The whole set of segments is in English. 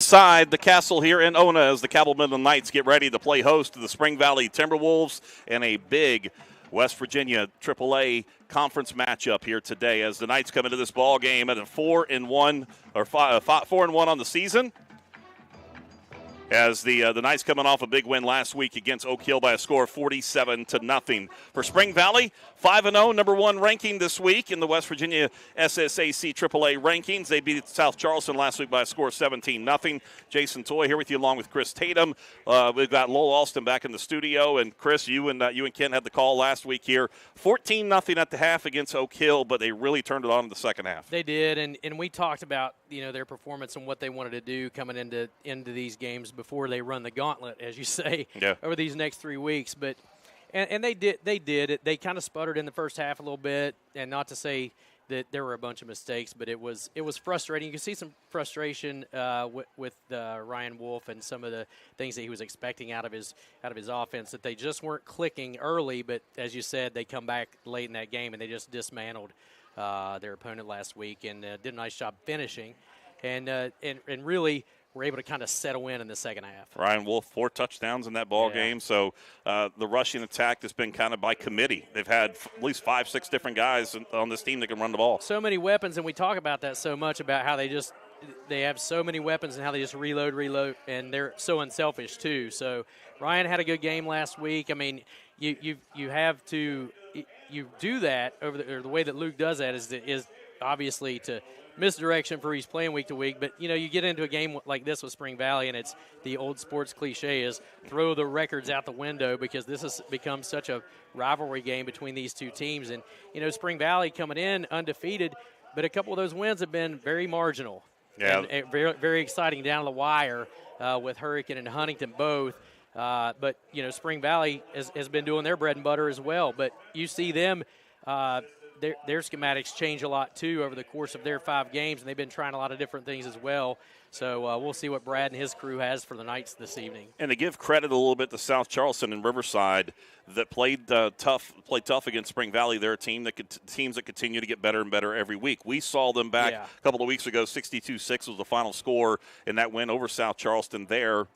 inside the castle here in Ona as the Cabell Midland Knights get ready to play host to the Spring Valley Timberwolves in a big West Virginia AAA conference matchup here today as the Knights come into this ball game at a 4-1 or 4-1 on the season. As the Knights coming off a big win last week against Oak Hill by a score of 47-0. For Spring Valley, 5-0, number one ranking this week in the West Virginia SSAC AAA rankings. They beat South Charleston last week by a score of 17-0. Jason Toy here with you along with Chris Tatum. We've got Lowell Alston back in the studio, and Chris, you and Ken had the call last week here. 14-0 at the half against Oak Hill, but they really turned it on in the second half. They did, and we talked about their performance and what they wanted to do coming into these games before they run the gauntlet, as you say, over these next 3 weeks. But and they did it. They kind of sputtered in the first half a little bit, and not to say that there were a bunch of mistakes, but it was frustrating. You can see some frustration with Ryan Wolf and some of the things that he was expecting out of his offense, that they just weren't clicking early. But as you said, they come back late in that game and they just dismantled their opponent last week and did a nice job finishing, and really were able to kind of settle in the second half. Ryan Wolf, 4 touchdowns in that ball game. So the rushing attack has been kind of by committee. They've had at least 5-6 different guys on this team that can run the ball. So many weapons, and we talk about that so much, about how they have so many weapons and how they just reload, and they're so unselfish too. So Ryan had a good game last week. I mean, you have to do that over the way that Luke does that is obviously to misdirection for he's playing week to week, but you get into a game like this with Spring Valley, and it's the old sports cliche is throw the records out the window, because this has become such a rivalry game between these two teams. And Spring Valley coming in undefeated, but a couple of those wins have been very marginal, and very, very exciting down the wire with Hurricane and Huntington both. But Spring Valley has been doing their bread and butter as well. But you see them. Their schematics change a lot, too, over the course of their 5 games, and they've been trying a lot of different things as well. So we'll see what Brad and his crew has for the Knights this evening. And to give credit a little bit to South Charleston and Riverside that played tough against Spring Valley. They're a team teams that continue to get better and better every week. We saw them back a couple of weeks ago. 62-6 was the final score in that win over South Charleston there.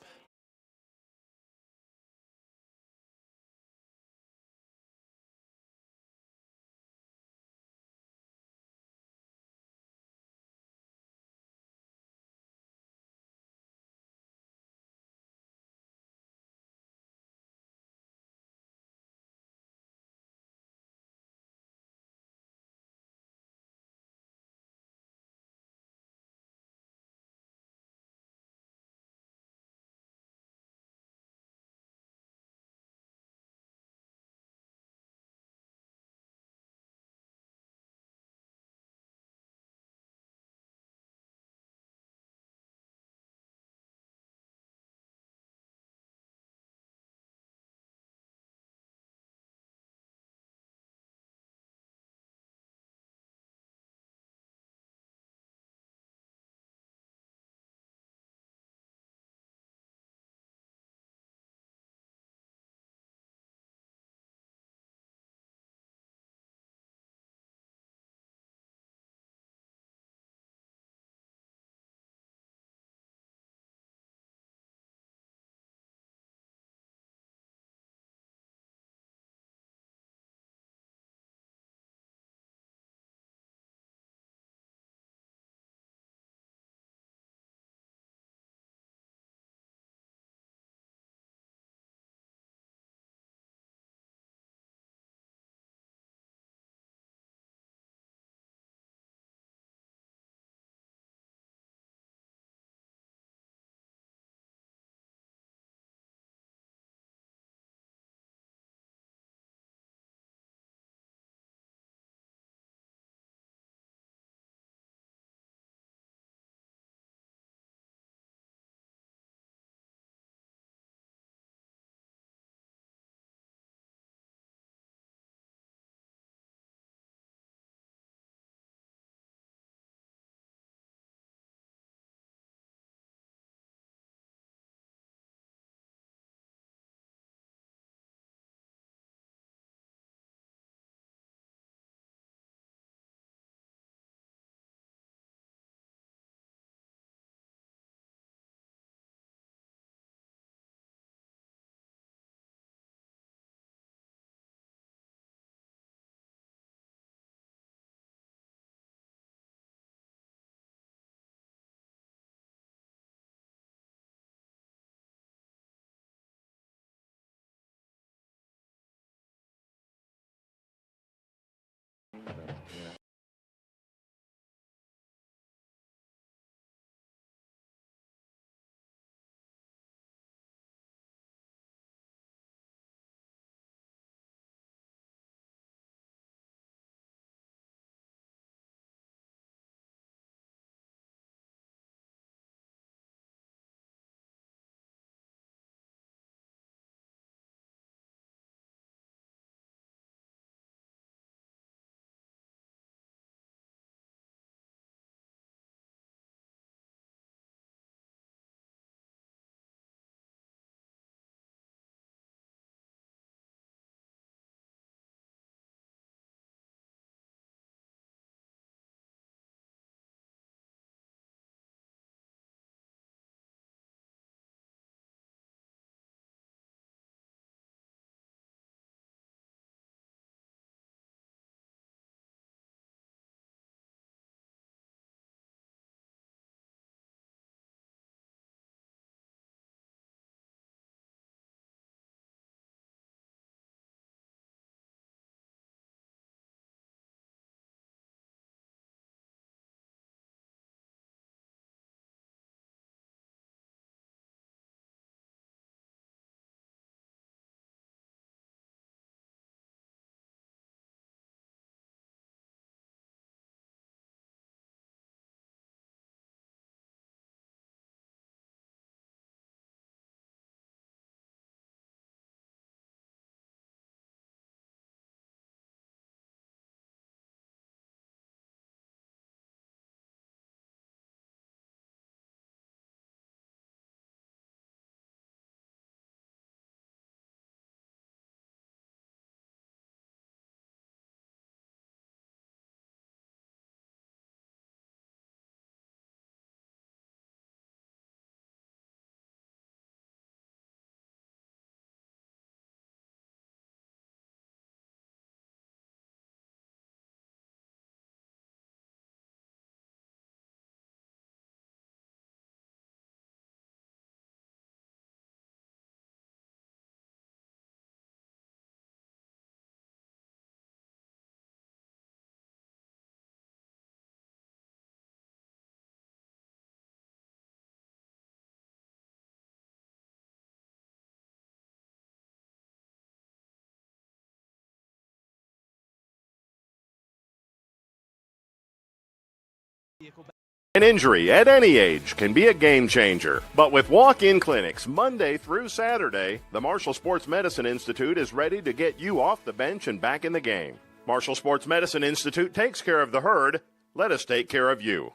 An injury at any age can be a game changer, but with walk-in clinics Monday through Saturday, the Marshall Sports Medicine Institute is ready to get you off the bench and back in the game. Marshall Sports Medicine Institute takes care of the herd. Let us take care of you.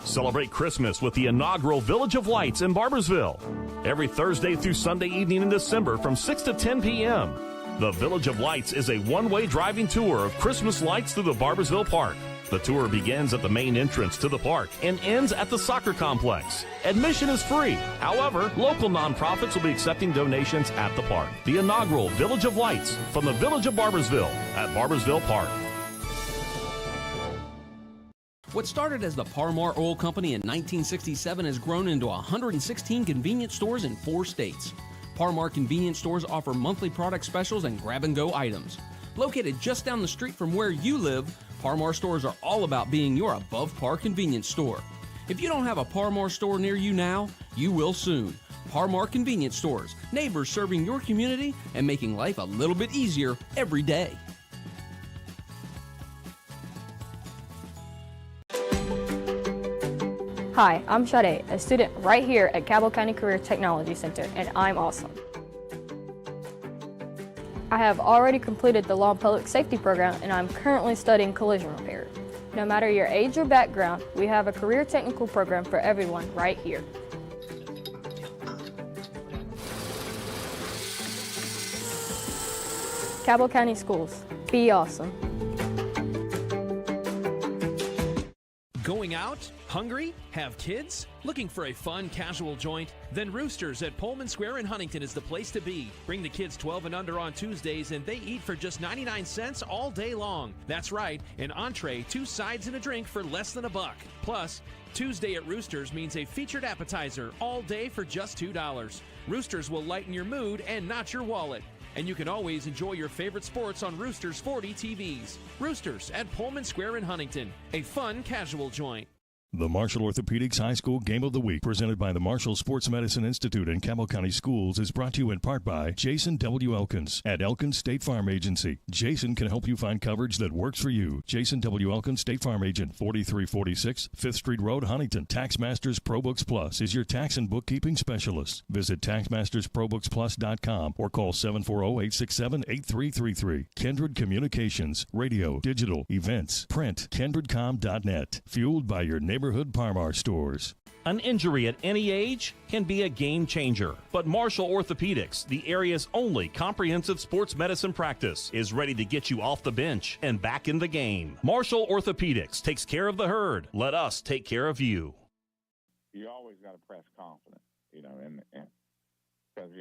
Celebrate Christmas with the inaugural Village of Lights in Barboursville. Every Thursday through Sunday evening in December from 6 to 10 p.m. The Village of Lights is a one-way driving tour of Christmas lights through the Barboursville Park. The tour begins at the main entrance to the park and ends at the soccer complex. Admission is free. However, local nonprofits will be accepting donations at the park. The inaugural Village of Lights from the Village of Barboursville at Barboursville Park. What started as the Parmar Oil Company in 1967 has grown into 116 convenience stores in 4 states. Parmar convenience stores offer monthly product specials and grab-and-go items. Located just down the street from where you live, Parmar stores are all about being your above-par convenience store. If you don't have a Parmar store near you now, you will soon. Parmar Convenience Stores, neighbors serving your community and making life a little bit easier every day. Hi, I'm Sade, a student right here at Cabell County Career Technology Center, and I'm awesome. I have already completed the Law and Public Safety program, and I'm currently studying collision repair. No matter your age or background, we have a career technical program for everyone right here. Cabell County Schools, be awesome. Going out? Hungry? Have kids? Looking for a fun, casual joint? Then Roosters at Pullman Square in Huntington is the place to be. Bring the kids 12 and under on Tuesdays, and they eat for just 99 cents all day long. That's right, an entree, 2 sides, and a drink for less than $1. Plus, Tuesday at Roosters means a featured appetizer all day for just $2. Roosters will lighten your mood and not your wallet. And you can always enjoy your favorite sports on Roosters 40 TVs. Roosters at Pullman Square in Huntington, a fun, casual joint. The Marshall Orthopedics High School Game of the Week, presented by the Marshall Sports Medicine Institute and Cabell County Schools, is brought to you in part by Jason W. Elkins at Elkins State Farm Agency. Jason can help you find coverage that works for you. Jason W. Elkins, State Farm Agent, 4346 5th Street Road, Huntington. TaxMasters ProBooks Plus is your tax and bookkeeping specialist. Visit TaxMastersProBooksPlus.com or call 740-867-8333. Kindred Communications, radio, digital, events, print, KindredCom.net. Fueled by your neighborhood Parmar stores. An injury at any age can be a game changer. But Marshall Orthopedics, the area's only comprehensive sports medicine practice, is ready to get you off the bench and back in the game. Marshall Orthopedics takes care of the herd. Let us take care of you. You always got to press confidence, and because,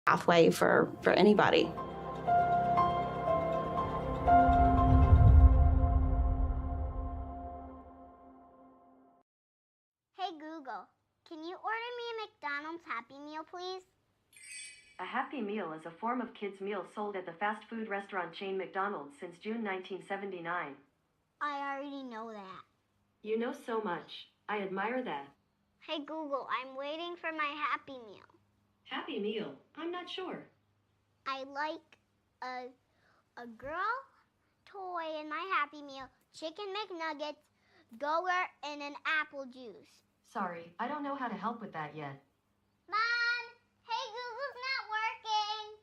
pathway for anybody. Hey Google, can you order me a McDonald's Happy Meal, please? A Happy Meal is a form of kids' meal sold at the fast food restaurant chain McDonald's since June 1979. I already know that. You know so much. I admire that. Hey Google, I'm waiting for my Happy Meal. Happy Meal? I'm not sure. I like a girl toy in my Happy Meal, chicken McNuggets, Go-Gurt, and an apple juice. Sorry, I don't know how to help with that yet. Mom! Hey, Google's not working!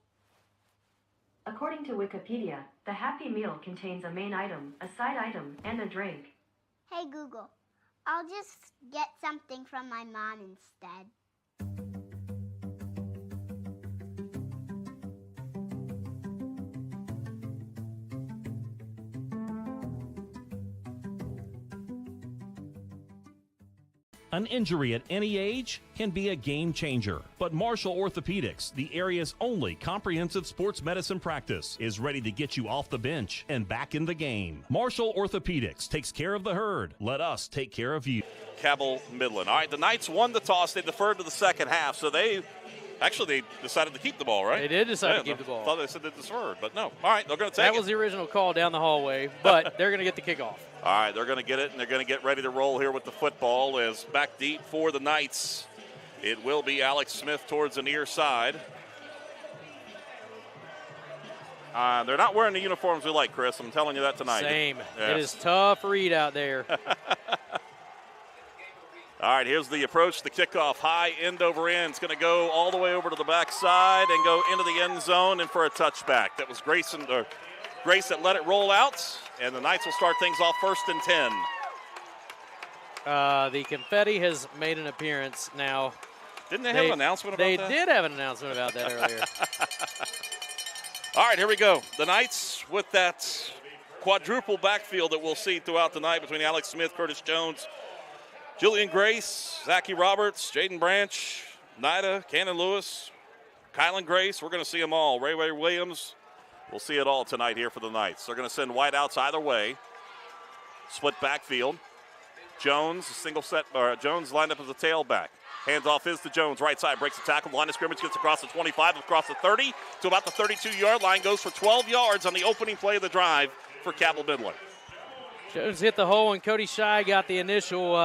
According to Wikipedia, the Happy Meal contains a main item, a side item, and a drink. Hey Google, I'll just get something from my mom instead. An injury at any age can be a game changer, but Marshall Orthopedics, the area's only comprehensive sports medicine practice, is ready to get you off the bench and back in the game. Marshall Orthopedics takes care of the herd. Let us take care of you. Cabell Midland. All right, the Knights won the toss. They deferred to the second half, so they decided to keep the ball, right? They did decide to keep the ball. I thought they said they deferred, but no. All right, they're going to take it. That was the original call down the hallway, but they're going to get the kickoff. All right, they're going to get it, and they're going to get ready to roll here with the football. As back deep for the Knights, it will be Alex Smith towards the near side. They're not wearing the uniforms we like, Chris. I'm telling you that tonight. Same. Yes. It is tough read out there. All right, here's the approach, the kickoff, high end over end. It's going to go all the way over to the backside and go into the end zone and for a touchback. That was Grace that let it roll out, and the Knights will start things off 1st and 10. The confetti has made an appearance now. Didn't they have an announcement about that? They did have an announcement about that earlier. All right, here we go. The Knights with that quadruple backfield that we'll see throughout the night between Alex Smith, Curtis Jones, Jillian Grace, Zachy Roberts, Jaden Branch, Nida, Cannon Lewis, Kylan Grace. We're going to see them all. Ray Williams. We'll see it all tonight here for the Knights. They're going to send wideouts either way. Split backfield. Jones, Jones lined up as a tailback. Hands off is to Jones, right side, breaks the tackle, line of scrimmage, gets across the 25, across the 30, to about the 32-yard line, goes for 12 yards on the opening play of the drive for Cabell Midland. Jones hit the hole, and Cody Shy got the initial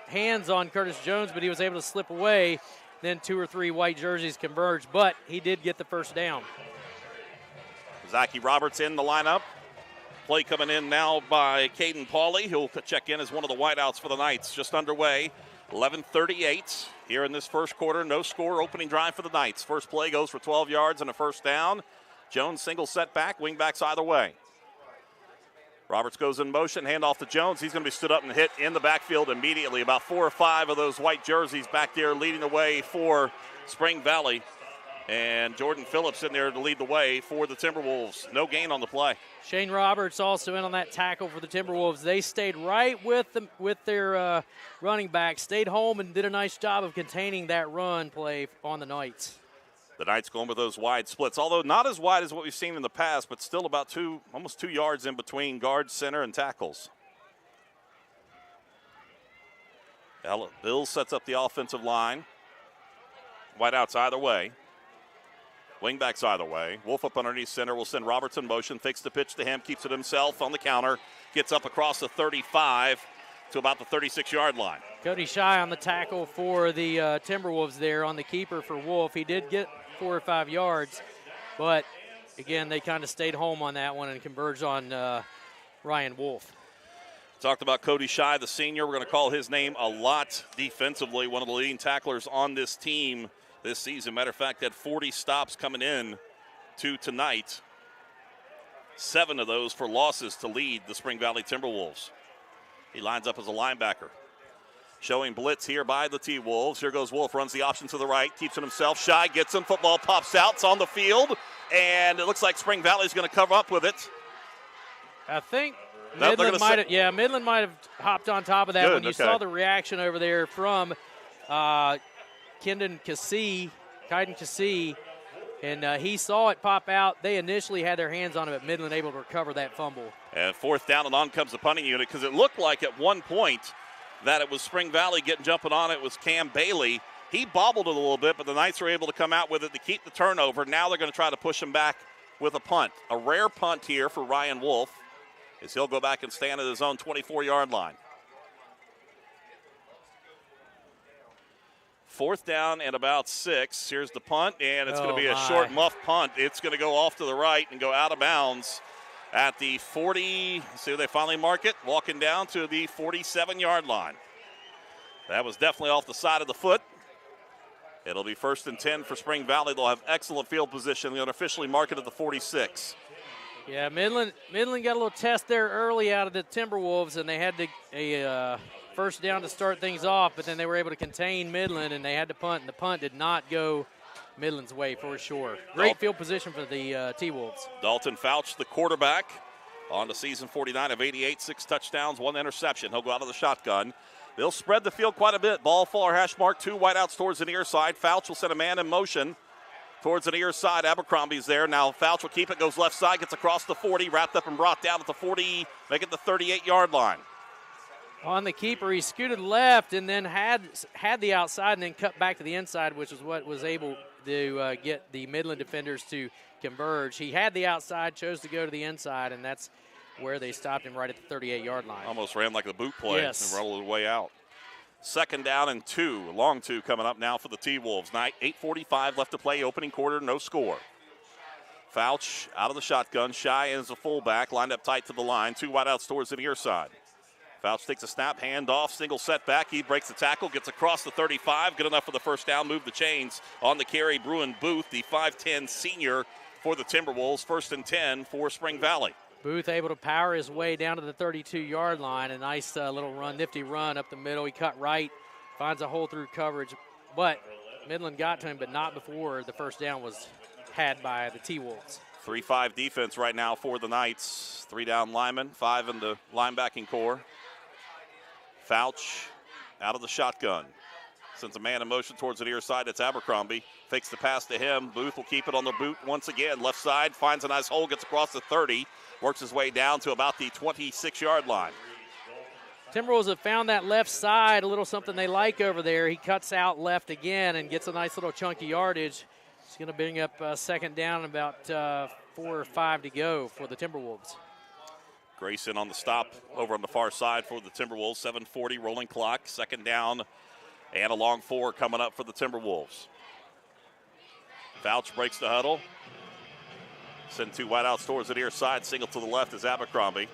hands on Curtis Jones, but he was able to slip away. Then 2 or 3 white jerseys converged, but he did get the first down. Zachy Roberts in the lineup. Play coming in now by Caden Pauley. He'll check in as one of the wideouts for the Knights. Just underway, 11:38 here in this first quarter. No score, opening drive for the Knights. First play goes for 12 yards and a first down. Jones single setback, wingbacks either way. Roberts goes in motion, handoff to Jones. He's going to be stood up and hit in the backfield immediately. About 4 or 5 of those white jerseys back there leading the way for Spring Valley. And Jordan Phillips in there to lead the way for the Timberwolves. No gain on the play. Shane Roberts also in on that tackle for the Timberwolves. They stayed right with their running back, stayed home and did a nice job of containing that run play on the Knights. The Knights going with those wide splits, although not as wide as what we've seen in the past, but still about almost 2 yards in between guard, center, and tackles. Bill sets up the offensive line. Wideouts either way. Wingbacks either way. Wolf up underneath center will send Roberts in motion, fakes the pitch to him, keeps it himself on the counter, gets up across the 35 to about the 36-yard line. Cody Shy on the tackle for the Timberwolves there on the keeper for Wolf. He did get 4 or 5 yards, but again, they kind of stayed home on that one and converged on Ryan Wolf. Talked about Cody Shy, the senior. We're going to call his name a lot defensively, one of the leading tacklers on this team this season. Matter of fact, had 40 stops coming in to tonight. 7 of those for losses to lead the Spring Valley Timberwolves. He lines up as a linebacker. Showing blitz here by the T-Wolves. Here goes Wolf, runs the option to the right, keeps it himself. Shy gets him, football pops out, it's on the field, and it looks like Spring Valley's going to cover up with it. I think Midland might have hopped on top of that when you saw the reaction over there from Kaiden Cassee, And he saw it pop out. They initially had their hands on it, but Midland able to recover that fumble. And 4th down, and on comes the punting unit, because it looked like at one point that it was Spring Valley jumping on it was Cam Bailey. He bobbled it a little bit, but the Knights were able to come out with it to keep the turnover. Now they're going to try to push him back with a punt. A rare punt here for Ryan Wolf, as he'll go back and stand at his own 24-yard line. 4th down and about 6. Here's the punt, and it's going to be a short muff punt. It's going to go off to the right and go out of bounds at the 40. See where they finally mark it? Walking down to the 47-yard line. That was definitely off the side of the foot. It'll be 1st and 10 for Spring Valley. They'll have excellent field position. They'll officially mark it at the 46. Yeah, Midland got a little test there early out of the Timberwolves, and they had a first down to start things off, but then they were able to contain Midland, and they had to punt, and the punt did not go Midland's way for sure. Great field position for the T-Wolves. Dalton Fouch, the quarterback, on to season 49 of 88, 6 touchdowns, 1 interception. He'll go out of the shotgun. They'll spread the field quite a bit. Ball fuller hash mark, 2 wideouts towards the near side. Fouch will send a man in motion towards the near side. Abercrombie's there. Now Fouch will keep it, goes left side, gets across the 40, wrapped up and brought down at the 40, make it the 38-yard line. On the keeper, he scooted left and then had the outside and then cut back to the inside, which is what was able to get the Midland defenders to converge. He had the outside, chose to go to the inside, and that's where they stopped him right at the 38-yard line. Almost ran like the boot play. Yes. And rolled the way out. 2nd down and 2. Long 2 coming up now for the T-Wolves. 8:45 left to play, opening quarter, no score. Fouch out of the shotgun. Shy as a fullback, lined up tight to the line. 2 wideouts towards the near side. Fouch takes a snap, handoff, single setback. He breaks the tackle, gets across the 35. Good enough for the first down, move the chains. On the carry, Bruin Booth, the 5'10 senior for the Timberwolves. 1st and 10 for Spring Valley. Booth able to power his way down to the 32-yard line. A nice little run, nifty run up the middle. He cut right, finds a hole through coverage. But Midland got to him, but not before the first down was had by the T-Wolves. 3-5 defense right now for the Knights. 3 down linemen, 5 in the linebacking core. Fouch out of the shotgun. Sends a man in motion towards the near side. It's Abercrombie. Fakes the pass to him. Booth will keep it on the boot once again. Left side, finds a nice hole, gets across the 30. Works his way down to about the 26-yard line. Timberwolves have found that left side, a little something they like over there. He cuts out left again and gets a nice little chunky yardage. It's going to bring up 2nd down, about 4 or 5 to go for the Timberwolves. Grayson on the stop over on the far side for the Timberwolves. 7:40 rolling clock. 2nd down and a long 4 coming up for the Timberwolves. Fouch breaks the huddle. Send 2 wideouts towards the near side. Single to the left is Abercrombie.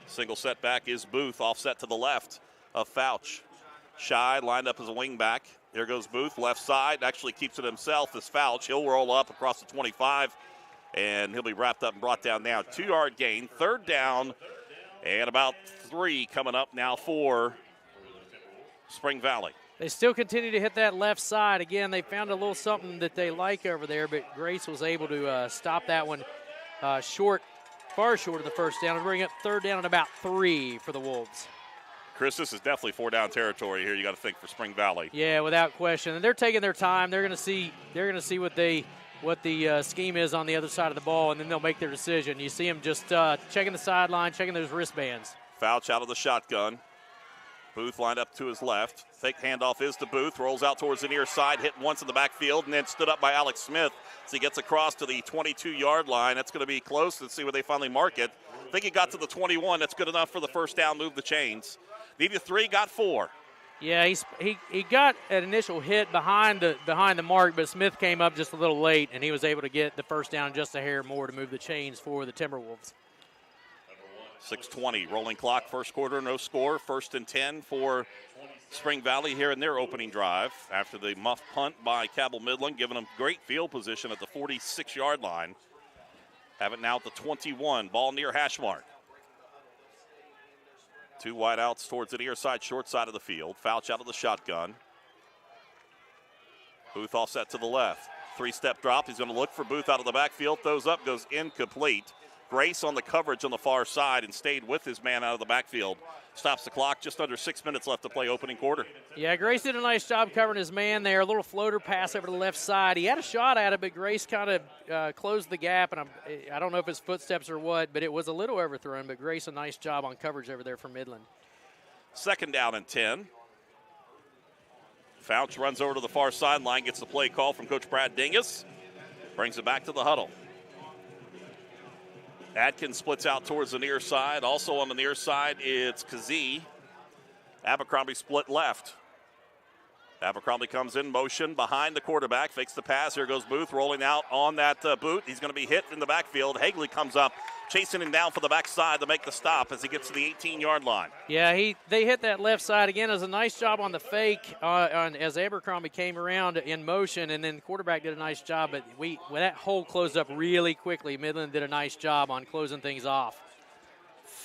Single setback is Booth. Offset to the left of Fouch. Shy lined up as a wing back. Here goes Booth. Left side. Actually keeps it himself as Fouch. He'll roll up across the 25. And he'll be wrapped up and brought down now. 2-yard gain. 3rd down and about 3 coming up now for Spring Valley. They still continue to hit that left side. Again, they found a little something that they like over there, but Grace was able to stop that one far short of the first down and bring up 3rd down and about 3 for the Wolves. Chris, this is definitely 4-down territory here. You got to think for Spring Valley. Yeah, without question. And they're taking their time. They're going to see what the scheme is on the other side of the ball, and then they'll make their decision. You see them just checking the sideline, checking those wristbands. Fouch out of the shotgun. Booth lined up to his left. Fake handoff is to Booth. Rolls out towards the near side. Hit once in the backfield and then stood up by Alex Smith as he gets across to the 22-yard line. That's going to be close. Let's see where they finally mark it. I think he got to the 21. That's good enough for the first down. Move the chains. Needed 3, got 4. Yeah, he got an initial hit behind the mark, but Smith came up just a little late, and he was able to get the first down just a hair more to move the chains for the Timberwolves. 6:20 rolling clock, first quarter, no score. 1st and 10 for Spring Valley here in their opening drive after the muff punt by Cabell Midland, giving them great field position at the 46-yard line. Have it now at the 21, ball near hash mark. 2 wideouts towards the near side, short side of the field. Fouch out of the shotgun. Booth offset to the left. 3-step drop. He's going to look for Booth out of the backfield. Throws up, goes incomplete. Grace on the coverage on the far side and stayed with his man out of the backfield. Stops the clock, just under 6 minutes left to play opening quarter. Yeah, Grace did a nice job covering his man there. A little floater pass over to the left side. He had a shot at it, but Grace kind of closed the gap, and I don't know if it's footsteps or what, but it was a little overthrown, but Grace a nice job on coverage over there for Midland. 2nd down and 10. Fouch runs over to the far sideline, gets the play call from Coach Brad Dingus. Brings it back to the huddle. Adkins splits out towards the near side. Also on the near side, it's Kazee. Abercrombie split left. Abercrombie comes in motion behind the quarterback, fakes the pass. Here goes Booth rolling out on that boot. He's going to be hit in the backfield. Hagley comes up, chasing him down for the backside to make the stop as he gets to the 18-yard line. Yeah, they hit that left side again. It was a nice job on the fake as Abercrombie came around in motion, and then the quarterback did a nice job. But when that hole closed up really quickly, Midland did a nice job on closing things off.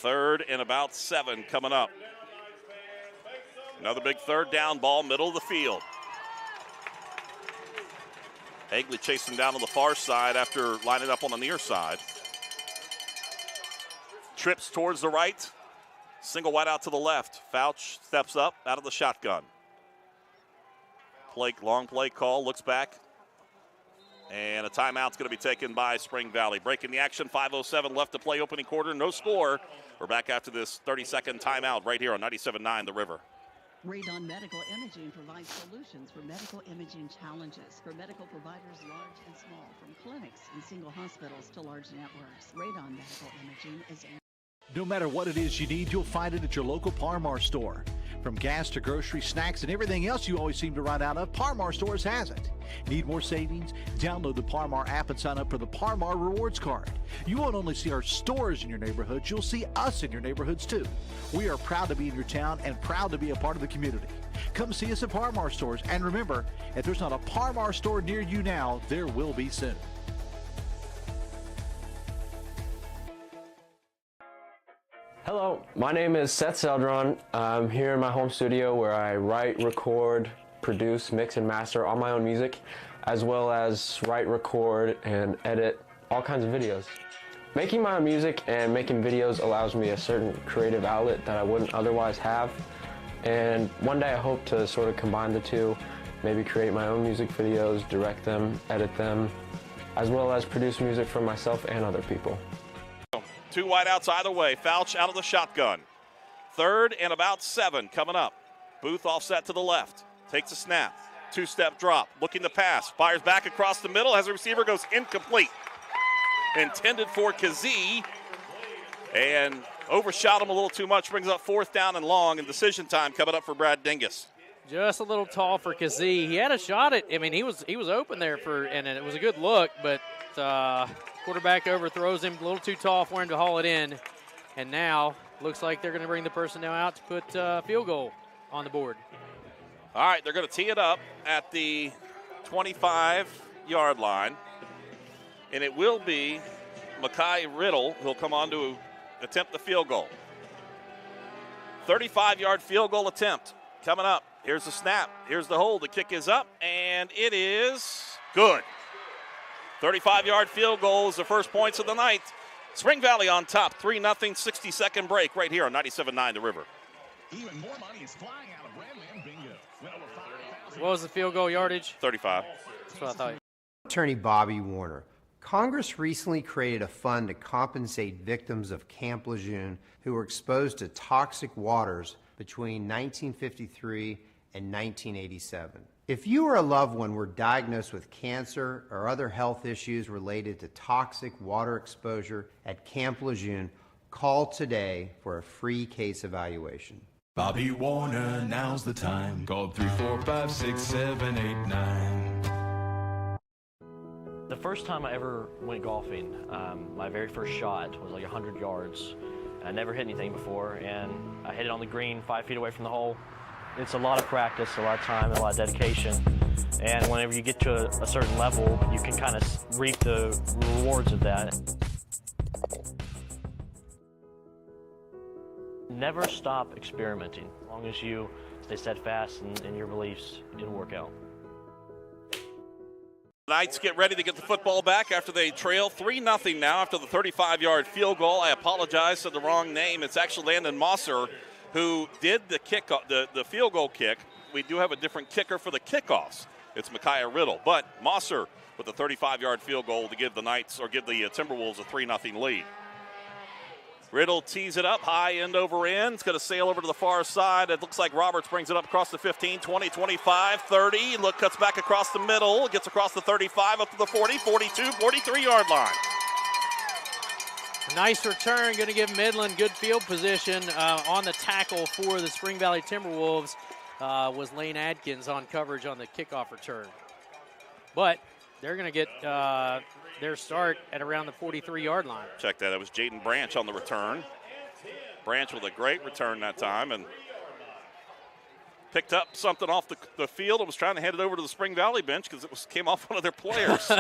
3rd and about 7 coming up. Another big 3rd down ball, middle of the field. Hagley chasing down on the far side after lining up on the near side. Trips towards the right. Single wide out to the left. Fouch steps up out of the shotgun. Long play call, looks back. And a timeout's going to be taken by Spring Valley. Breaking the action, 5:07 left to play opening quarter, no score. We're back after this 30-second timeout right here on 97.9 The River. Radon Medical Imaging provides solutions for medical imaging challenges for medical providers large and small, from clinics and single hospitals to large networks. Radon Medical Imaging is No matter what it is you need, you'll find it at your local Par-Mar store. From gas to grocery, snacks, and everything else you always seem to run out of, Par-Mar stores has it. Need more savings? Download the Par-Mar app and sign up for the Par-Mar Rewards Card. You won't only see our stores in your neighborhoods, you'll see us in your neighborhoods too. We are proud to be in your town and proud to be a part of the community. Come see us at Par-Mar stores, and remember, if there's not a Par-Mar store near you now, there will be soon. Hello, my name is Seth Seldron. I'm here in my home studio where I write, record, produce, mix, and master all my own music, as well as write, record, and edit all kinds of videos. Making my own music and making videos allows me a certain creative outlet that I wouldn't otherwise have. And one day I hope to sort of combine the two, maybe create my own music videos, direct them, edit them, as well as produce music for myself and other people. 2 wideouts either way. Fouch out of the shotgun. 3rd and about 7 coming up. Booth offset to the left. Takes a snap. 2-step drop. Looking to pass. Fires back across the middle as the receiver goes incomplete. Intended for Kazee. And overshot him a little too much. Brings up 4th down and long. And decision time coming up for Brad Dingus. Just a little tall for Kazee. He had a shot at, I mean, he was open there and it was a good look, but quarterback overthrows him, a little too tall for him to haul it in. And now looks like they're going to bring the personnel out to put field goal on the board. All right, they're going to tee it up at the 25-yard line. And it will be Makai Riddle who'll come on to attempt the field goal. 35-yard field goal attempt coming up. Here's the snap. Here's the hold. The kick is up, and it is good. 35-yard field goal is the first points of the night. Spring Valley on top, 3-0, 60-second break right here on 97.9 The River. Even more money is flying out of Brandland Bingo. What was the field goal yardage? 35. That's what I thought. Attorney Bobby Warner. Congress recently created a fund to compensate victims of Camp Lejeune who were exposed to toxic waters between 1953 and 1987. If you or a loved one were diagnosed with cancer or other health issues related to toxic water exposure at Camp Lejeune, call today for a free case evaluation. Bobby Warner, now's the time. Call 345-678-9. The first time I ever went golfing, my very first shot was like 100 yards. I never hit anything before, and I hit it on the green 5 feet away from the hole. It's a lot of practice, a lot of time, and a lot of dedication. And whenever you get to a certain level, you can kind of reap the rewards of that. Never stop experimenting. As long as you stay steadfast in your beliefs, it'll work out. Knights get ready to get the football back after they trail 3-0 now after the 35-yard field goal. I apologize for the wrong name. It's actually Landon Mosser who did the the field goal kick. We do have a different kicker for the kickoffs. It's Micaiah Riddle. But Mosser with a 35-yard field goal to give the Knights or give the Timberwolves a 3-0 lead. Riddle tees it up, high end over end. It's going to sail over to the far side. It looks like Roberts brings it up across the 15, 20, 25, 30. Look, cuts back across the middle. Gets across the 35, up to the 40, 42, 43-yard line. Nice return, going to give Midland good field position. On the tackle for the Spring Valley Timberwolves was Lane Adkins on coverage on the kickoff return. But they're going to get their start at around the 43-yard line. Check that. It was Jaden Branch on the return. Branch with a great return that time and picked up something off the field and was trying to hand it over to the Spring Valley bench because it came off one of their players.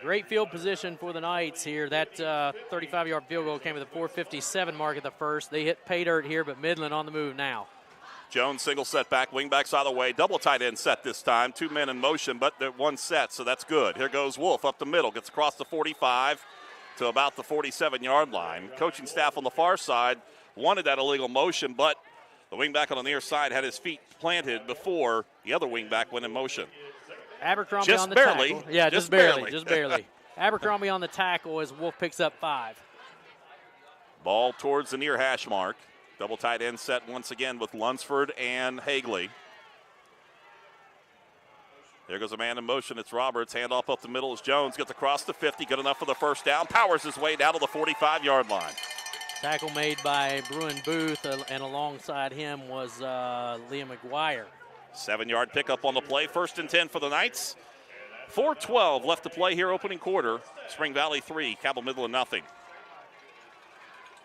Great field position for the Knights here. That 35-yard field goal came at the 4:57 mark at the first. They hit pay dirt here, but Midland on the move now. Jones single set back, wingbacks out of the way. Double tight end set this time. 2 men in motion, but they're one set, so that's good. Here goes Wolf up the middle. Gets across the 45 to about the 47-yard line. Coaching staff on the far side wanted that illegal motion, but the wingback on the near side had his feet planted before the other wingback went in motion. Abercrombie just on the barely. tackle. Yeah, just barely. Just barely. Abercrombie on the tackle as Wolf picks up 5. Ball towards the near hash mark. Double tight end set once again with Lunsford and Hagley. There goes a man in motion. It's Roberts. Handoff up the middle as Jones gets across the 50. Good enough for the first down. Powers his way down to the 45-yard line. Tackle made by Bruin Booth, and alongside him was Liam McGuire. 7-yard pickup on the play. 1st and 10 for the Knights. 4:12 left to play here, opening quarter. Spring Valley 3, Cabell Midland nothing.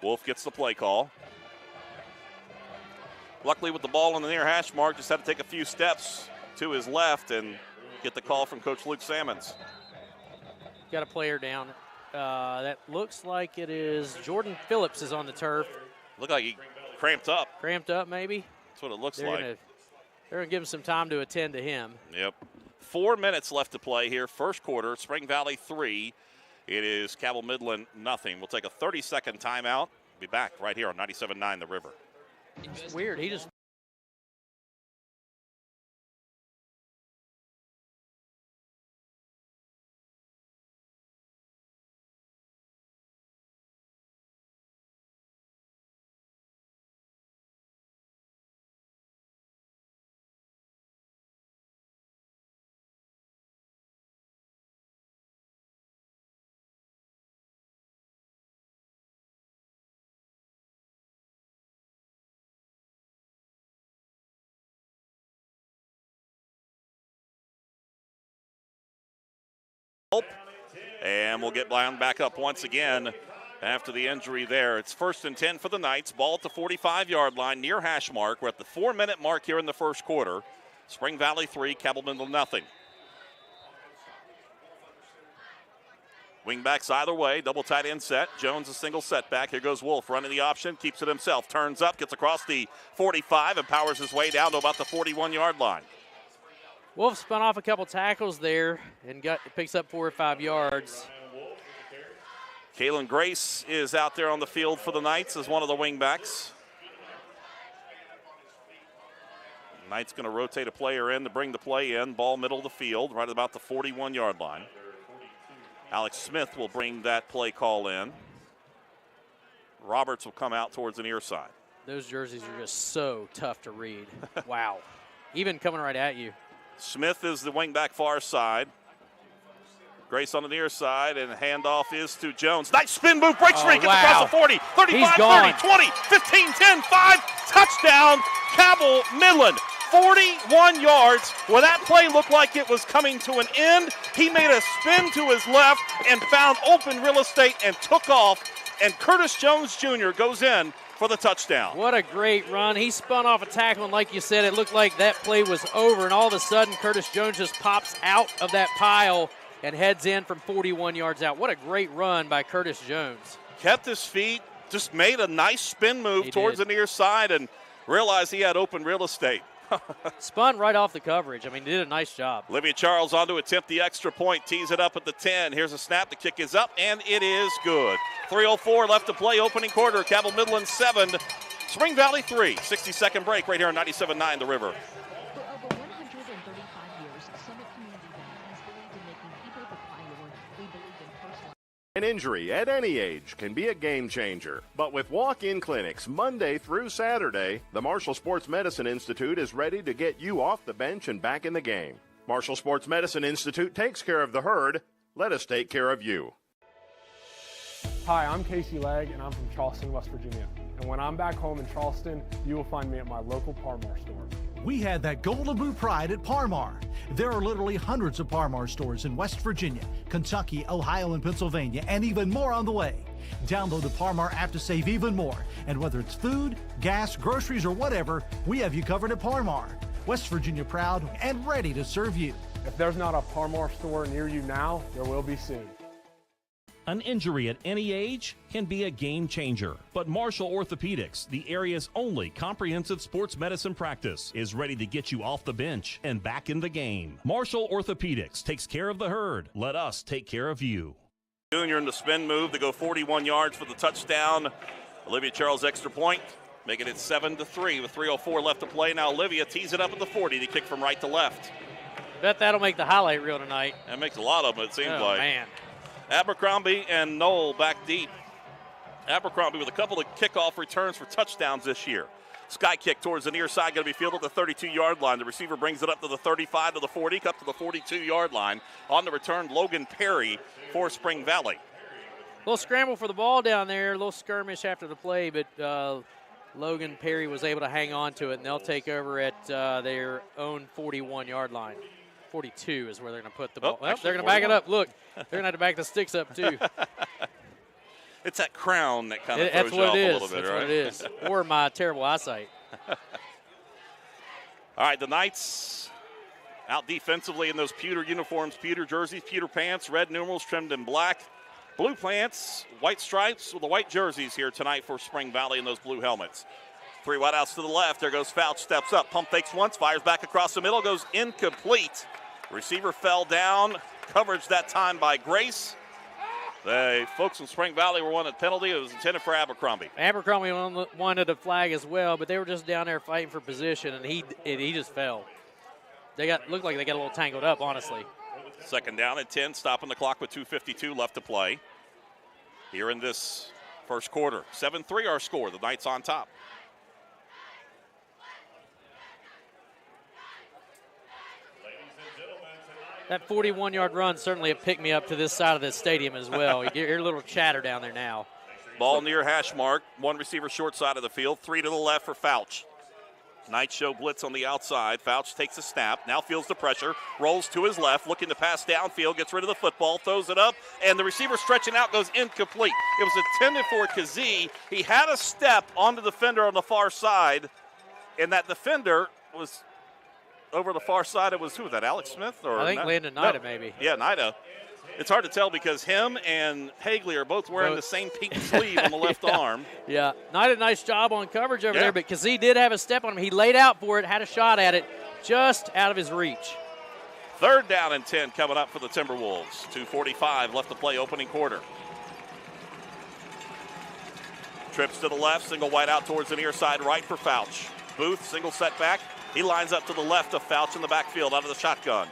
Wolf gets the play call. Luckily with the ball on the near hash mark, just had to take a few steps to his left and get the call from Coach Luke Sammons. Got a player down. That looks like it is Jordan Phillips is on the turf. Looked like he cramped up. Cramped up, maybe? That's what it looks like. They're going to give him some time to attend to him. Yep. 4 minutes left to play here. First quarter, Spring Valley 3. It is Cabell Midland nothing. We'll take a 30-second timeout. Be back right here on 97.9 The River. It's weird. He just And we'll get Brown back up once again after the injury there. It's 1st and 10 for the Knights. Ball at the 45-yard line near hash mark. We're at the 4-minute mark here in the first quarter. Spring Valley 3, Cabell Midland nothing. Wingbacks either way, double tight end set. Jones a single setback. Here goes Wolf running the option, keeps it himself, turns up, gets across the 45 and powers his way down to about the 41-yard line. Wolf spun off a couple tackles there and picks up 4 or 5 yards. Kalen Grace is out there on the field for the Knights as one of the wingbacks. Knights going to rotate a player in to bring the play in. Ball middle of the field, right about the 41-yard line. Alex Smith will bring that play call in. Roberts will come out towards the near side. Those jerseys are just so tough to read. Wow. Even coming right at you. Smith is the wingback far side. Grace on the near side, and handoff is to Jones. Nice spin move, break streak, gets across the 40, 35, 30, 20, 15, 10, 5, touchdown, Cabell Midland. 41 yards. Where that play looked like it was coming to an end, he made a spin to his left and found open real estate and took off, and Curtis Jones Jr. goes in for the touchdown. What a great run. He spun off a tackle, and like you said, it looked like that play was over, and all of a sudden Curtis Jones just pops out of that pile and heads in from 41 yards out. What a great run by Curtis Jones. Kept his feet, just made a nice spin move towards the near side and realized he had open real estate. Spun right off the coverage. I mean, did a nice job. Olivia Charles on to attempt the extra point. Tees it up at the 10. Here's a snap. The kick is up, and it is good. 3:04 left to play. Opening quarter. Cabell Midland 7. Spring Valley 3. 60-second break right here on 97.9 The River. For over 135 years, Summit Community Bank has believed in making people the priority. We believe in personal. An injury at any age can be a game changer. But with walk-in clinics Monday through Saturday, the Marshall Sports Medicine Institute is ready to get you off the bench and back in the game. Marshall Sports Medicine Institute takes care of the herd. Let us take care of you. Hi, I'm Casey Legg, and I'm from Charleston, West Virginia. And when I'm back home in Charleston, you will find me at my local Par-Mar store. We had that golden boot pride at Par-Mar. There are literally hundreds of Par-Mar stores in West Virginia, Kentucky, Ohio, and Pennsylvania, and even more on the way. Download the Par-Mar app to save even more. And whether it's food, gas, groceries, or whatever, we have you covered at Par-Mar. West Virginia proud and ready to serve you. If there's not a Par-Mar store near you now, there will be soon. An injury at any age can be a game changer, but Marshall Orthopedics, the area's only comprehensive sports medicine practice, is ready to get you off the bench and back in the game. Marshall Orthopedics takes care of the herd. Let us take care of you. Junior in the spin move to go 41 yards for the touchdown. Olivia Charles extra point, making it 7-3 with 3:04 left to play. Now Olivia tees it up at the 40 to kick from right to left. Bet that'll make the highlight reel tonight. That makes a lot of them, it seems like. Man. Abercrombie and Knoll back deep. Abercrombie with a couple of kickoff returns for touchdowns this year. Sky kick towards the near side, going to be fielded at the 32-yard line. The receiver brings it up to the 35 to the 40, up to the 42-yard line. On the return, Logan Perry for Spring Valley. A little scramble for the ball down there, a little skirmish after the play, but Logan Perry was able to hang on to it, and they'll take over at their own 41-yard line. 42 is where they're going to put the ball. Well, they're going to back it up. Look, they're going to have to back the sticks up, too. It's that crown that kind of throws you off a little bit, That's right? what it is. Or my terrible eyesight. All right, the Knights out defensively in those pewter uniforms, pewter jerseys, pewter pants, red numerals trimmed in black, blue pants, white stripes with the white jerseys here tonight for Spring Valley in those blue helmets. 3 wideouts to the left. There goes Fouch, steps up, pump fakes once, fires back across the middle, goes incomplete. Receiver fell down. Coverage that time by Grace. The folks in Spring Valley were on a penalty. It was intended for Abercrombie. Abercrombie wanted a flag as well, but they were just down there fighting for position, and he just fell. Looked like they got a little tangled up, honestly. Second down and 10, stopping the clock with 2:52 left to play here in this first quarter. 7-3 our score. The Knights on top. That 41-yard run certainly a pick-me-up to this side of the stadium as well. You hear a little chatter down there now. Ball near hash mark. One receiver short side of the field. 3 to the left for Fouch. Knights show blitz on the outside. Fouch takes a snap. Now feels the pressure. Rolls to his left. Looking to pass downfield. Gets rid of the football. Throws it up. And the receiver stretching out goes incomplete. It was intended for Kazee. He had a step on the defender on the far side. And that defender was over the far side. It was, who was that, Alex Smith? Or I think Landon Nida, maybe. Yeah, Nida. It's hard to tell because him and Hagley are both wearing the same pink sleeve on the left arm. Yeah, Nida, nice job on coverage over there, but Kazee did have a step on him. He laid out for it, had a shot at it, just out of his reach. 3rd down and 10 coming up for the Timberwolves. 2:45 left to play, opening quarter. Trips to the left, single wide out towards the near side right for Fouch. Booth, single setback. He lines up to the left of Fouch in the backfield out of the shotgun.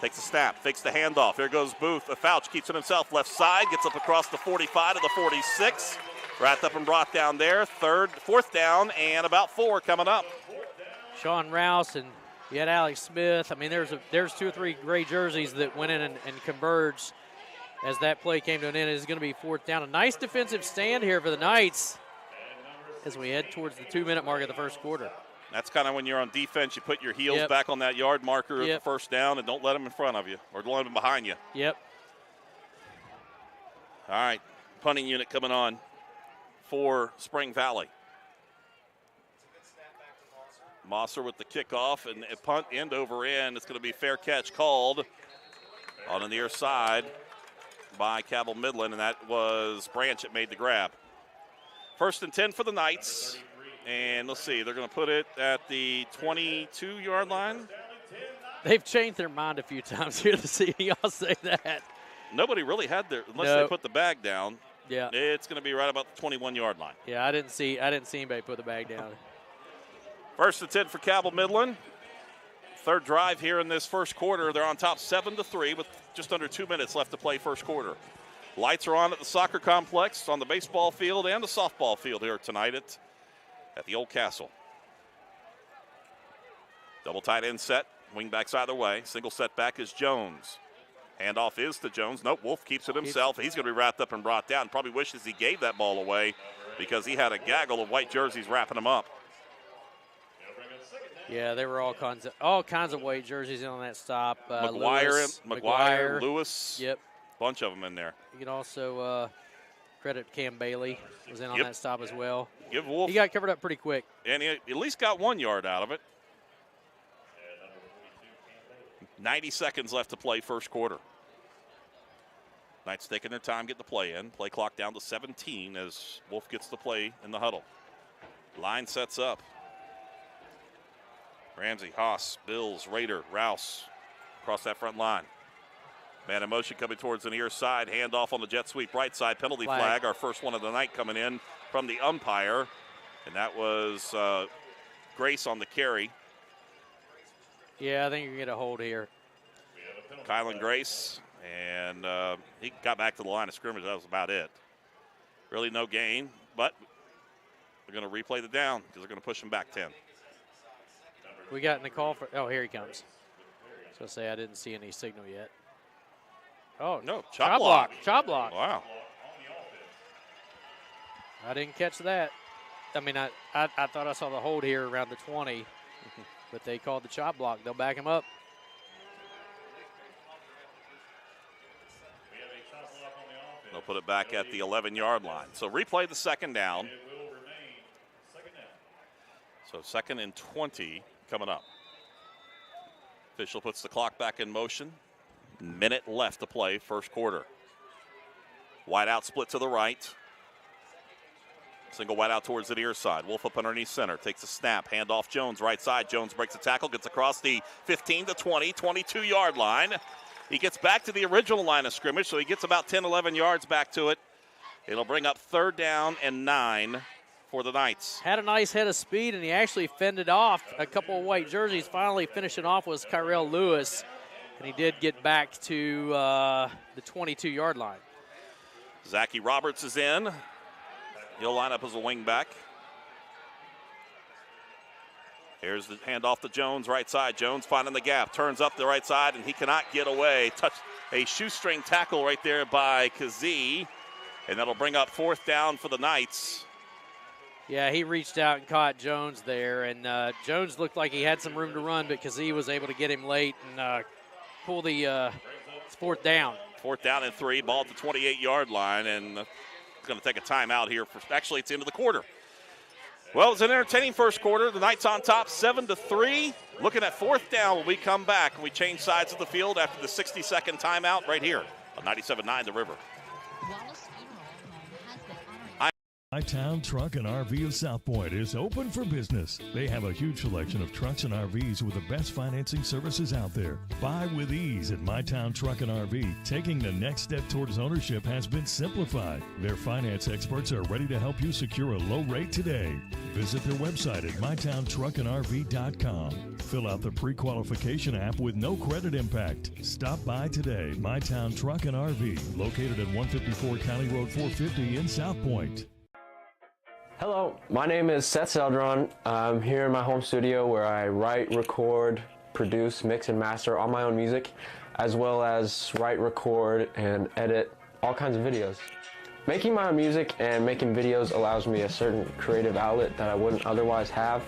Takes a snap, fakes the handoff. Here goes Booth. Fouch keeps it himself left side, gets up across the 45 to the 46. Wrapped up and brought down there. 4th down and about 4 coming up. Sean Rouse and you had Alex Smith. I mean, there's 2 or 3 gray jerseys that went in and converged as that play came to an end. It's going to be 4th down. A nice defensive stand here for the Knights as we head towards the 2-minute mark of the first quarter. That's kind of when you're on defense, you put your heels back on that yard marker at the first down and don't let them in front of you or let them behind you. Yep. All right, punting unit coming on for Spring Valley. Mosser with the kickoff and a punt end over end. It's going to be fair catch called on the near side by Cabell Midland, and that was Branch that made the grab. 1st and 10 for the Knights And let's see, they're going to put it at the 22-yard line. They've changed their mind a few times here this evening. I'll say that. Nobody really had their, unless they put the bag down. Yeah. It's going to be right about the 21-yard line. Yeah, I didn't see anybody put the bag down. First and 10 for Cabell Midland. Third drive here in this first quarter. They're on top 7-3 with just under 2 minutes left to play first quarter. Lights are on at the soccer complex, on the baseball field and the softball field here tonight at the Old Castle. Double tight end set. Wingbacks either way. Single setback is Jones. Handoff is to Jones. Nope, Wolf keeps it himself. He's going to be wrapped up and brought down. Probably wishes he gave that ball away because he had a gaggle of white jerseys wrapping him up. Yeah, there were all kinds of white jerseys in on that stop. McGuire, Lewis. Yep. Bunch of them in there. You can also credit Cam Bailey was in on that stop as well. Give Wolf. He got covered up pretty quick. And he at least got 1 yard out of it. 90 seconds left to play first quarter. Knights taking their time, getting the play in. Play clock down to 17 as Wolf gets the play in the huddle. Line sets up. Ramsey, Haas, Bills, Rader, Rouse across that front line. Man in motion coming towards the near side. Handoff on the jet sweep right side. Penalty flag. Our first one of the night coming in from the umpire. And that was Grace on the carry. Yeah, I think you're going to get a hold here. Kylan Grace. And he got back to the line of scrimmage. That was about it. Really no gain. But they're going to replay the down because they're going to push him back 10. We got in the call for – oh, here he comes. So say I didn't see any signal yet. Oh, no, chop block. Chop block. Wow. I didn't catch that. I mean, I thought I saw the hold here around the 20, but they called the chop block. They'll back him up. They'll put it back at the 11-yard line. So replay the second down. So 2nd and 20 coming up. Official puts the clock back in motion. Minute left to play first quarter. Wide out split to the right. Single wide out towards the near side. Wolf up underneath center. Takes a snap. Handoff Jones right side. Jones breaks a tackle. Gets across the 15 to 20, 22-yard line. He gets back to the original line of scrimmage, so he gets about 10, 11 yards back to it. It'll bring up 3rd down and 9 for the Knights. Had a nice head of speed, and he actually fended off a couple of white jerseys. Finally finishing off was Kyrell Lewis, and he did get back to the 22-yard line. Zachy Roberts is in. He'll line up as a wingback. Here's the handoff to Jones, right side. Jones finding the gap, turns up the right side, and he cannot get away. Touch a shoestring tackle right there by Kazee, and that'll bring up 4th down for the Knights. Yeah, he reached out and caught Jones there, and Jones looked like he had some room to run, but Kazee was able to get him late and pull the 4th down. 4th down and 3, ball at the 28-yard line, and it's going to take a timeout here. Actually, it's the end of the quarter. Well, it's an entertaining first quarter. The Knights on top 7-3. Looking at 4th down when we come back and we change sides of the field after the 60-second timeout right here on 97.9 The River. My Town Truck and RV of South Point is open for business. They have a huge selection of trucks and RVs with the best financing services out there. Buy with ease at My Town Truck and RV. Taking the next step towards ownership has been simplified. Their finance experts are ready to help you secure a low rate today. Visit their website at mytowntruckandrv.com. Fill out the pre-qualification app with no credit impact. Stop by today. My Town Truck and RV, located at 154 County Road 450 in South Point. Hello, my name is Seth Seldron. I'm here in my home studio where I write, record, produce, mix, and master all my own music, as well as write, record, and edit all kinds of videos. Making my own music and making videos allows me a certain creative outlet that I wouldn't otherwise have.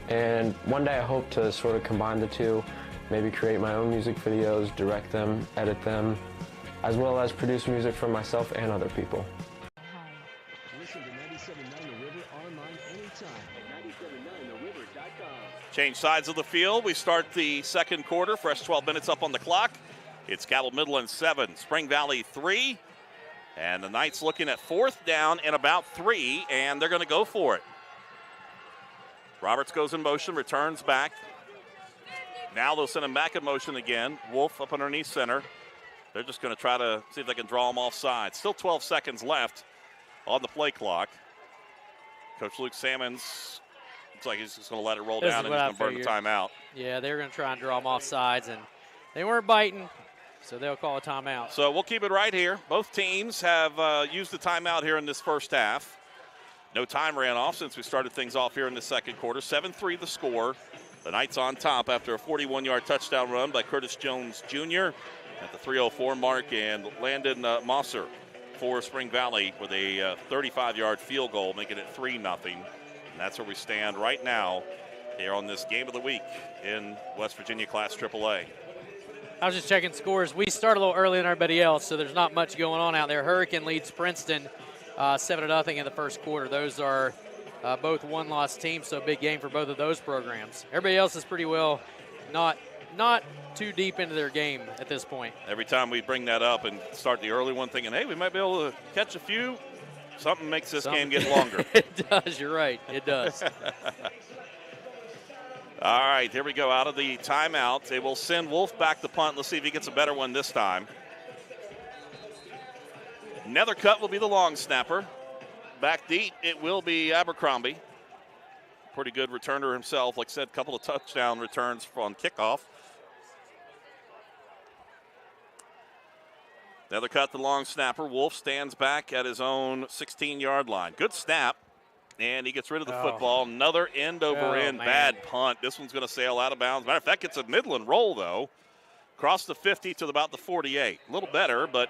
And one day I hope to sort of combine the two, maybe create my own music videos, direct them, edit them, as well as produce music for myself and other people. Listen to 97.9 The River online anytime at 97.9theriver.com. Change sides of the field. We start the second quarter. Fresh 12 minutes up on the clock. It's Cabell Midland 7, Spring Valley 3. And the Knights looking at 4th down and about 3, and they're going to go for it. Roberts goes in motion, returns back. Now they'll send him back in motion again. Wolf up underneath center. They're just going to try to see if they can draw him offside. Still 12 seconds left on the play clock. Coach Luke Salmons looks like he's just going to let it roll down and he's going to burn the timeout. Yeah, they're going to try and draw him offsides, and they weren't biting, so they'll call a timeout. So we'll keep it right here. Both teams have used the timeout here in this first half. No time ran off since we started things off here in the second quarter. 7-3 the score. The Knights on top after a 41-yard touchdown run by Curtis Jones Jr. at the 3:04 mark, and Landon Mosser for Spring Valley with a 35-yard field goal, making it 3-0. And that's where we stand right now here on this game of the week in West Virginia Class AAA. I was just checking scores. We start a little earlier than everybody else, so there's not much going on out there. Hurricane leads Princeton 7-0 in the first quarter. Those are both one-loss teams, so a big game for both of those programs. Everybody else is pretty well not too deep into their game at this point. Every time we bring that up and start the early one thinking, hey, we might be able to catch a few, something makes this game get longer. It does, you're right, it does. All right, here we go out of the timeout. They will send Wolf back to punt. Let's see if he gets a better one this time. Nethercutt will be the long snapper. Back deep, it will be Abercrombie. Pretty good returner himself. Like I said, a couple of touchdown returns on kickoff. Nethercutt, the long snapper. Wolf stands back at his own 16-yard line. Good snap, and he gets rid of the football. Another end-over-end bad punt. This one's going to sail out of bounds. Matter of fact, it's a Midland roll, though. Across the 50 to about the 48. A little better, but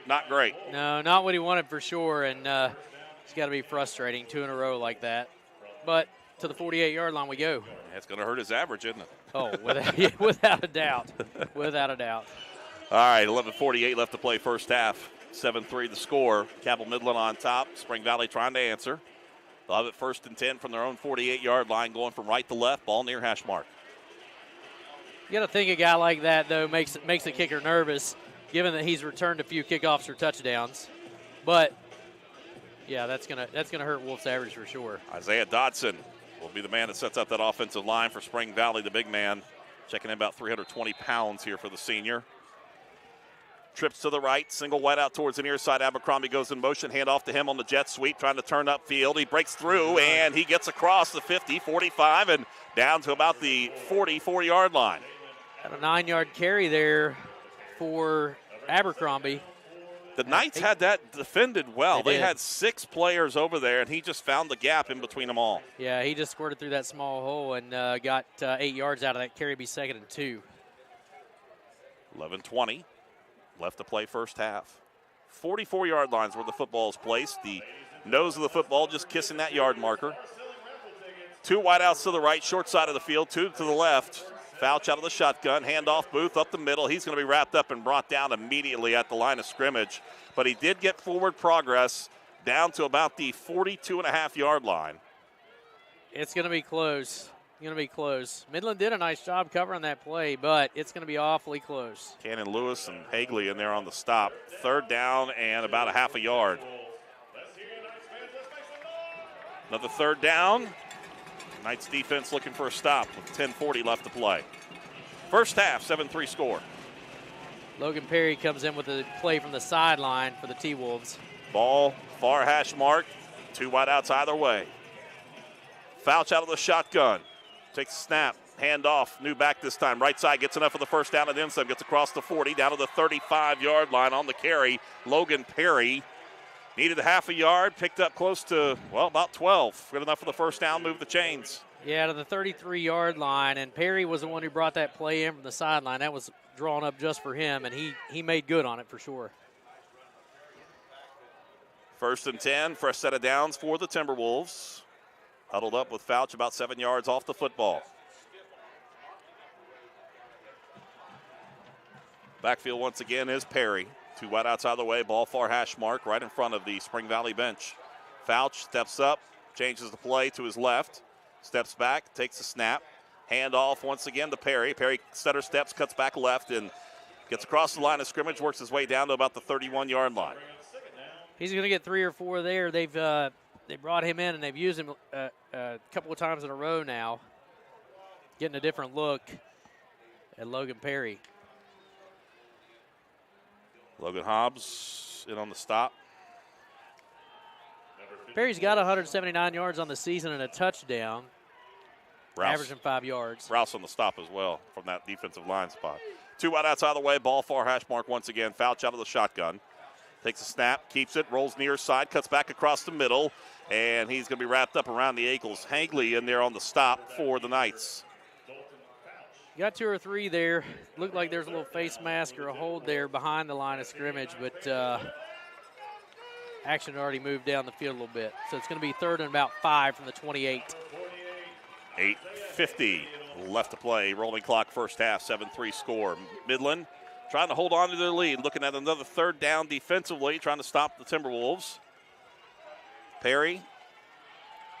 not great. No, not what he wanted for sure, and it's got to be frustrating, 2 in a row like that. But to the 48-yard line we go. It's going to hurt his average, isn't it? Oh, without a doubt. Without a doubt. All right, 11:48 left to play first half. 7-3 the score. Cabell Midland on top. Spring Valley trying to answer. They'll have it 1st and 10 from their own 48-yard line, going from right to left, ball near hash mark. You got to think a guy like that, though, makes the kicker nervous, given that he's returned a few kickoffs or touchdowns. But, yeah, that's gonna hurt Wolf's average for sure. Isaiah Dodson will be the man that sets up that offensive line for Spring Valley, the big man, checking in about 320 pounds here for the senior. Trips to the right, single wide out towards the near side. Abercrombie goes in motion, hand off to him on the jet sweep, trying to turn upfield. He breaks through, and he gets across the 50, 45, and down to about the 44-yard line. Got a 9-yard carry there for Abercrombie. The Knights had that defended well. They had 6 players over there, and he just found the gap in between them all. Yeah, he just squirted through that small hole and got 8 yards out of that carry, be 2nd and 2. 11:20 left to play first half. 44-yard lines where the football is placed. The nose of the football just kissing that yard marker. 2 wideouts to the right, short side of the field, 2 to the left. Fouch out of the shotgun, handoff Booth up the middle. He's going to be wrapped up and brought down immediately at the line of scrimmage. But he did get forward progress down to about the 42.5-yard line. It's going to be close. Going to be close. Midland did a nice job covering that play, but it's going to be awfully close. Cannon Lewis and Hagley in there on the stop. 3rd down and about a half a yard. Another 3rd down. Knights defense looking for a stop with 10:40 left to play. First half, 7-3 score. Logan Perry comes in with a play from the sideline for the T-Wolves. Ball far hash mark. 2 wideouts either way. Fouch out of the shotgun. Takes a snap, hand off, new back this time. Right side gets enough for the first down and then some. Gets across the 40, down to the 35-yard line on the carry. Logan Perry needed a half a yard, picked up close to, well, about 12. Good enough for the first down, move the chains. Yeah, to the 33-yard line, and Perry was the one who brought that play in from the sideline. That was drawn up just for him, and he made good on it for sure. 1st and 10 for a set of downs for the Timberwolves. Huddled up with Fouch about 7 yards off the football. Backfield once again is Perry. 2 wideouts out of the way, ball far hash mark right in front of the Spring Valley bench. Fouch steps up, changes the play to his left, steps back, takes a snap, hand off once again to Perry. Perry stutter steps, cuts back left, and gets across the line of scrimmage, works his way down to about the 31-yard line. He's going to get 3 or 4 there. They've they brought him in, and they've used him a couple of times in a row now, getting a different look at Logan Perry. Logan Hobbs in on the stop. Perry's got 179 yards on the season and a touchdown, averaging 5 yards. Rouse on the stop as well from that defensive line spot. 2 wideouts out of the way, ball far hash mark once again. Fouch out of the shotgun. Takes a snap, keeps it, rolls near side, cuts back across the middle, and he's going to be wrapped up around the ankles. Hangley in there on the stop for the Knights. Got 2 or 3 there. Looked like there's a little face mask or a hold there behind the line of scrimmage, but action had already moved down the field a little bit. So it's going to be 3rd and about 5 from the 28. 8:50 left to play. Rolling clock first half, 7-3 score. Midland trying to hold on to their lead, looking at another 3rd down defensively, trying to stop the Timberwolves. Perry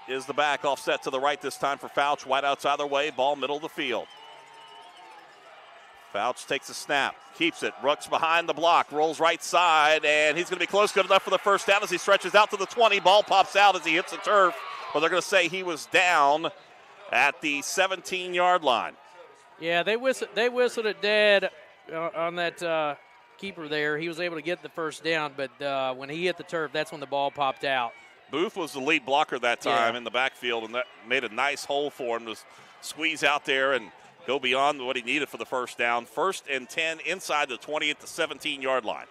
is the back, offset to the right this time for Fouch. Wide outs either way, ball middle of the field. Fouch takes a snap, keeps it, rucks behind the block, rolls right side, and he's going to be close, good enough for the first down as he stretches out to the 20. Ball pops out as he hits the turf, but they're going to say he was down at the 17-yard line. Yeah, they whistled it dead on that keeper there. He was able to get the first down, but when he hit the turf, that's when the ball popped out. Booth was the lead blocker that time in the backfield, and that made a nice hole for him to squeeze out there and go beyond what he needed for the first down. 1st and 10 inside the 20 at the 17-yard line.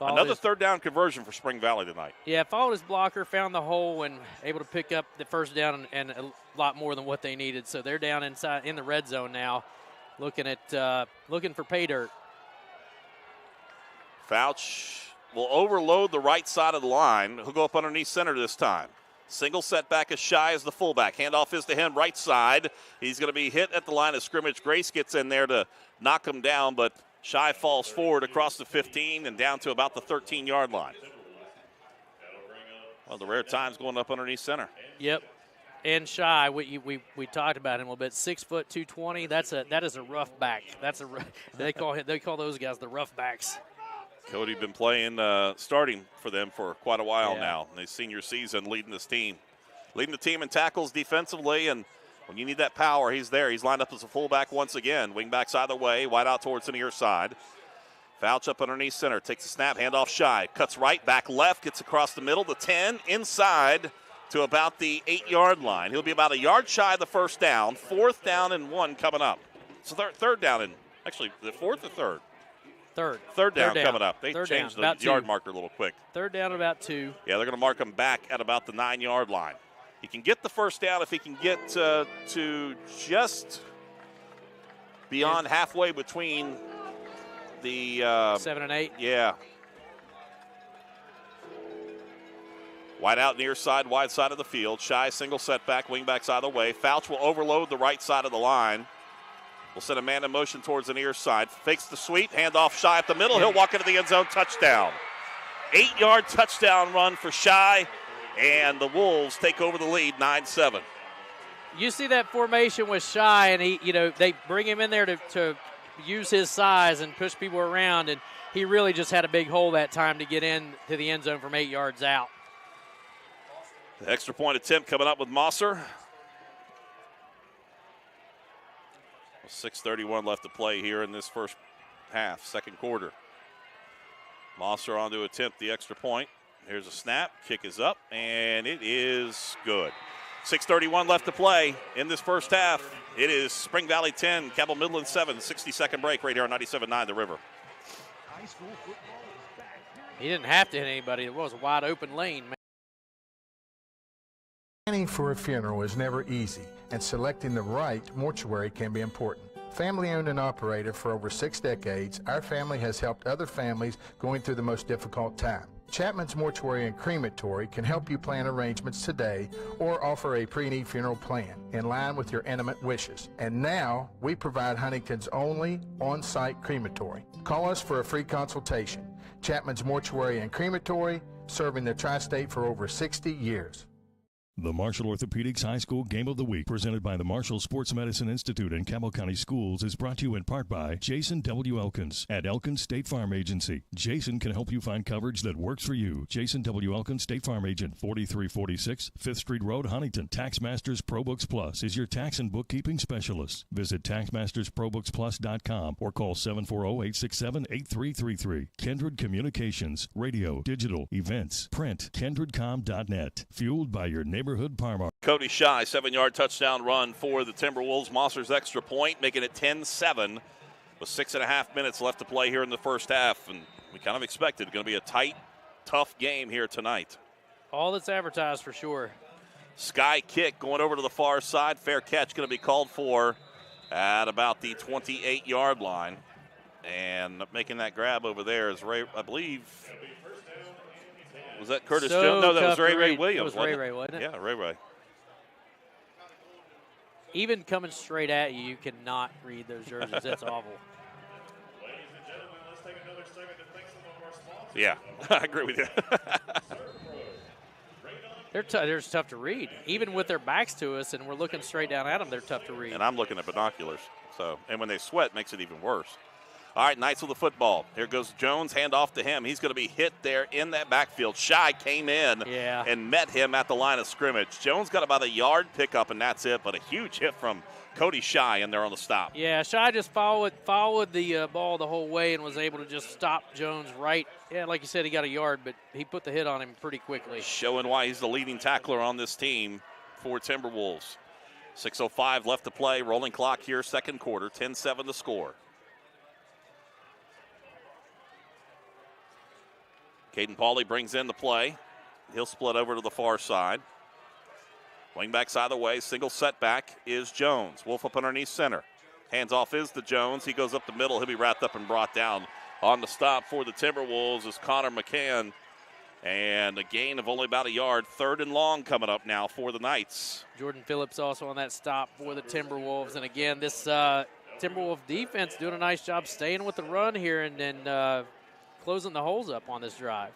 Another 3rd down conversion for Spring Valley tonight. Yeah, followed his blocker, found the hole, and able to pick up the first down and a lot more than what they needed. So they're down inside in the red zone now, looking for pay dirt. Fouch will overload the right side of the line. He'll go up underneath center this time. Single setback is Shy as the fullback. Handoff is to him, right side. He's going to be hit at the line of scrimmage. Grace gets in there to knock him down, but Shy falls forward across the 15 and down to about the 13-yard line. Well, the rare times going up underneath center. Yep. And Shy, we talked about him a little bit. 6 foot 220. That is a rough back. They call those guys the rough backs. Cody been playing, starting for them for quite a while now. In his senior season, leading this team. Leading the team in tackles defensively, and when you need that power, he's there. He's lined up as a fullback once again. Wingbacks either way, wide out towards the near side. Fouch up underneath center, takes a snap, handoff Shy. Cuts right, back left, gets across the middle, the 10, inside to about the 8-yard line. He'll be about a yard shy of the first down. 4th down and 1 coming up. So 3rd down and, actually, the 4th or 3rd? Third down coming up. They changed the yard marker a little quick. 3rd down about 2. Yeah, they're going to mark him back at about the 9-yard line. He can get the first down if he can get to just beyond halfway between the 7 and 8. Yeah. Wide out near side, wide side of the field. Shy single setback, wingbacks either way. Fouch will overload the right side of the line. We'll send a man in motion towards the near side. Fakes the sweep, handoff Shy up the middle. He'll walk into the end zone, touchdown. 8-yard touchdown run for Shy, and the Wolves take over the lead, 9-7. You see that formation with Shy, and they bring him in there to use his size and push people around, and he really just had a big hole that time to get in to the end zone from 8 yards out. The extra point attempt coming up with Mosser. 6:31 left to play here in this first half, second quarter. Mosser on to attempt the extra point. Here's a snap, kick is up, and it is good. 6:31 left to play in this first half. It is Spring Valley 10, Cabell Midland 7, 60-second break right here on 97.9 The River. He didn't have to hit anybody. It was a wide open lane, man. Planning for a funeral is never easy, and selecting the right mortuary can be important. Family-owned and operated for over 6 decades, our family has helped other families going through the most difficult time. Chapman's Mortuary and Crematory can help you plan arrangements today or offer a pre-need funeral plan in line with your intimate wishes. And now, we provide Huntington's only on-site crematory. Call us for a free consultation. Chapman's Mortuary and Crematory, serving the tri-state for over 60 years. The Marshall Orthopedics High School Game of the Week, presented by the Marshall Sports Medicine Institute and Cabell County Schools, is brought to you in part by Jason W. Elkins at Elkins State Farm Agency. Jason can help you find coverage that works for you. Jason W. Elkins, State Farm Agent, 4346 5th Street Road, Huntington. TaxMasters ProBooks Plus is your tax and bookkeeping specialist. Visit TaxMastersProBooksPlus.com or call 740-867-8333. Kindred Communications, radio, digital, events, print, kindredcom.net. Fueled by your neighborhood Parmar. Cody Shy, 7-yard touchdown run for the Timberwolves. Mossers extra point, making it 10-7 with 6.5 minutes left to play here in the first half. And we kind of expected it going to be a tight, tough game here tonight. All that's advertised for sure. Sky kick going over to the far side. Fair catch going to be called for at about the 28-yard line. And making that grab over there is Ray, I believe. Was that Curtis Jones? No, that was Ray Williams. It was Ray, wasn't it? Yeah, Ray. Even coming straight at you, you cannot read those jerseys. That's awful. Yeah, I agree with you. They're tough to read. Even with their backs to us and we're looking straight down at them, they're tough to read. And I'm looking at binoculars. And when they sweat, it makes it even worse. All right, Knights with the football. Here goes Jones, hand off to him. He's going to be hit there in that backfield. Shy came in and met him at the line of scrimmage. Jones got about a yard pickup, and that's it, but a huge hit from Cody Shy in there on the stop. Yeah, Shy just followed the ball the whole way and was able to just stop Jones right. Yeah, like you said, he got a yard, but he put the hit on him pretty quickly. Showing why he's the leading tackler on this team for Timberwolves. 6:05 left to play. Rolling clock here, second quarter. 10-7 to score. Caden Pauley brings in the play. He'll split over to the far side. Wingbacks either way. Single setback is Jones. Wolf up underneath center. Hands off is to Jones. He goes up the middle. He'll be wrapped up and brought down. On the stop for the Timberwolves is Connor McCann. And a gain of only about a yard. 3rd and long coming up now for the Knights. Jordan Phillips also on that stop for the Timberwolves. And again, this Timberwolves defense doing a nice job staying with the run here and closing the holes up on this drive.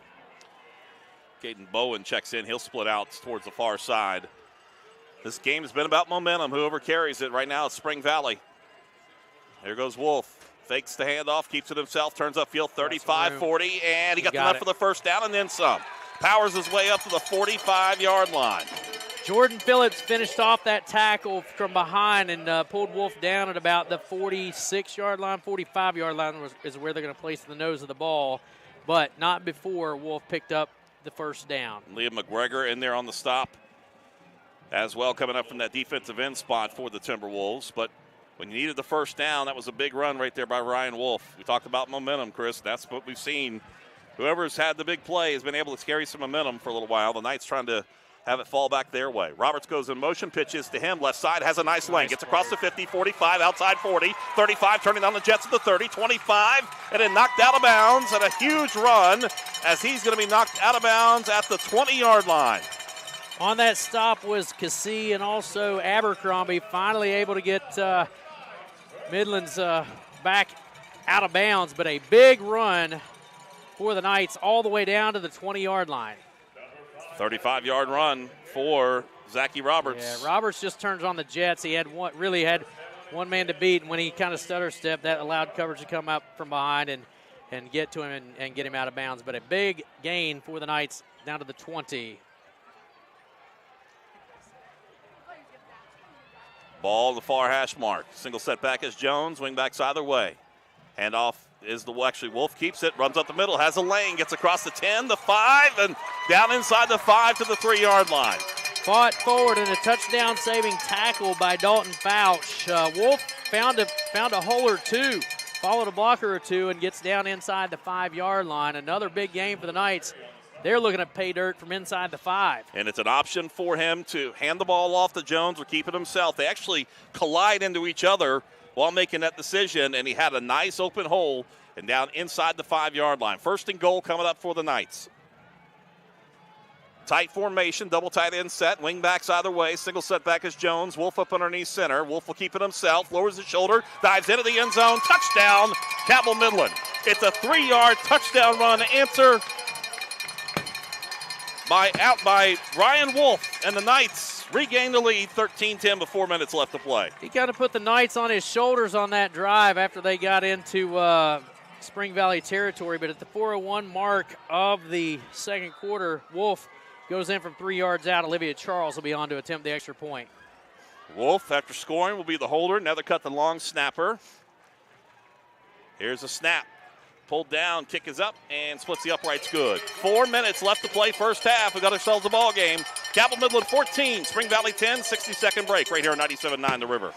Caden Bowen checks in. He'll split out towards the far side. This game has been about momentum. Whoever carries it right now is Spring Valley. Here goes Wolf. Fakes the handoff, keeps it himself, turns upfield 35-40, and he got enough for the first down and then some. Powers his way up to the 45-yard line. Jordan Phillips finished off that tackle from behind and pulled Wolf down at about the 46-yard line, 45-yard line is where they're going to place the nose of the ball, but not before Wolf picked up the first down. Liam McGregor in there on the stop as well, coming up from that defensive end spot for the Timberwolves. But when you needed the first down, that was a big run right there by Ryan Wolf. We talked about momentum, Chris. That's what we've seen. Whoever's had the big play has been able to carry some momentum for a little while. The Knights trying to have it fall back their way. Roberts goes in motion, pitches to him. Left side has a nice lane. Gets across the 50, 45, outside 40, 35, turning on the Jets at the 30, 25, and then knocked out of bounds. And a huge run as he's going to be knocked out of bounds at the 20-yard line. On that stop was Cassie and also Abercrombie, finally able to get Midland's back out of bounds, but a big run for the Knights all the way down to the 20-yard line. 35-yard run for Zachy Roberts. Yeah, Roberts just turns on the Jets. He had one man to beat, and when he kind of stutter stepped, that allowed coverage to come up from behind and get to him and get him out of bounds. But a big gain for the Knights down to the 20. Ball the far hash mark. Single setback is Jones. Wingbacks either way. Handoff is actually Wolf keeps it, runs up the middle, has a lane, gets across the 10, the 5, and down inside the 5 to the 3-yard line. Fought forward and a touchdown-saving tackle by Dalton Fouch. Wolf found a hole or two, followed a blocker or two, and gets down inside the 5-yard line. Another big game for the Knights. They're looking at pay dirt from inside the 5. And it's an option for him to hand the ball off to Jones or keep it himself. They actually collide into each other while making that decision, and he had a nice open hole and down inside the 5-yard line. 1st and goal coming up for the Knights. Tight formation, double tight end set, wingbacks either way. Single setback is Jones. Wolf up underneath center. Wolf will keep it himself, lowers his shoulder, dives into the end zone. Touchdown, Cabell Midland. It's a 3-yard touchdown run answer out by Ryan Wolf, and the Knights regain the lead, 13-10 with 4 minutes left to play. He kind of put the Knights on his shoulders on that drive after they got into Spring Valley territory, but at the 4:01 mark of the second quarter, Wolf goes in from 3 yards out. Olivia Charles will be on to attempt the extra point. Wolf, after scoring, will be the holder. Another cut the long snapper. Here's a snap. Pulled down, kick is up, and splits the uprights good. 4 minutes left to play first half. We got ourselves a ball game. Cabell Midland 14, Spring Valley 10, 60-second break right here on 97.9 The River.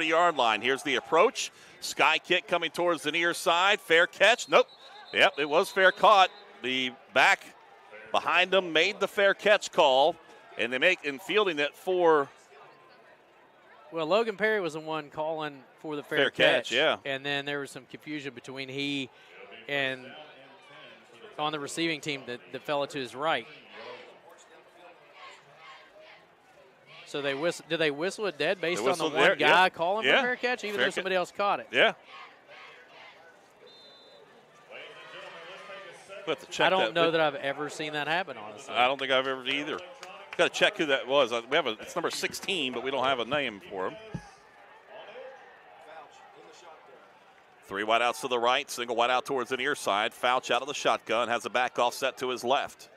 Yard line. Here's the approach. Sky kick coming towards the near side. Fair catch. Nope. Yep, it was fair caught. The back behind them made the fair catch call, and they make in fielding it for. Well, Logan Perry was the one calling for the fair catch. Yeah. And then there was some confusion between he and on the receiving team, the fella to his right. So did they whistle it dead based on the one guy calling for fair catch, even though somebody else caught it? Yeah. I don't know that I've ever seen that happen, honestly. I don't think I've ever either. Got to check who that was. We have it's number 16, but we don't have a name for him. 3 wideouts to the right, single wideout towards the near side. Fouch out of the shotgun, has a back offset to his left.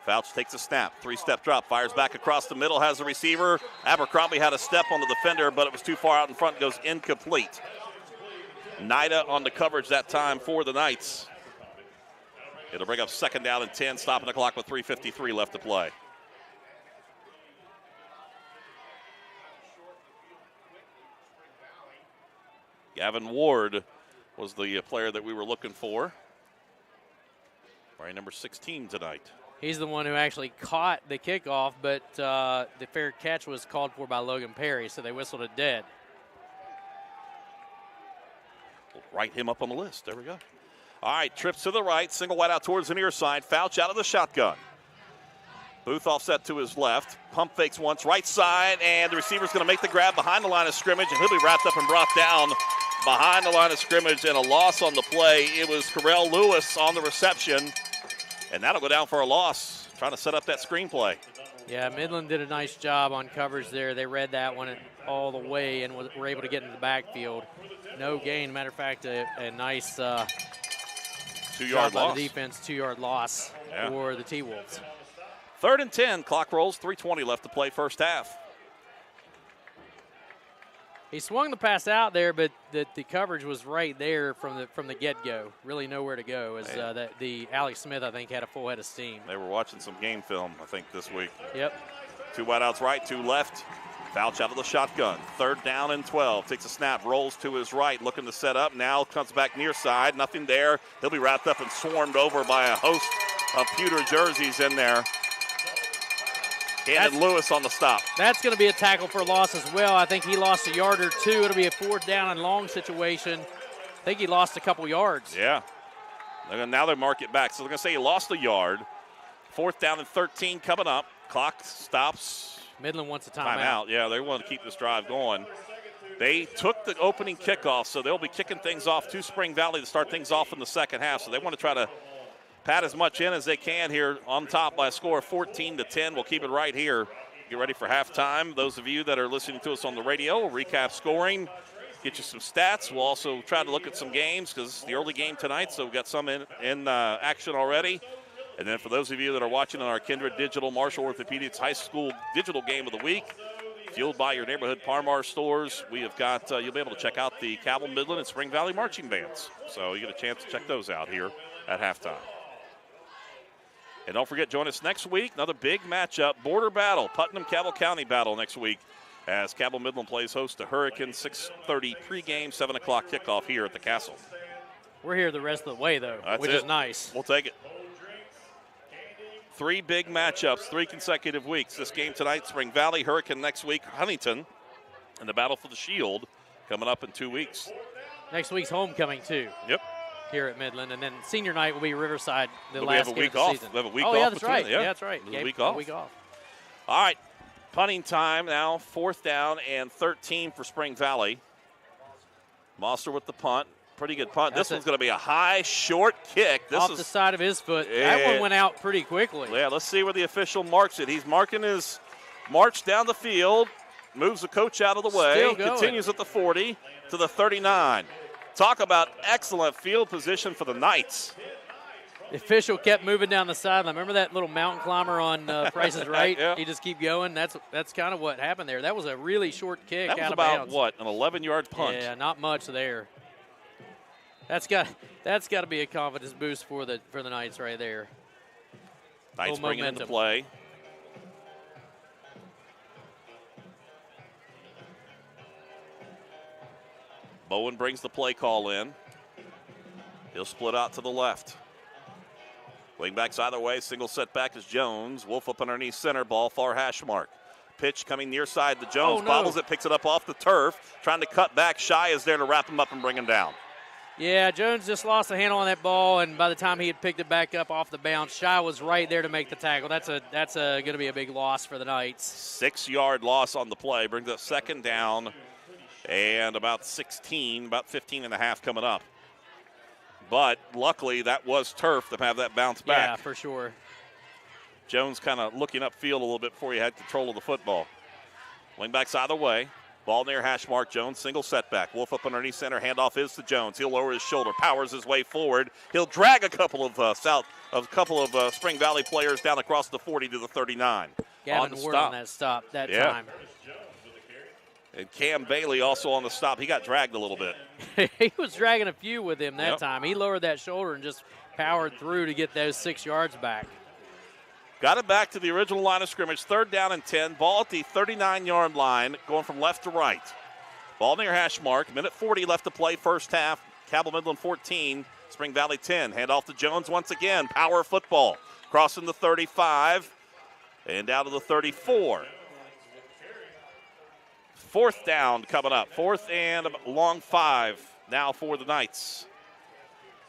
Fouch takes a snap, 3-step drop, fires back across the middle, has the receiver. Abercrombie had a step on the defender, but it was too far out in front, goes incomplete. Nida on the coverage that time for the Knights. It'll bring up second down and 10, stopping the clock with 3:53 left to play. Gavin Ward was the player that we were looking for. Wearing number 16 tonight. He's the one who actually caught the kickoff, but the fair catch was called for by Logan Perry, so they whistled it dead. We'll write him up on the list. There we go. All right, trips to the right, single wide out towards the near side. Fouch out of the shotgun. Booth offset to his left. Pump fakes once, right side, and the receiver's going to make the grab behind the line of scrimmage, and he'll be wrapped up and brought down behind the line of scrimmage, and a loss on the play. It was Carell Lewis on the reception. And that'll go down for a loss, trying to set up that screenplay. Yeah, Midland did a nice job on coverage there. They read that one all the way and were able to get into the backfield. No gain. Matter of fact, a nice 2-yard loss. The defense, 2-yard loss for the T-Wolves. 3rd and 10, clock rolls, 3:20 left to play first half. He swung the pass out there, but the coverage was right there from the get-go. Really nowhere to go. As the Alex Smith, I think, had a full head of steam. They were watching some game film, I think, this week. Yep. 2 wideouts right, 2 left. Fouch out of the shotgun. 3rd down and 12. Takes a snap, rolls to his right, looking to set up. Now comes back near side. Nothing there. He'll be wrapped up and swarmed over by a host of pewter jerseys in there. And Lewis on the stop. That's going to be a tackle for loss as well. I think he lost a yard or two. It'll be a 4th down and long situation. I think he lost a couple yards. Yeah. Now they mark it back. So they're going to say he lost a yard. 4th down and 13 coming up. Clock stops. Midland wants a timeout. Yeah, they want to keep this drive going. They took the opening kickoff, so they'll be kicking things off to Spring Valley to start things off in the second half. So they want to try to pat as much in as they can here on top by a score of 14-10. We'll keep it right here. Get ready for halftime. Those of you that are listening to us on the radio, we'll recap scoring, get you some stats. We'll also try to look at some games because it's the early game tonight, so we've got some in action already. And then for those of you that are watching on our Kindred Digital Marshall Orthopedics High School Digital Game of the Week, fueled by your neighborhood Parmar stores, we have got, you'll be able to check out the Cabell Midland and Spring Valley marching bands. So you get a chance to check those out here at halftime. And don't forget, join us next week. Another big matchup, border battle, Putnam-Cabell County battle next week as Cabell Midland plays host to Hurricane. 6:30 pregame, 7 o'clock kickoff here at the Castle. We're here the rest of the way, though, which is nice. We'll take it. 3 big matchups, 3 consecutive weeks. This game tonight, Spring Valley, Hurricane next week, Huntington, and the battle for the Shield coming up in 2 weeks. Next week's homecoming, too. Yep. Here at Midland, and then senior night will be Riverside, the But last we have a game week of the off. season. We have a week off. off. Yeah, that's between right. it, Yeah, that's right. A week off. Off. All right, punting time now, 4th down and 13 for Spring Valley. Moster with the punt. Pretty good punt. This one's going to be a high, short kick. This Off is the side of his foot. That one went out pretty quickly. Yeah, let's see where the official marks it. He's marking his march down the field, moves the coach out of the way, Still going. continues at the 40 to the 39. Talk about excellent field position for the Knights. The official kept moving down the sideline. Remember that little mountain climber on Price is Right? Yeah. He just keep going. That's kind of what happened there. That was a really short kick That was out of about, bounds. what, an 11-yard punt? Yeah, not much there. That's got to be a confidence boost for the Knights right there. Knights bringing into play. Bowen brings the play call in. He'll split out to the left. Wingbacks either way. Single setback is Jones. Wolf up underneath center. Ball far hash mark. Pitch coming near side to Jones. Oh, no. Bobbles it, picks it up off the turf. Trying to cut back. Shy is there to wrap him up and bring him down. Yeah, Jones just lost the handle on that ball, and by the time he had picked it back up off the bounce, Shy was right there to make the tackle. That's going to be a big loss for the Knights. 6-yard loss on the play. Brings up 2nd down and about 16, about 15 and a half coming up. But luckily, that was turf to have that bounce back. Yeah, for sure. Jones kind of looking upfield a little bit before he had control of the football. Wingbacks either way. Ball near hash mark. Jones single setback. Wolf up underneath center. Handoff is to Jones. He'll lower his shoulder. Powers his way forward. He'll drag a couple of Spring Valley players down across the 40 to the 39. Gavin Ward on that stop that time. And Cam Bailey also on the stop. He got dragged a little bit. He was dragging a few with him that time. He lowered that shoulder and just powered through to get those 6 yards back. Got it back to the original line of scrimmage. 3rd down and 10. Ball at the 39-yard line, going from left to right. Ball near hash mark. Minute 40 left to play, first half. Cabell Midland 14, Spring Valley 10. Hand off to Jones once again. Power football. Crossing the 35 and down to the 34. 4th down coming up. 4th and a long 5 now for the Knights.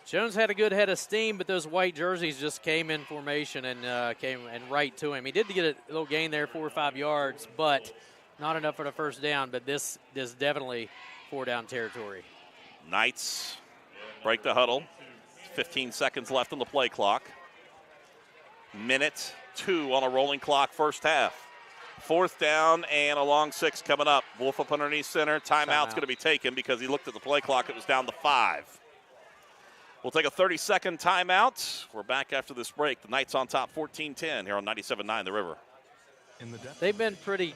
Jones had a good head of steam, but those white jerseys just came in formation and came and right to him. He did get a little gain there, 4 or 5 yards, but not enough for the first down. But this is definitely 4-down territory. Knights break the huddle. 15 seconds left on the play clock. Minute 2 on a rolling clock, first half. 4th down and a long 6 coming up. Wolf up underneath center. Timeout's going to be taken because he looked at the play clock. It was down to 5. We'll take a 30-second timeout. We're back after this break. The Knights on top 14-10 here on 97.9 The River. They've been pretty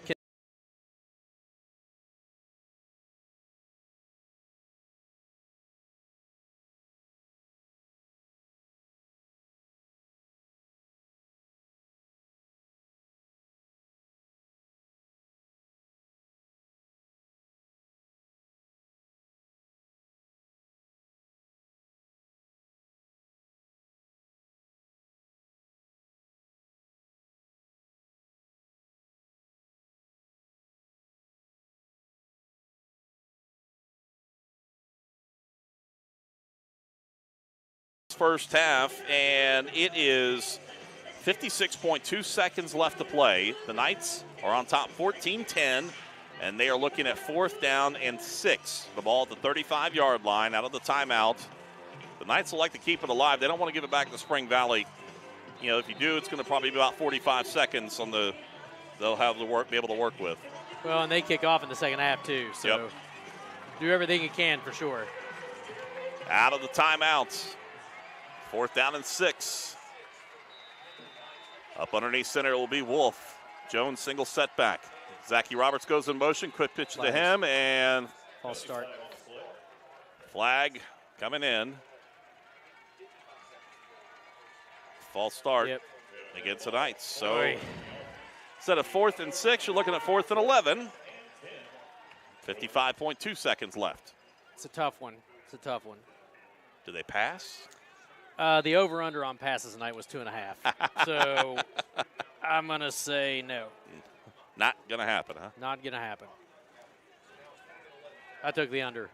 first half, and it is 56.2 seconds left to play. The Knights are on top 14-10 And they are looking at 4th down and 6. The ball at the 35-yard line out of the timeout. The Knights will like to keep it alive. They don't want to give it back to Spring Valley. You know, if you do, it's going to probably be about 45 seconds on the they'll have to be able to work with. Well, and they kick off in the second half too, so do everything you can for sure. Out of the timeouts. 4th down and 6. Up underneath center it will be Wolf. Jones single setback. Zachy Roberts goes in motion. Quick pitch to him, and false start. Flag coming in. False start against the Knights. So instead of 4th and 6, you're looking at 4th and 11. 55.2 seconds left. It's a tough one. It's a tough one. Do they pass? The over-under on passes tonight was 2.5. So I'm going to say no. Not going to happen, huh? Not going to happen. I took the under.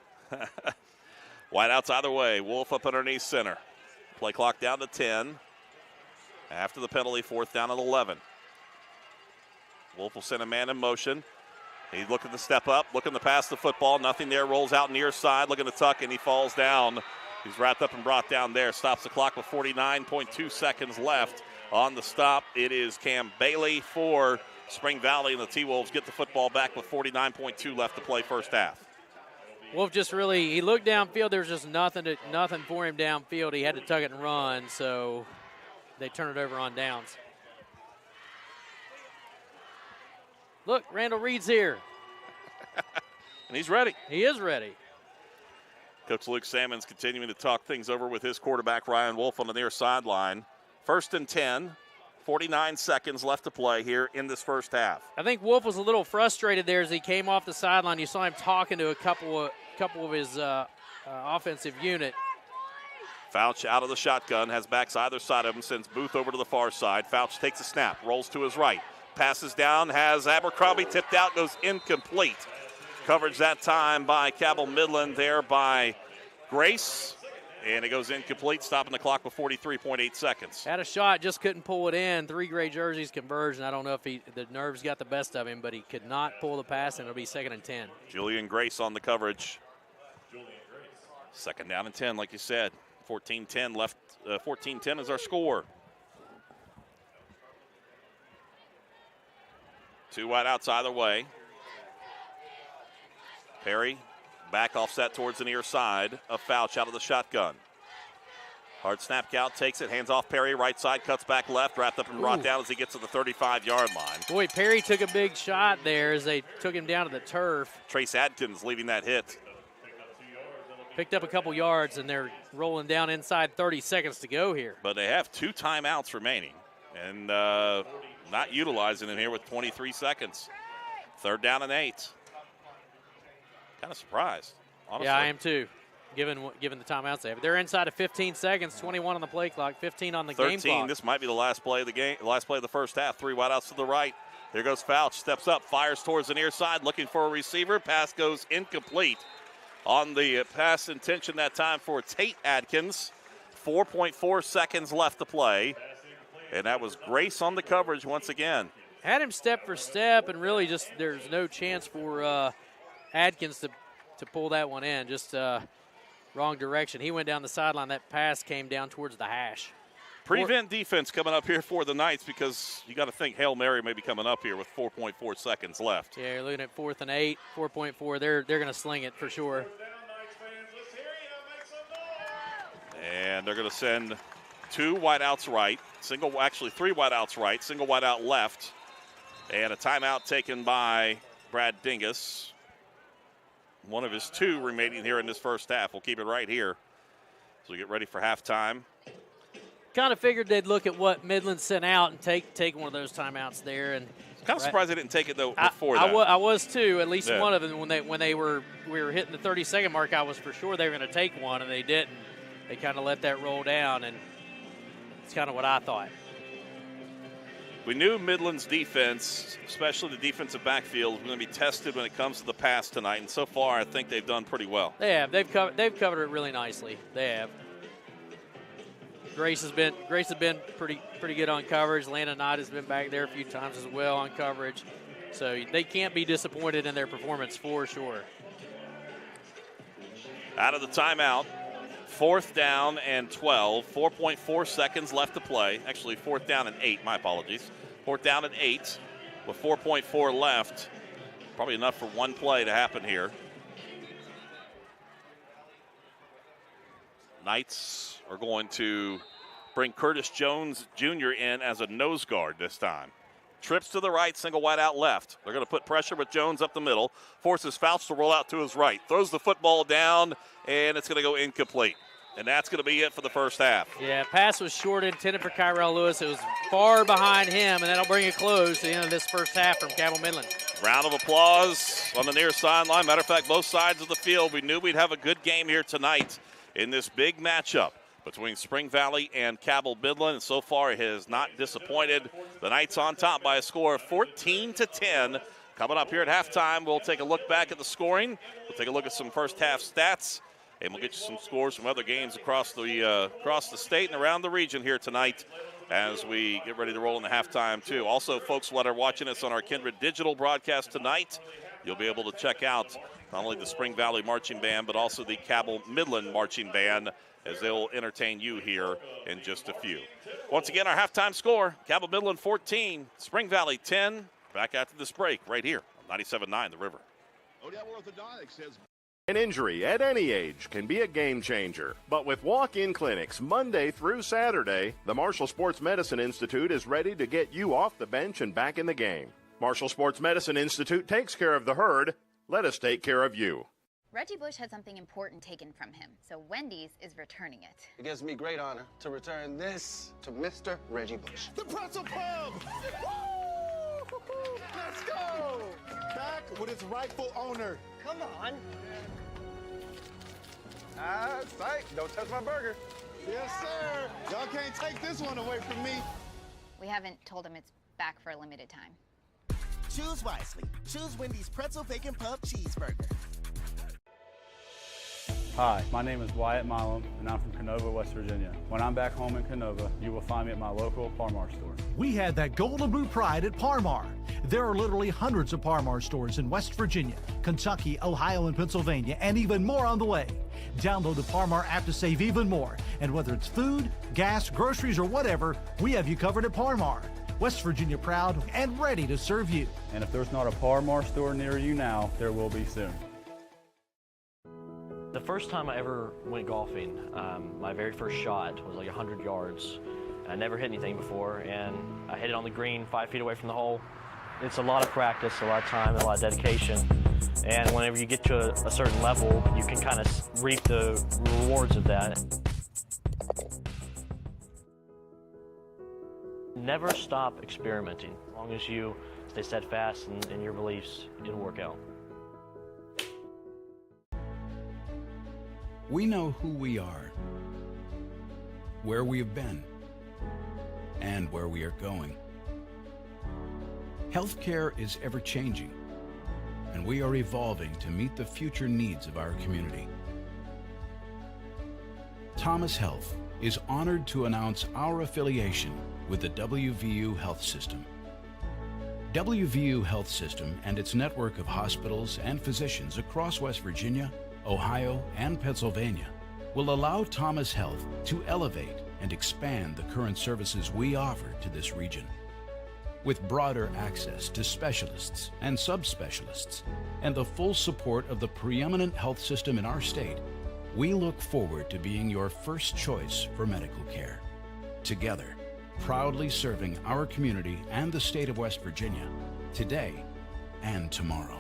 Wideouts either way. Wolf up underneath center. Play clock down to 10. After the penalty, 4th down at 11. Wolf will send a man in motion. He's looking to step up, looking to pass the football. Nothing there. Rolls out near side, looking to tuck, and he falls down. He's wrapped up and brought down there. Stops the clock with 49.2 seconds left on the stop. It is Cam Bailey for Spring Valley, and the T-Wolves get the football back with 49.2 left to play first half. Wolf just really, he looked downfield. There was just nothing for him downfield. He had to tuck it and run, so they turn it over on downs. Look, Randall Reed's here. And he's ready. He is ready. Coach Luke Salmon's continuing to talk things over with his quarterback, Ryan Wolf, on the near sideline. 1st and 10, 49 seconds left to play here in this first half. I think Wolf was a little frustrated there as he came off the sideline. You saw him talking to a couple of his offensive unit. Fouch out of the shotgun, has backs either side of him, sends Booth over to the far side. Fouch takes a snap, rolls to his right. Passes down, has Abercrombie tipped out, goes incomplete. Coverage that time by Cabell Midland, there by Grace. And it goes incomplete, stopping the clock with 43.8 seconds. Had a shot, just couldn't pull it in. 3 gray jerseys conversion. I don't know if the nerves got the best of him, but he could not pull the pass, and it'll be 2nd and 10. Julian Grace on the coverage. 2nd down and 10, like you said. 14-10 left. 14-10 is our score. 2 wideouts either way. Perry back offset towards the near side of Fouch out of the shotgun. Hard snap count, takes it, hands off Perry, right side, cuts back left, wrapped up and brought down as he gets to the 35-yard line. Boy, Perry took a big shot there as they took him down to the turf. Trace Adkins leaving that hit. Picked up a couple yards, and they're rolling down inside 30 seconds to go here. But they have 2 timeouts remaining, and not utilizing them here with 23 seconds. 3rd down and 8. Kind of surprised, honestly. Yeah, I am too, given the timeouts they have. They're inside of 15 seconds, 21 on the play clock, 15 on the game clock. This might be the last play of the game, the last play of the first half. 3 wideouts to the right. Here goes Fouch, steps up, fires towards the near side, looking for a receiver. Pass goes incomplete. On the pass intention that time for Tate Adkins. 4.4 seconds left to play. And that was Grace on the coverage once again. Had him step for step, and really just there's no chance for Adkins to pull that one in. Just wrong direction. He went down the sideline. That pass came down towards the hash. Prevent defense coming up here for the Knights, because you got to think Hail Mary may be coming up here with 4.4 seconds left. Yeah, you're looking at 4th and 8, 4.4. They're going to sling it for sure. And they're going to send 2 wideouts right, 3 wideouts right, single wideout left, and a timeout taken by Brad Dingus. One of his 2 remaining here in this first half. We'll keep it right here as we get ready for halftime. Kind of figured they'd look at what Midland sent out and take one of those timeouts there. And kind of surprised they didn't take it though before that. I was too. At least one of them when we were hitting the 30-second mark. I was for sure they were going to take one, and they didn't. They kind of let that roll down, and it's kind of what I thought. We knew Midland's defense, especially the defensive backfield, was going to be tested when it comes to the pass tonight, and so far I think they've done pretty well. They have. They've covered it really nicely. They have. Grace has been pretty good on coverage. Landon Knight has been back there a few times as well on coverage. So they can't be disappointed in their performance for sure. Out of the timeout, 4th down and 12, 4.4 seconds left to play. Actually, 4th down and 8, my apologies. 4th down and 8 with 4.4 left. Probably enough for one play to happen here. Knights are going to bring Curtis Jones Jr. in as a nose guard this time. Trips to the right, single wide out left. They're going to put pressure with Jones up the middle. Forces Fouts to roll out to his right. Throws the football down, and it's going to go incomplete. And that's going to be it for the first half. Yeah, pass was short, intended for Kyrell Lewis. It was far behind him, and that'll bring it close to the end of this first half from Cabell Midland. Round of applause on the near sideline. Matter of fact, both sides of the field. We knew we'd have a good game here tonight in this big matchup between Spring Valley and Cabell Midland, and so far it has not disappointed. The Knights on top by a score of 14-10. Coming up here at halftime, we'll take a look back at the scoring. We'll take a look at some first half stats, and we'll get you some scores from other games across the state and around the region here tonight as we get ready to roll in the halftime too. Also, folks that are watching us on our Kindred digital broadcast tonight, you'll be able to check out not only the Spring Valley Marching Band, but also the Cabell Midland Marching Band, as they'll entertain you here in just a few. Once again, our halftime score, Cabell Midland 14, Spring Valley 10. Back after this break right here on 97.9 The River. Odell Orthodontics says An injury at any age can be a game changer. But with walk-in clinics Monday through Saturday, the Marshall Sports Medicine Institute is ready to get you off the bench and back in the game. Marshall Sports Medicine Institute takes care of the herd. Let us take care of you. Reggie Bush had something important taken from him, so Wendy's is returning it. It gives me great honor to return this to Mr. Reggie Bush. the Pretzel Pub. Let's go! Back with its rightful owner. Come on. Psych. Don't touch my burger. Yes, sir. Y'all can't take this one away from me. We haven't told him it's back for a limited time. Choose wisely. Choose Wendy's Pretzel Bacon Pub Cheeseburger. Hi, my name is Wyatt Milam, and I'm from Canova, West Virginia. When I'm back home in Canova, you will find me at my local Parmar store. We had that golden blue pride at Parmar. There are literally hundreds of Parmar stores in West Virginia, Kentucky, Ohio, and Pennsylvania, and even more on the way. Download the Parmar app to save even more. And whether it's food, gas, groceries, or whatever, we have you covered at Parmar. West Virginia proud and ready to serve you. And if there's not a Parmar store near you now, there will be soon. The first time I ever went golfing, my very first shot was like 100 yards. I never hit anything before, and I hit it on the green 5 feet away from the hole. It's a lot of practice, a lot of time, and a lot of dedication. And whenever you get to a certain level, you can kind of reap the rewards of that. Never stop experimenting. As long as you stay steadfast in your beliefs, it'll work out. We know who we are, where we have been, and where we are going. Healthcare is ever-changing, and we are evolving to meet the future needs of our community. Thomas Health is honored to announce our affiliation with the WVU Health System. WVU Health System and its network of hospitals and physicians across West Virginia, Ohio, and Pennsylvania will allow Thomas Health to elevate and expand the current services we offer to this region. With broader access to specialists and subspecialists and the full support of the preeminent health system in our state, we look forward to being your first choice for medical care. Together, proudly serving our community and the state of West Virginia, today and tomorrow.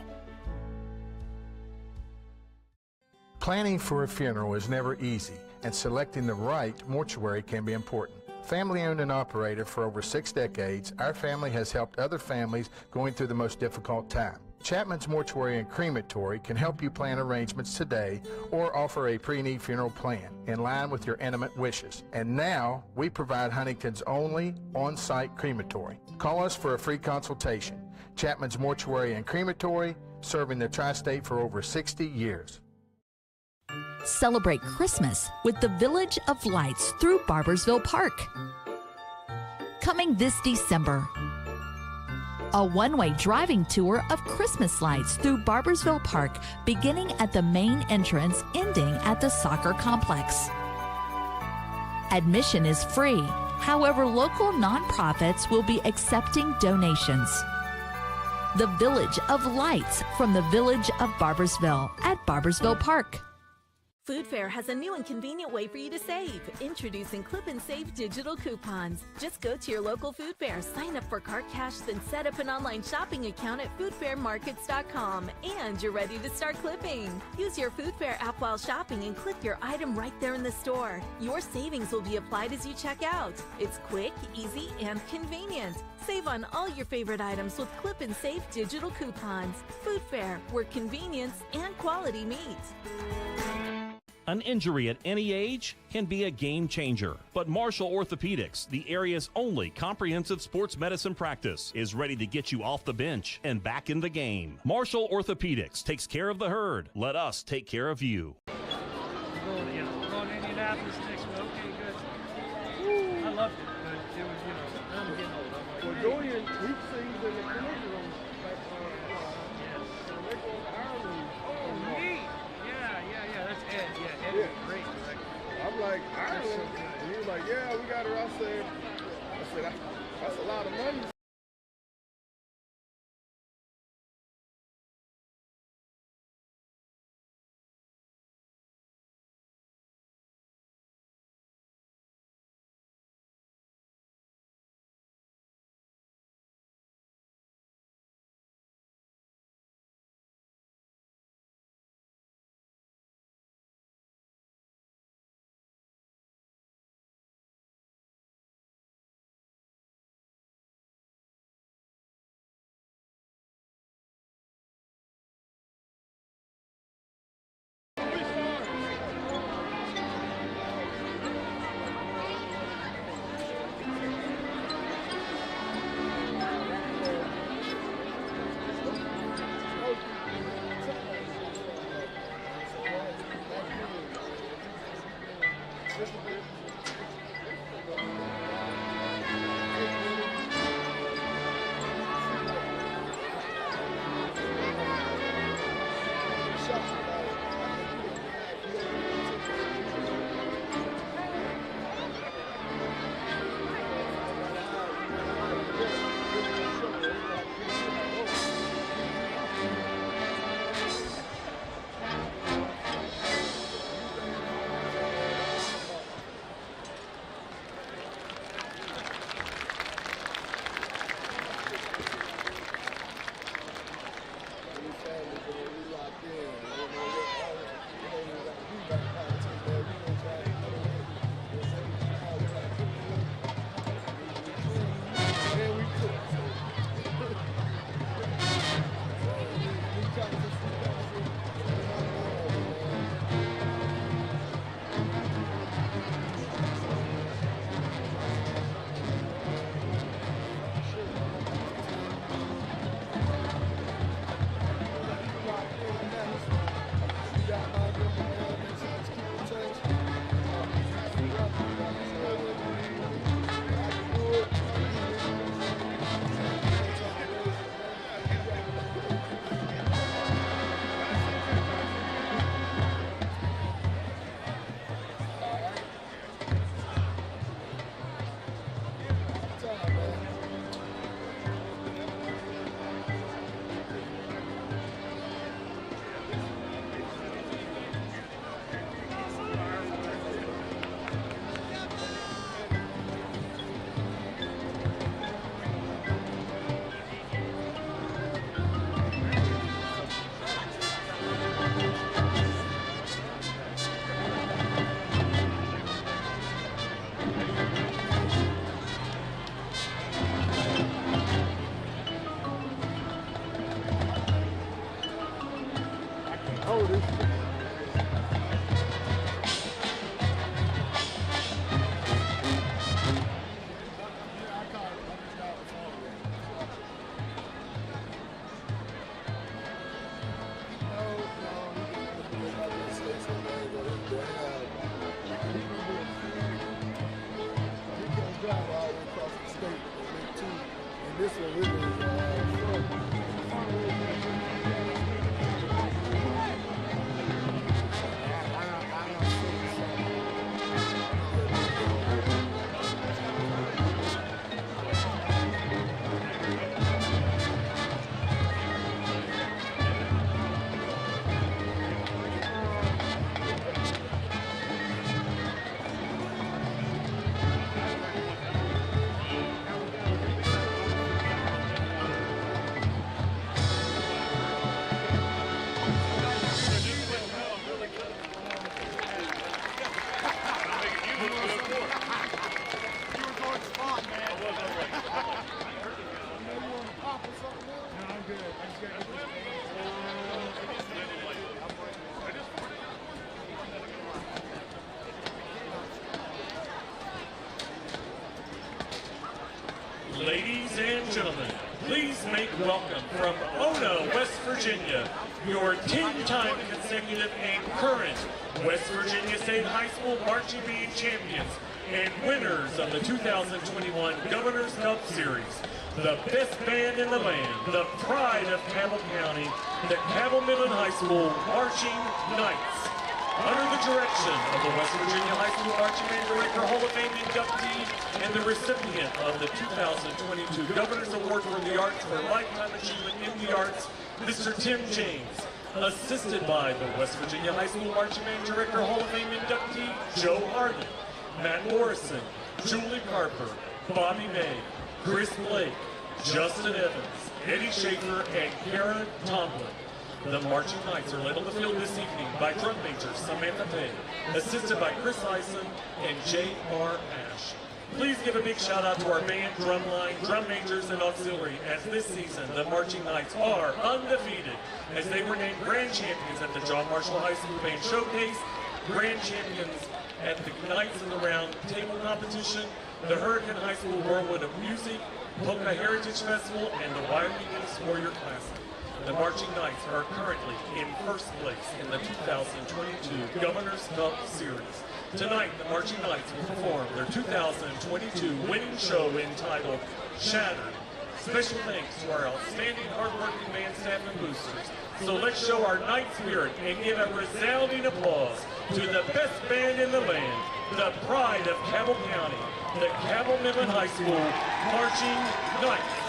Planning for a funeral is never easy, and selecting the right mortuary can be important. Family owned and operated for over 6 decades, our family has helped other families going through the most difficult time. Chapman's Mortuary and Crematory can help you plan arrangements today or offer a pre-need funeral plan in line with your intimate wishes. And now, we provide Huntington's only on-site crematory. Call us for a free consultation. Chapman's Mortuary and Crematory, serving the tri-state for over 60 years. Celebrate Christmas with the Village of Lights through Barboursville Park. Coming this December, A one-way driving tour of Christmas lights through Barboursville Park, beginning at the main entrance, ending at the soccer complex. Admission is free. However, local nonprofits will be accepting donations. The Village of Lights from the Village of Barboursville at Barboursville Park. Food Fair has a new and convenient way for you to save. Introducing Clip and Save digital coupons. Just go to your local Food Fair, sign up for Cart Cash, then set up an online shopping account at foodfairmarkets.com, and you're ready to start clipping. Use your Food Fair app while shopping and clip your item right there in the store. Your savings will be applied as you check out. It's quick, easy, and convenient. Save on all your favorite items with Clip and Save digital coupons. Food Fair, where convenience and quality meet. An injury at any age can be a game changer, but Marshall Orthopedics, the area's only comprehensive sports medicine practice, is ready to get you off the bench and back in the game. Marshall Orthopedics takes care of the herd. Let us take care of you. Going to Indianapolis next week. Okay, good. I loved it, but it was, I'm getting old. Well, Dorian, he sings in the collision room. Yes. So they go to Ireland. Oh, neat. Yeah, that's Ed. Yeah, Ed is a great director. I'm like, Ireland? So good. And he was like, yeah, we got her. I said, that's a lot of money. and gentlemen, please make welcome from Ona, West Virginia, your 10-time consecutive and current West Virginia State High School Marching Band champions and winners of the 2021 Governor's Cup Series, the best band in the land, the pride of Cabell County, the Cabell Midland High School Marching Knights. Under the direction of the West Virginia High School Marching Band Director, Hall of Fame inductee, and the recipient of the 2022 Governor's Award for the Arts for Lifetime Achievement in the Arts, Mr. Tim James, assisted by the West Virginia High School Marching Band Director, Hall of Fame inductee, Joe Harden, Matt Morrison, Julie Carper, Bobby May, Chris Blake, Justin Evans, Eddie Schaefer, and Karen Tomlin. The Marching Knights are led on the field this evening by drum major Samantha Pay, assisted by Chris Eisen and J.R. Ash. Please give a big shout out to our band, drumline, drum majors, and auxiliary, as this season the Marching Knights are undefeated as they were named grand champions at the John Marshall High School Band Showcase, grand champions at the Knights in the Round Table Competition, the Hurricane High School Whirlwind of Music, Polka Heritage Festival, and the Wyoming Youth Warrior Classic. The Marching Knights are currently in first place in the 2022 Governor's Cup Series. Tonight, the Marching Knights will perform their 2022 winning show entitled Shattered. Special thanks to our outstanding hardworking band staff and boosters. So let's show our night spirit and give a resounding applause to the best band in the land, the pride of Cabell County, the Cabell Midland High School Marching Knights.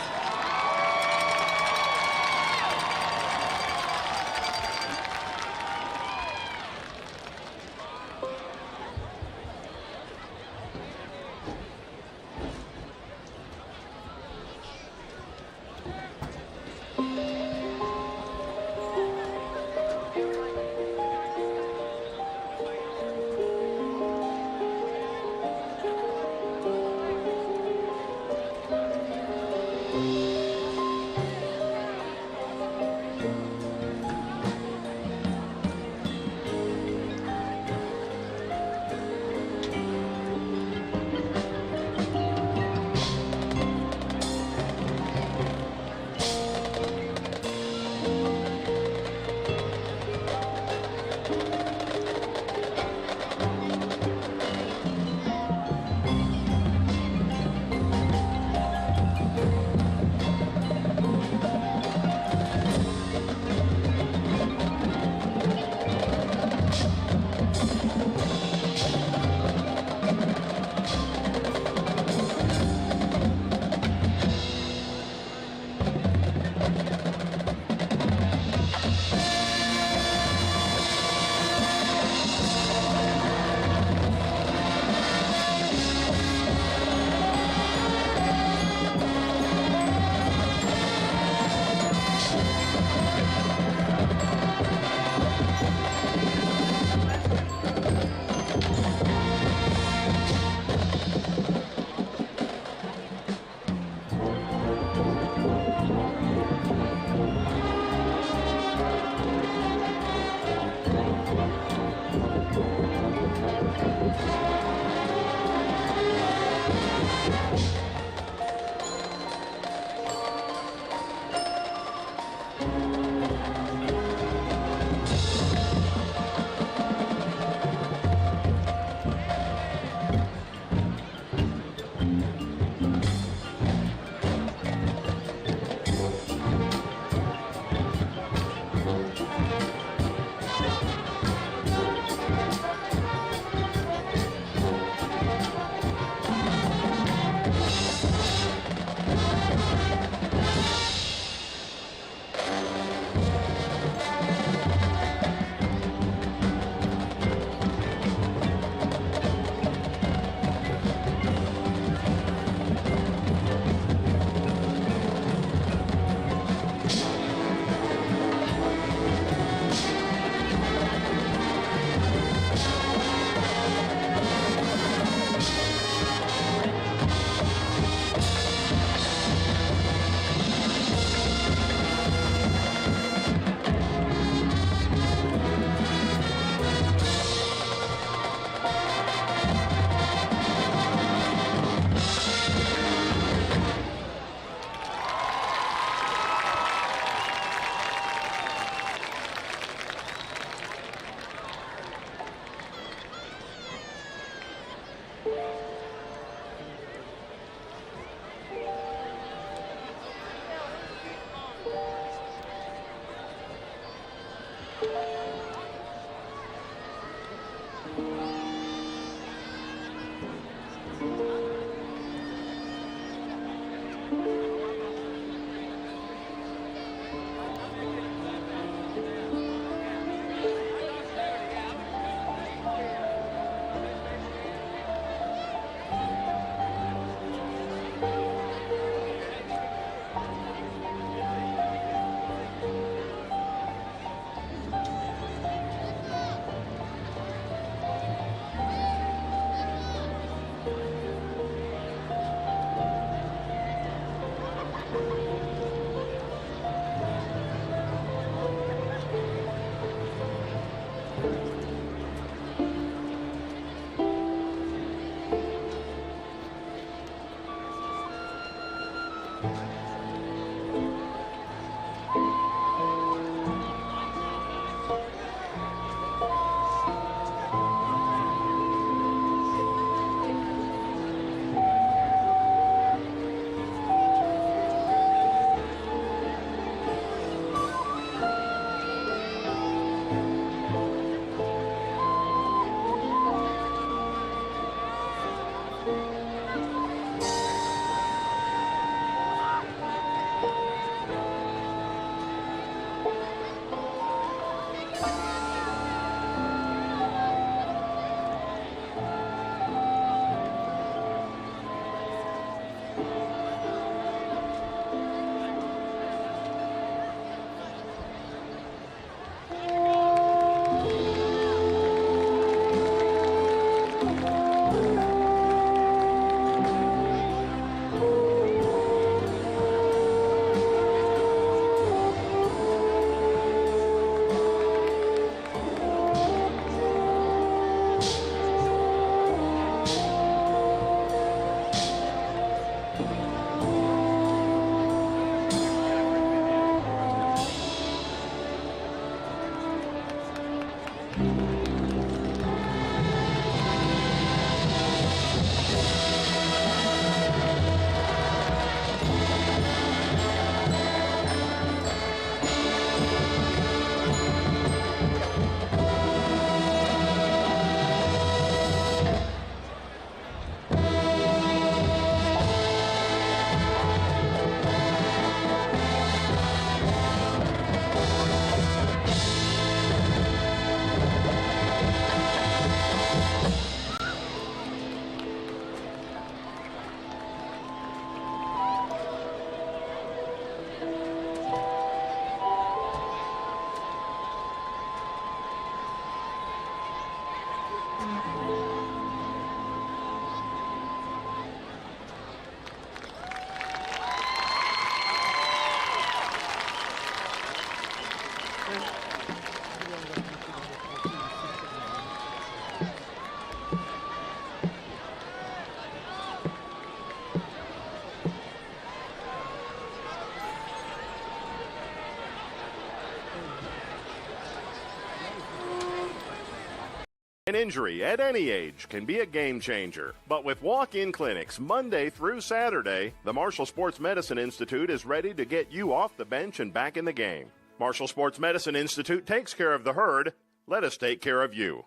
An injury at any age can be a game changer. But with walk-in clinics Monday through Saturday, the Marshall Sports Medicine Institute is ready to get you off the bench and back in the game. Marshall Sports Medicine Institute takes care of the herd. Let us take care of you.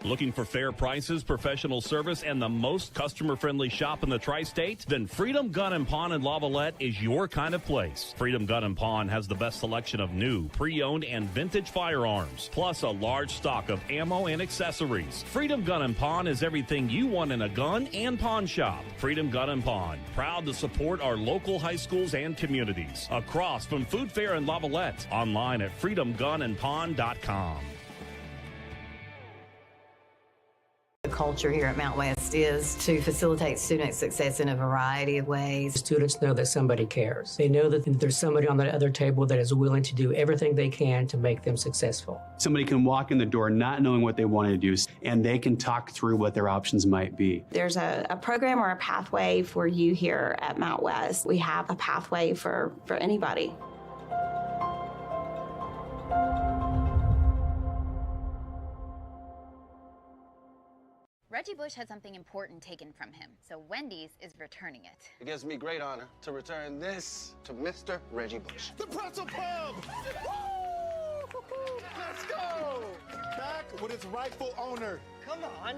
Looking for fair prices, professional service, and the most customer-friendly shop in the tri-state? Then Freedom Gun & Pawn in Lavalette is your kind of place. Freedom Gun & Pawn has the best selection of new, pre-owned, and vintage firearms, plus a large stock of ammo and accessories. Freedom Gun & Pawn is everything you want in a gun and pawn shop. Freedom Gun & Pawn, proud to support our local high schools and communities. Across from Food Fair in Lavalette, online at freedomgunandpawn.com. The culture here at Mount West is to facilitate student success in a variety of ways. Students know that somebody cares. They know that there's somebody on that other table that is willing to do everything they can to make them successful. Somebody can walk in the door not knowing what they want to do, and they can talk through what their options might be. There's a program or a pathway for you here at Mount West. We have a pathway for anybody. Reggie Bush had something important taken from him, so Wendy's is returning it. It gives me great honor to return this to Mr. Reggie Bush. The Pretzel Pub! Let's go! Back with its rightful owner. Come on.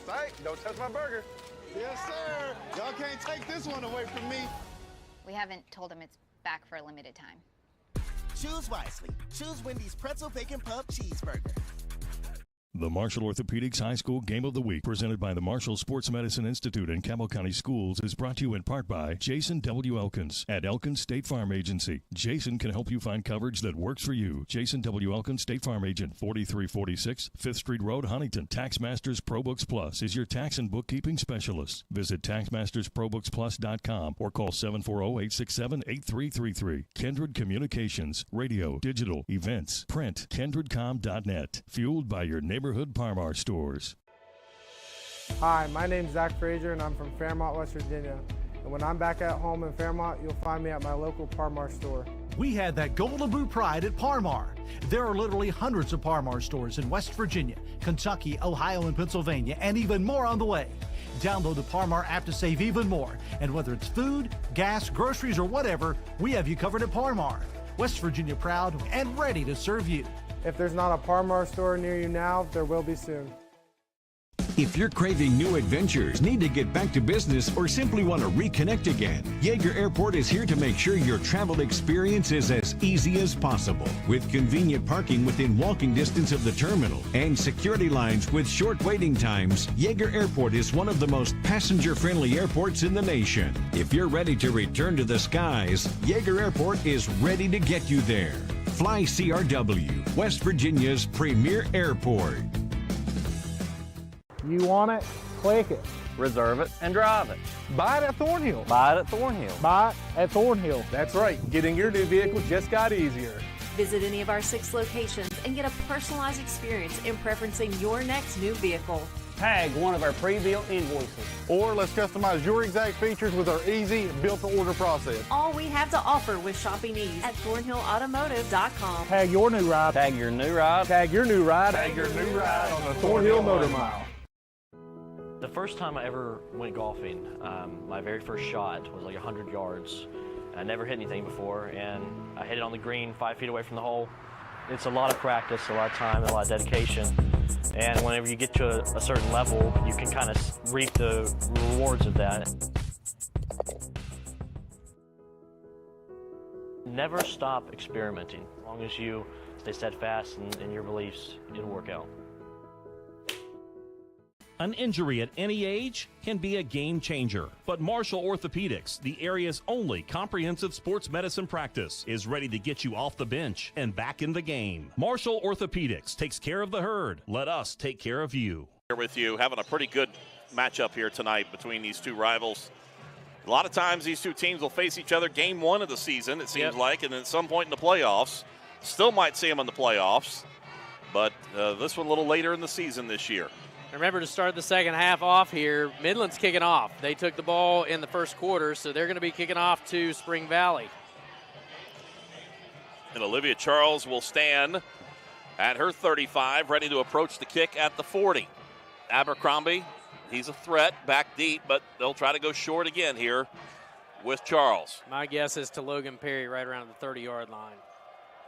Psych. Don't touch my burger. Yes, sir. Y'all can't take this one away from me. We haven't told him it's back for a limited time. Choose wisely. Choose Wendy's Pretzel Bacon Pub Cheeseburger. The Marshall Orthopedics High School Game of the Week, presented by the Marshall Sports Medicine Institute and Cabell County Schools, is brought to you in part by Jason W. Elkins at Elkins State Farm Agency. Jason can help you find coverage that works for you. Jason W. Elkins, State Farm Agent, 4346 5th Street Road, Huntington. TaxMasters ProBooks Plus is your tax and bookkeeping specialist. Visit TaxMastersProBooksPlus.com or call 740-867-8333. Kindred Communications, radio, digital, events, print, KindredCom.net. Fueled by your neighborhood Parmar stores. Hi, my name's Zach Frazier and I'm from Fairmont, West Virginia. And when I'm back at home in Fairmont, you'll find me at my local Parmar store. We had that Golden Boot pride at Parmar. There are literally hundreds of Parmar stores in West Virginia, Kentucky, Ohio, and Pennsylvania, and even more on the way. Download the Parmar app to save even more. And whether it's food, gas, groceries, or whatever, we have you covered at Parmar. West Virginia proud and ready to serve you. If there's not a Parmar store near you now, there will be soon. If you're craving new adventures, need to get back to business, or simply want to reconnect again, Yeager Airport is here to make sure your travel experience is as easy as possible. With convenient parking within walking distance of the terminal and security lines with short waiting times, Yeager Airport is one of the most passenger-friendly airports in the nation. If you're ready to return to the skies, Yeager Airport is ready to get you there. Fly CRW, West Virginia's premier airport. You want it? Click it. Reserve it and drive it. Buy it at Thornhill. Buy it at Thornhill. Buy it at Thornhill. That's right. Getting your new vehicle just got easier. Visit any of our 6 locations and get a personalized experience in preferencing your next new vehicle. Tag one of our pre-built invoices. Or let's customize your exact features with our easy built-to-order process. All we have to offer with shopping ease at ThornhillAutomotive.com. Tag your new ride. Tag your new ride. Tag your new ride. Tag your new ride on the Thornhill Motor Mile. The first time I ever went golfing, my very first shot was like 100 yards. I never hit anything before, and I hit it on the green 5 feet away from the hole. It's a lot of practice, a lot of time, and a lot of dedication. And whenever you get to a certain level, you can kind of reap the rewards of that. Never stop experimenting. As long as you stay steadfast in your beliefs, it'll work out. An injury at any age can be a game changer, but Marshall Orthopedics, the area's only comprehensive sports medicine practice, is ready to get you off the bench and back in the game. Marshall Orthopedics takes care of the herd. Let us take care of you. Here with you, having a pretty good matchup here tonight between these two rivals. A lot of times these two teams will face each other game 1 of the season, it seems like, and then at some point in the playoffs. Still might see them in the playoffs, but this one a little later in the season this year. Remember, to start the second half off here, Midland's kicking off. They took the ball in the first quarter, so they're going to be kicking off to Spring Valley. And Olivia Charles will stand at her 35, ready to approach the kick at the 40. Abercrombie, he's a threat, back deep, but they'll try to go short again here with Charles. My guess is to Logan Perry right around the 30-yard line.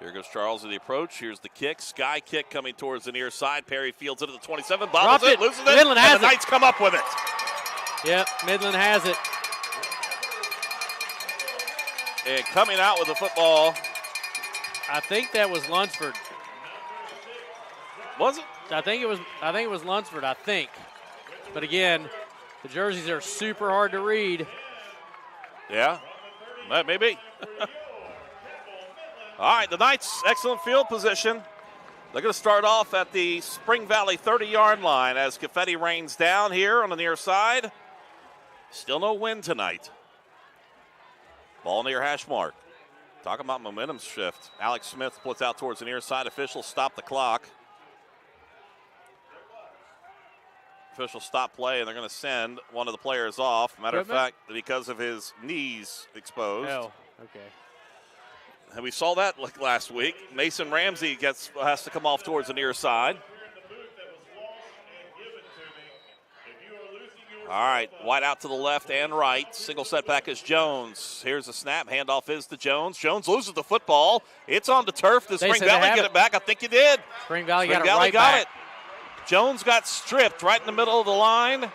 Here goes Charles at the approach. Here's the kick. Sky kick coming towards the near side. Perry fields it at the 27. Bobbles it, loses it. Midland has and the Knights come up with it. Yep, Midland has it. And coming out with the football. I think that was Lunsford. Was it? I think it was Lunsford, I think. But again, the jerseys are super hard to read. Yeah, that may be. All right, the Knights, excellent field position. They're going to start off at the Spring Valley 30-yard line as confetti rains down here on the near side. Still no wind tonight. Ball near hash mark. Talking about momentum shift. Alex Smith splits out towards the near side. Officials stop the clock. Officials stop play, and they're going to send one of the players off. Matter of fact, because of his knees exposed. Oh, okay. And we saw that like last week. Mason Ramsey has to come off towards the near side. All right, wide out to the left and right. Single setback is Jones. Here's a snap. Handoff is to Jones. Jones loses the football. It's on the turf. Does Spring Valley get it back? I think you did. Spring Valley got it right got back. it. Jones got stripped right in the middle of the line.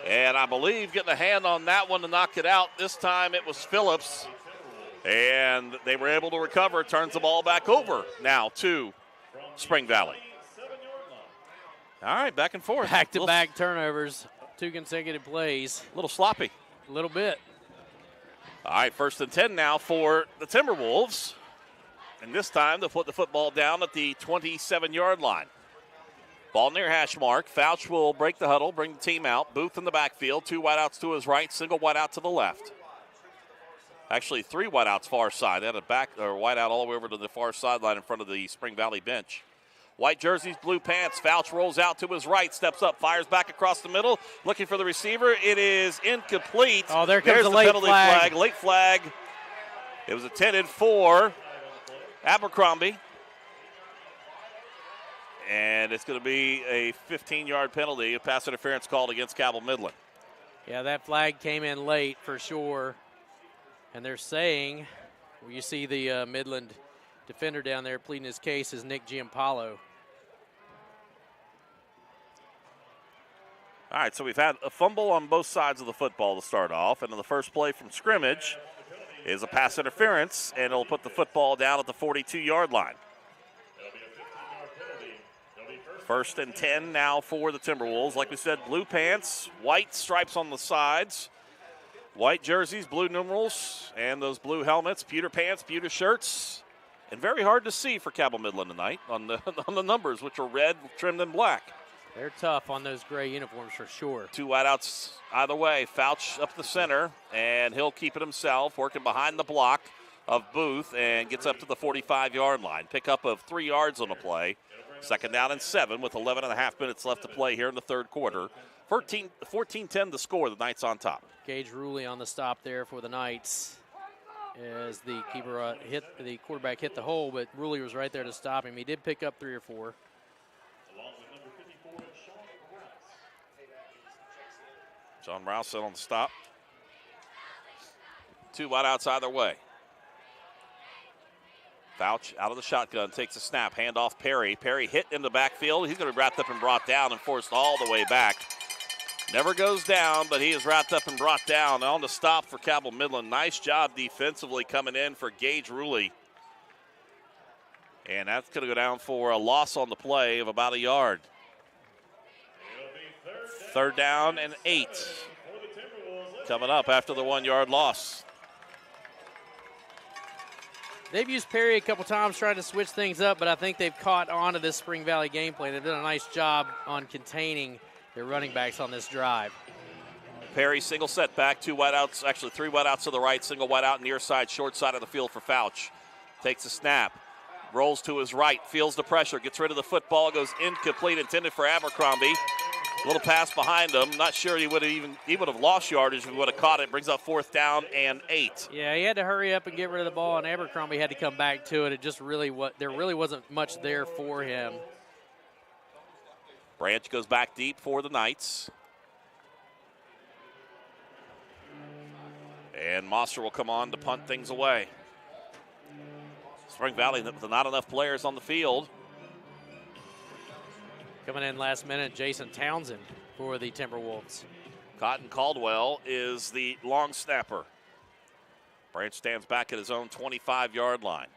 And I believe getting a hand on that one to knock it out. This time it was Phillips. And they were able to recover. Turns the ball back over now to Spring Valley. All right, back and forth. Back-to-back turnovers, 2 consecutive plays. A little sloppy. A little bit. All right, 1st and 10 now for the Timberwolves. And this time they'll put the football down at the 27-yard line. Ball near hash mark. Fouch will break the huddle, bring the team out. Booth in the backfield, 2 wideouts to his right, single wideout to the left. Actually, 3 wideouts far side. They had a wideout all the way over to the far sideline in front of the Spring Valley bench. White jerseys, blue pants. Fouch rolls out to his right, steps up, fires back across the middle, looking for the receiver. It is incomplete. Oh, there comes the late penalty flag. Late flag. It was intended for Abercrombie. And it's going to be a 15-yard penalty, a pass interference called against Cabell Midland. Yeah, that flag came in late for sure. And they're saying, well, you see the Midland defender down there pleading his case is Nick Giampalo. All right, so we've had a fumble on both sides of the football to start off, and in the first play from scrimmage is a pass interference, and it'll put the football down at the 42-yard line. 1st and 10 now for the Timberwolves. Like we said, blue pants, white stripes on the sides, white jerseys, blue numerals, and those blue helmets, pewter pants, pewter shirts, and very hard to see for Cabell Midland tonight on the numbers, which are red trimmed in black. They're tough on those gray uniforms for sure. 2 wideouts either way. Fouch up the center, and he'll keep it himself, working behind the block of Booth, and gets up to the 45-yard line. Pickup of 3 yards on the play. 2nd down and 7 with 11 and a half minutes left to play here in the third quarter. 14-10 the score. The Knights on top. Gage Ruley on the stop there for the Knights as the quarterback hit the hole, but Ruley was right there to stop him. He did pick up 3 or 4. John Rouse on the stop. 2 wideouts either way. Fouch out of the shotgun, takes a snap, handoff Perry. Perry hit in the backfield. He's going to be wrapped up and brought down and forced all the way back. Never goes down, but he is wrapped up and brought down. On the stop for Cabell Midland. Nice job defensively coming in for Gage Ruley. And that's going to go down for a loss on the play of about a yard. 3rd down and 8. Coming up after the 1-yard loss. They've used Perry a couple times trying to switch things up, but I think they've caught on to this Spring Valley game plan. They've done a nice job on containing their running backs on this drive. Perry single setback, 2 wideouts, actually 3 wideouts to the right, single wideout near side, short side of the field for Fouch. Takes a snap, rolls to his right, feels the pressure, gets rid of the football, goes incomplete, intended for Abercrombie. A little pass behind him. Not sure he would have lost yardage if he would have caught it. Brings up 4th down and 8. Yeah, he had to hurry up and get rid of the ball, and Abercrombie had to come back to it. It just there really wasn't much there for him. Branch goes back deep for the Knights. And Mosser will come on to punt things away. Spring Valley with not enough players on the field. Coming in last minute, Jason Townsend for the Timberwolves. Cotton Caldwell is the long snapper. Branch stands back at his own 25-yard line.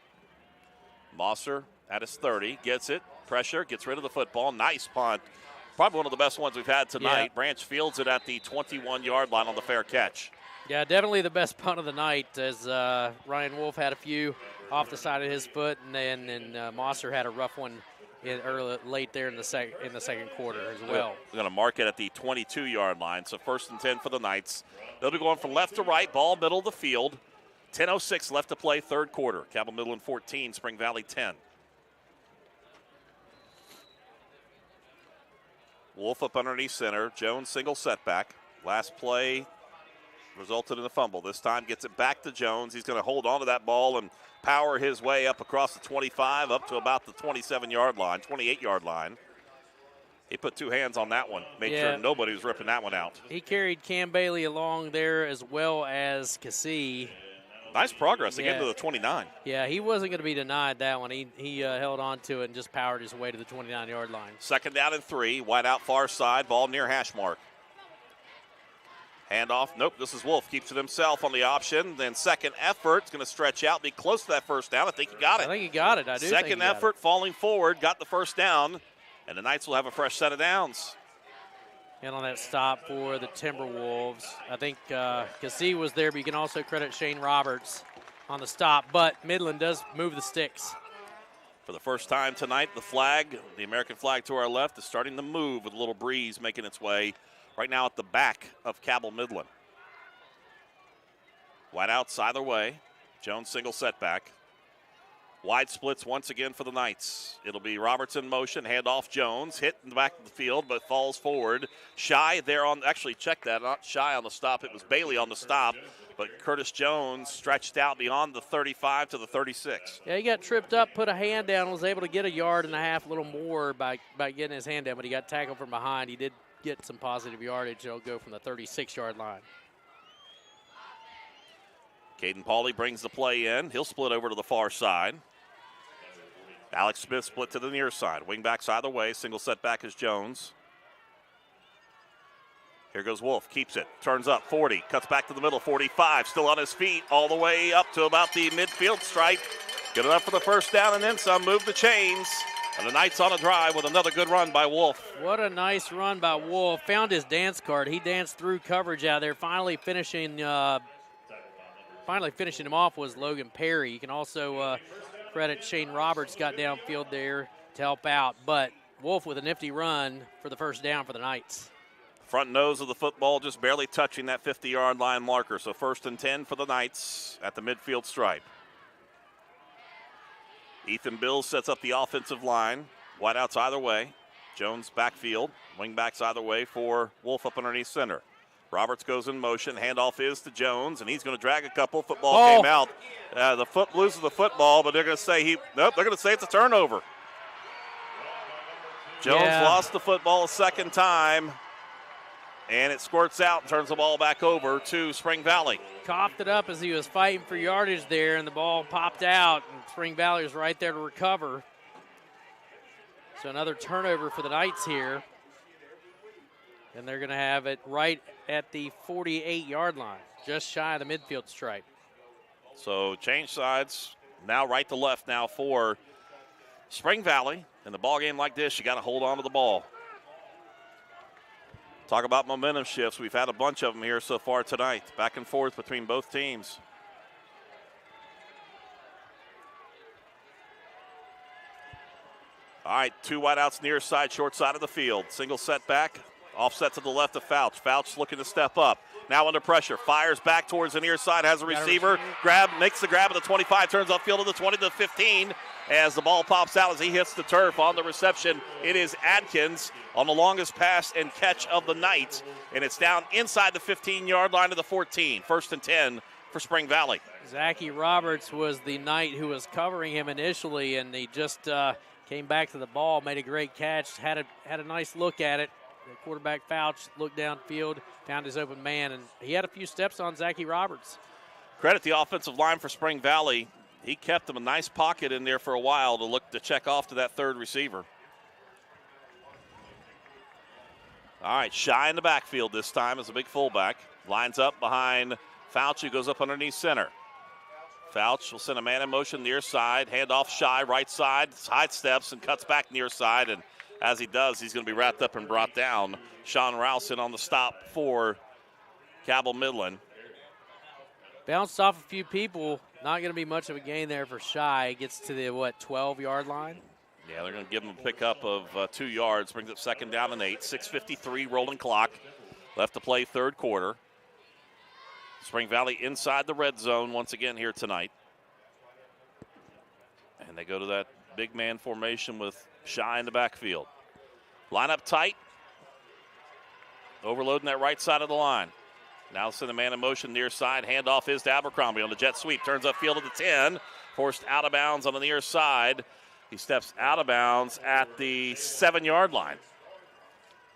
Mosser at his 30, gets it, pressure, gets rid of the football. Nice punt. Probably one of the best ones we've had tonight. Yeah. Branch fields it at the 21-yard line on the fair catch. Yeah, definitely the best punt of the night, as Ryan Wolf had a few off the side of his foot, and then Mosser had a rough one late there in the second quarter as well. We're going to mark it at the 22-yard line, so 1st and 10 for the Knights. They'll be going from left to right, ball middle of the field. 10:06 left to play, third quarter. Cabell Midland 14, Spring Valley 10. Wolf up underneath center. Jones single setback. Last play resulted in a fumble. This time gets it back to Jones. He's going to hold on to that ball and power his way up across the 25 up to about the 27-yard line, 28-yard line. He put two hands on that one, made sure nobody was ripping that one out. He carried Cam Bailey along there as well as Cassie. Nice progress again to the 29. Yeah, he wasn't going to be denied that one. He held on to it and just powered his way to the 29-yard line. 2nd down and 3. Wide out far side. Ball near hash mark. Handoff. Nope, this is Wolf. Keeps it himself on the option. Then second effort. It's going to stretch out, be close to that first down. I think he got it. I think he got it. I do Second think he effort, falling forward. Got the first down. And the Knights will have a fresh set of downs. And on that stop for the Timberwolves, I think Cassie was there, but you can also credit Shane Roberts on the stop. But Midland does move the sticks. For the first time tonight, the flag, the American flag to our left, is starting to move with a little breeze making its way right now at the back of Cabell Midland. Wide outs either way. Jones single setback. Wide splits once again for the Knights. It'll be Roberts in motion, handoff Jones, hit in the back of the field, but falls forward. Shy there on, actually check that, not Shy on the stop. It was Bailey on the stop, but Curtis Jones stretched out beyond the 35 to the 36. Yeah, he got tripped up, put a hand down, was able to get a yard and a half, a little more by getting his hand down, but he got tackled from behind. He did get some positive yardage. He'll go from the 36-yard line. Caden Pauly brings the play in. He'll split over to the far side. Alex Smith split to the near side. Wingbacks either way. Single setback is Jones. Here goes Wolf. Keeps it. Turns up. 40. Cuts back to the middle. 45. Still on his feet. All the way up to about the midfield stripe. Good enough for the first down and then some. Move the chains. And the Knights on a drive with another good run by Wolf. What a nice run by Wolf. Found his dance card. He danced through coverage out there. Finally finishing him off was Logan Perry. You can also credit Shane Roberts got downfield there to help out. But Wolf with a nifty run for the first down for the Knights. Front nose of the football just barely touching that 50-yard line marker. So 1st and 10 for the Knights at the midfield stripe. Ethan Bills sets up the offensive line. Wideouts either way. Jones backfield. Wingbacks either way for Wolf up underneath center. Roberts goes in motion. Handoff is to Jones, and he's going to drag a couple. Football came out. The foot loses the football, but they're going to say they're going to say it's a turnover. Jones lost the football a second time, and it squirts out and turns the ball back over to Spring Valley. Coughed it up as he was fighting for yardage there, and the ball popped out, and Spring Valley was right there to recover. So another turnover for the Knights here. And they're going to have it right at the 48-yard line, just shy of the midfield stripe. So change sides, now right to left now for Spring Valley. In the ball game like this, you got to hold on to the ball. Talk about momentum shifts. We've had a bunch of them here so far tonight. Back and forth between both teams. All right, two wideouts near side, short side of the field. Single setback. Offset to the left of Fouch. Fouch looking to step up. Now under pressure. Fires back towards the near side. Has a receiver. Makes the grab at the 25. Turns off field to the 20 to the 15. As the ball pops out as he hits the turf on the reception. It is Adkins on the longest pass and catch of the night. And it's down inside the 15-yard line to the 14. 1st and 10 for Spring Valley. Zachy Roberts was the Knight who was covering him initially, and he just came back to the ball, made a great catch, had a nice look at it. The quarterback Fouch looked downfield, found his open man, and he had a few steps on Zachy Roberts. Credit the offensive line for Spring Valley. He kept him a nice pocket in there for a while to look to check off to that third receiver. All right, Shy in the backfield this time as a big fullback. Lines up behind Fouch, who goes up underneath center. Fouch will send a man in motion near side, handoff Shy, right side, side steps and cuts back near side, and as he does, he's going to be wrapped up and brought down. Sean Rouse in on the stop for Cabell Midland. Bounced off a few people. Not going to be much of a gain there for Shy. Gets to the, 12-yard line? Yeah, they're going to give him a pickup of 2 yards. Brings up 2nd down and 8. 6:53 rolling clock. Left to play third quarter. Spring Valley inside the red zone once again here tonight. And they go to that big man formation with Shy in the backfield. Line up tight. Overloading that right side of the line. Now send the man in motion near side. Handoff is to Abercrombie on the jet sweep. Turns upfield to the 10. Forced out of bounds on the near side. He steps out of bounds at the 7-yard line.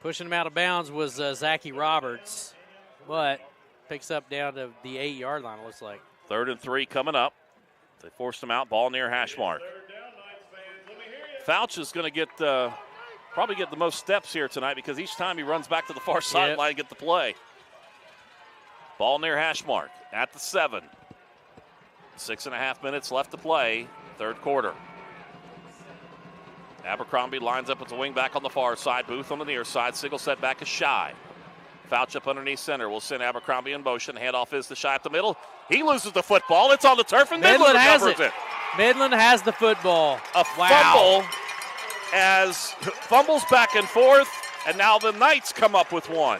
Pushing him out of bounds was Zachy Roberts, but picks up down to the 8-yard line, it looks like. 3rd and 3 coming up. They forced him out, ball near hash mark. Fouch is going to get probably get the most steps here tonight because each time he runs back to the far sideline to get the play. Ball near hash mark at the 7. 6.5 minutes left to play, 3rd quarter. Abercrombie lines up with the wing back on the far side. Booth on the near side. Single set back is Shy. Fouch up underneath center. We'll send Abercrombie in motion. Handoff is to Shy up the middle. He loses the football. It's on the turf, and Midland has recovers it. Midland has the football. Fumble as fumbles back and forth, and now the Knights come up with one.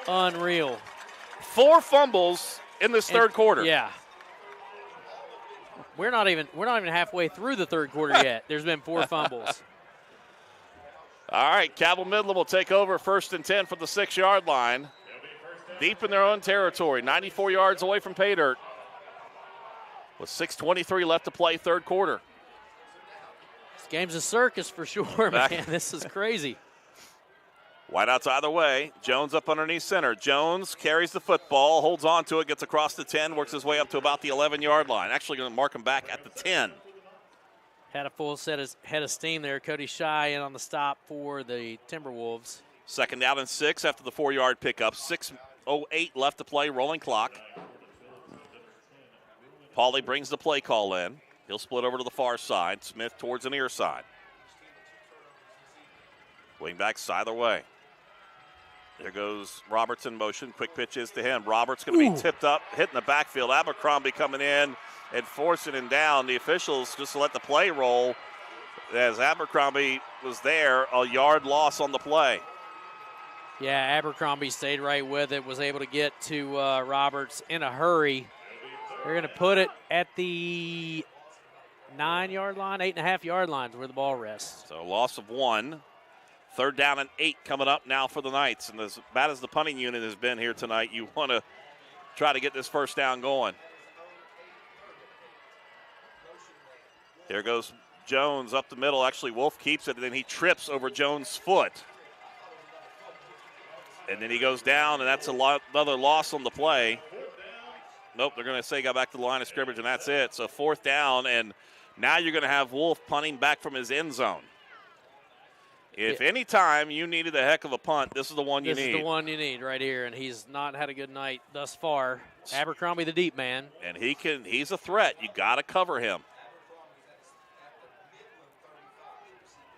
Unreal. 4 fumbles in this 3rd quarter. Yeah. We're not even halfway through the 3rd quarter yet. There's been 4 fumbles. All right, Cabell Midland will take over 1st and 10 from the 6-yard line. Deep in their own territory, 94 yards away from pay dirt. With 6:23 left to play, 3rd quarter. This game's a circus for sure, man. This is crazy. Wideouts either way. Jones up underneath center. Jones carries the football, holds on to it, gets across the 10, works his way up to about the 11-yard line. Actually going to mark him back at the 10. Had a full head of steam there. Cody Shy in on the stop for the Timberwolves. 2nd down and 6 after the 4-yard pickup. 6:08 left to play, rolling clock. Pauly brings the play call in. He'll split over to the far side. Smith towards the near side. Wingbacks either way. There goes Roberts in motion. Quick pitch is to him. Roberts going to be tipped up, hitting the backfield. Abercrombie coming in and forcing him down. The officials just let the play roll as Abercrombie was there. A yard loss on the play. Yeah, Abercrombie stayed right with it, was able to get to Roberts in a hurry. They're going to put it at the 9-yard line, 8.5-yard lines where the ball rests. So a loss of 1. 3rd down and 8 coming up now for the Knights. And as bad as the punting unit has been here tonight, you want to try to get this 1st down going. There goes Jones up the middle. Actually, Wolf keeps it, and then he trips over Jones' foot. And then he goes down, and that's another loss on the play. Nope, they're going to say he got back to the line of scrimmage, and that's it. So 4th down, and now you're going to have Wolf punting back from his end zone. If any time you needed a heck of a punt, this is the one you need. This is the one you need right here, and he's not had a good night thus far. Abercrombie, the deep man. And he's a threat. You got to cover him.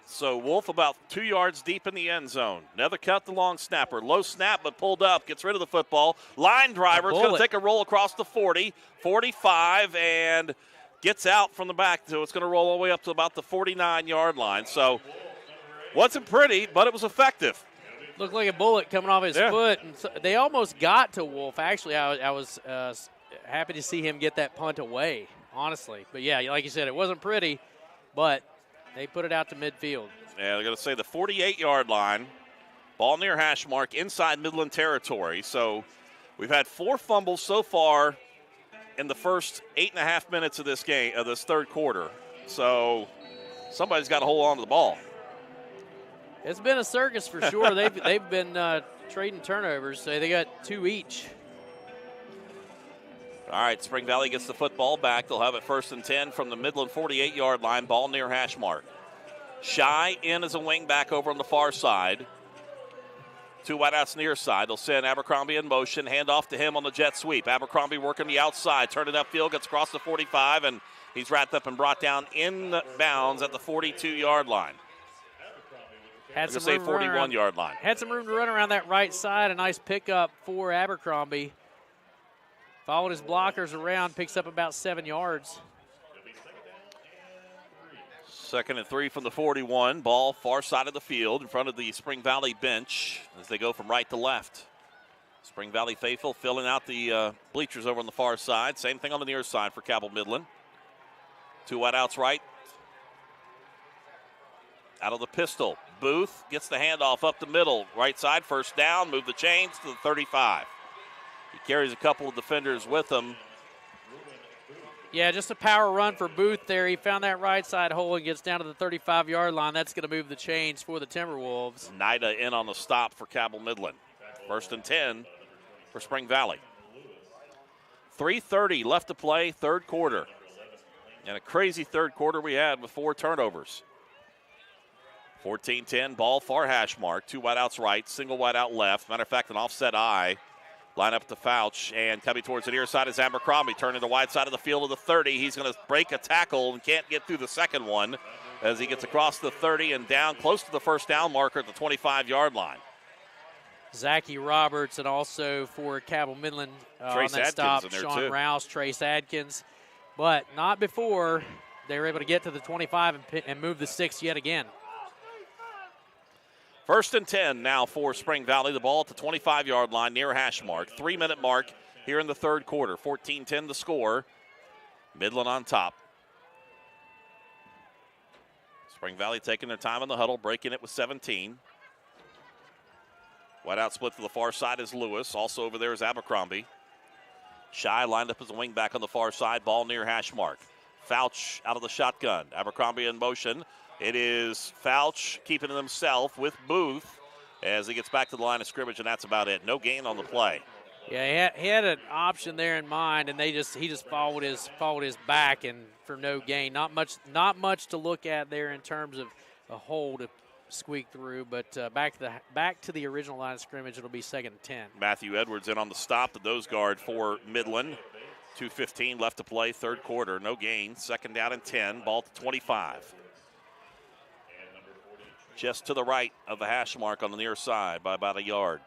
So Wolf about 2 yards deep in the end zone. Another cut the long snapper. Low snap, but pulled up. Gets rid of the football. Line driver is going to take a roll across the 40, 45, and gets out from the back. So it's going to roll all the way up to about the 49-yard line. So wasn't pretty, but it was effective. Looked like a bullet coming off his foot. And so they almost got to Wolf. Actually, I was happy to see him get that punt away, honestly. But, yeah, like you said, it wasn't pretty, but they put it out to midfield. Yeah, they're going to say the 48-yard line. Ball near hash mark inside Midland territory. So we've had 4 fumbles so far in the first 8.5 minutes of this game, of this 3rd quarter. So somebody's got to hold on to the ball. It's been a circus for sure. They've been trading turnovers. So they got 2 each. All right, Spring Valley gets the football back. They'll have it 1st and 10 from the Midland 48-yard line. Ball near hash mark. Shy in as a wing back over on the far side. 2 wideouts near side. They'll send Abercrombie in motion. Hand off to him on the jet sweep. Abercrombie working the outside. Turning upfield. Gets across the 45, and he's wrapped up and brought down in bounds at the 42-yard line. Had some 41-yard line. Had some room to run around that right side. A nice pickup for Abercrombie. Followed his blockers around, picks up about 7 yards. 2nd and 3 from the 41. Ball far side of the field in front of the Spring Valley bench as they go from right to left. Spring Valley faithful filling out the bleachers over on the far side. Same thing on the near side for Cabell Midland. 2 wideouts right. Out of the pistol. Booth gets the handoff up the middle. Right side, 1st down. Move the chains to the 35. He carries a couple of defenders with him. Yeah, just a power run for Booth there. He found that right side hole and gets down to the 35-yard line. That's going to move the chains for the Timberwolves. Nida in on the stop for Cabell Midland. 1st and 10 for Spring Valley. 3:30 left to play, third quarter. And a crazy third quarter we had with 4 turnovers. 14-10, ball far hash mark. 2 wideouts right, single wideout left. Matter of fact, an offset eye. Line up to Fouch, and coming towards the near side is Abercrombie, turning the wide side of the field to the 30. He's going to break a tackle and can't get through the second one as he gets across the 30 and down close to the first down marker at the 25-yard line. Zachy Roberts, and also for Cabell Midland on that stop, Sean Rouse, Trace Adkins. But not before they were able to get to the 25 and move the 6 yet again. 1st and 10 now for Spring Valley. The ball at the 25-yard line near hash mark. 3-minute mark here in the third quarter. 14-10 the score. Midland on top. Spring Valley taking their time in the huddle, breaking it with 17. Wideout split to the far side is Lewis. Also over there is Abercrombie. Shy lined up as a wingback on the far side. Ball near hash mark. Fouch out of the shotgun. Abercrombie in motion. It is Fouch keeping it himself with Booth as he gets back to the line of scrimmage, and that's about it. No gain on the play. Yeah, he had an option there in mind, and he just followed his back and for no gain. Not much to look at there in terms of a hole to squeak through, but back to the original line of scrimmage. It'll be 2nd and 10. Matthew Edwards in on the stop, the nose guard for Midland. 2:15 left to play, third quarter. No gain. 2nd down and 10. Ball to 25. Just to the right of the hash mark on the near side by about a yard.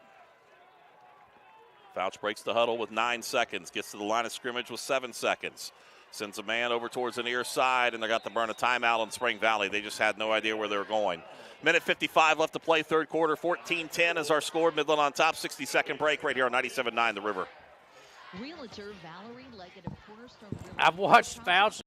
Fouch breaks the huddle with 9 seconds. Gets to the line of scrimmage with 7 seconds. Sends a man over towards the near side, and they got to burn a timeout on Spring Valley. They just had no idea where they were going. Minute 55 left to play, third quarter. 14-10 is our score. Midland on top. 60-second break right here on 97.9 The River. Realtor Valerie Leggett of Cornerstone. I've watched Fouch.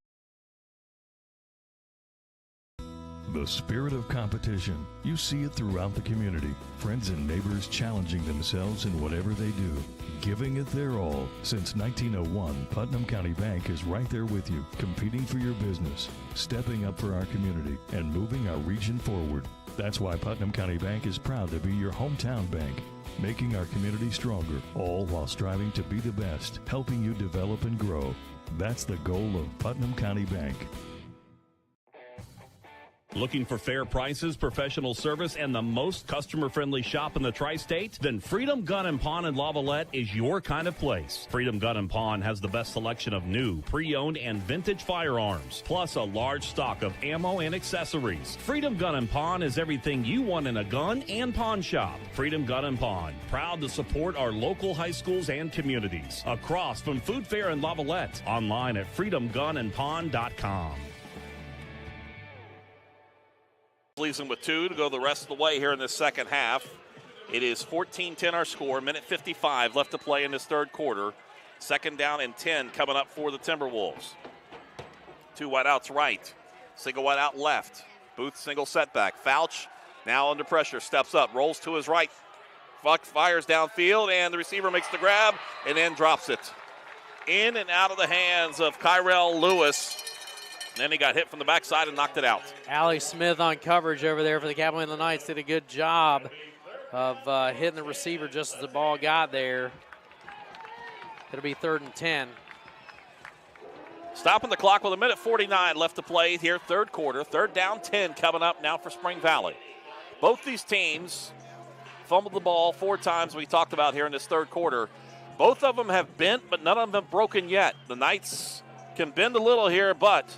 The spirit of competition. You see it throughout the community. Friends and neighbors challenging themselves in whatever they do, giving it their all. Since 1901, Putnam County Bank is right there with you, competing for your business, stepping up for our community, and moving our region forward. That's why Putnam County Bank is proud to be your hometown bank, making our community stronger, all while striving to be the best, helping you develop and grow. That's the goal of Putnam County Bank. Looking for fair prices, professional service, and the most customer-friendly shop in the tri-state? Then Freedom Gun & Pawn in Lavalette is your kind of place. Freedom Gun & Pawn has the best selection of new, pre-owned, and vintage firearms, plus a large stock of ammo and accessories. Freedom Gun & Pawn is everything you want in a gun and pawn shop. Freedom Gun & Pawn, proud to support our local high schools and communities. Across from Food Fair in Lavalette, online at freedomgunandpawn.com. Leaves them with 2 to go the rest of the way here in this second half. It is 14-10 our score. Minute 55 left to play in this third quarter. 2nd down and 10 coming up for the Timberwolves. 2 wideouts right. Single wideout left. Booth single setback. Fouch now under pressure. Steps up. Rolls to his right. Fires downfield, and the receiver makes the grab and then drops it. In and out of the hands of Kyrell Lewis. Then he got hit from the backside and knocked it out. Alex Smith on coverage over there for the Cabell Midland Knights did a good job of hitting the receiver just as the ball got there. It'll be 3rd and 10. Stopping the clock with 1:49 left to play here, third quarter. 3rd down, 10 coming up now for Spring Valley. Both these teams fumbled the ball 4 times we talked about here in this third quarter. Both of them have bent, but none of them have broken yet. The Knights can bend a little here, but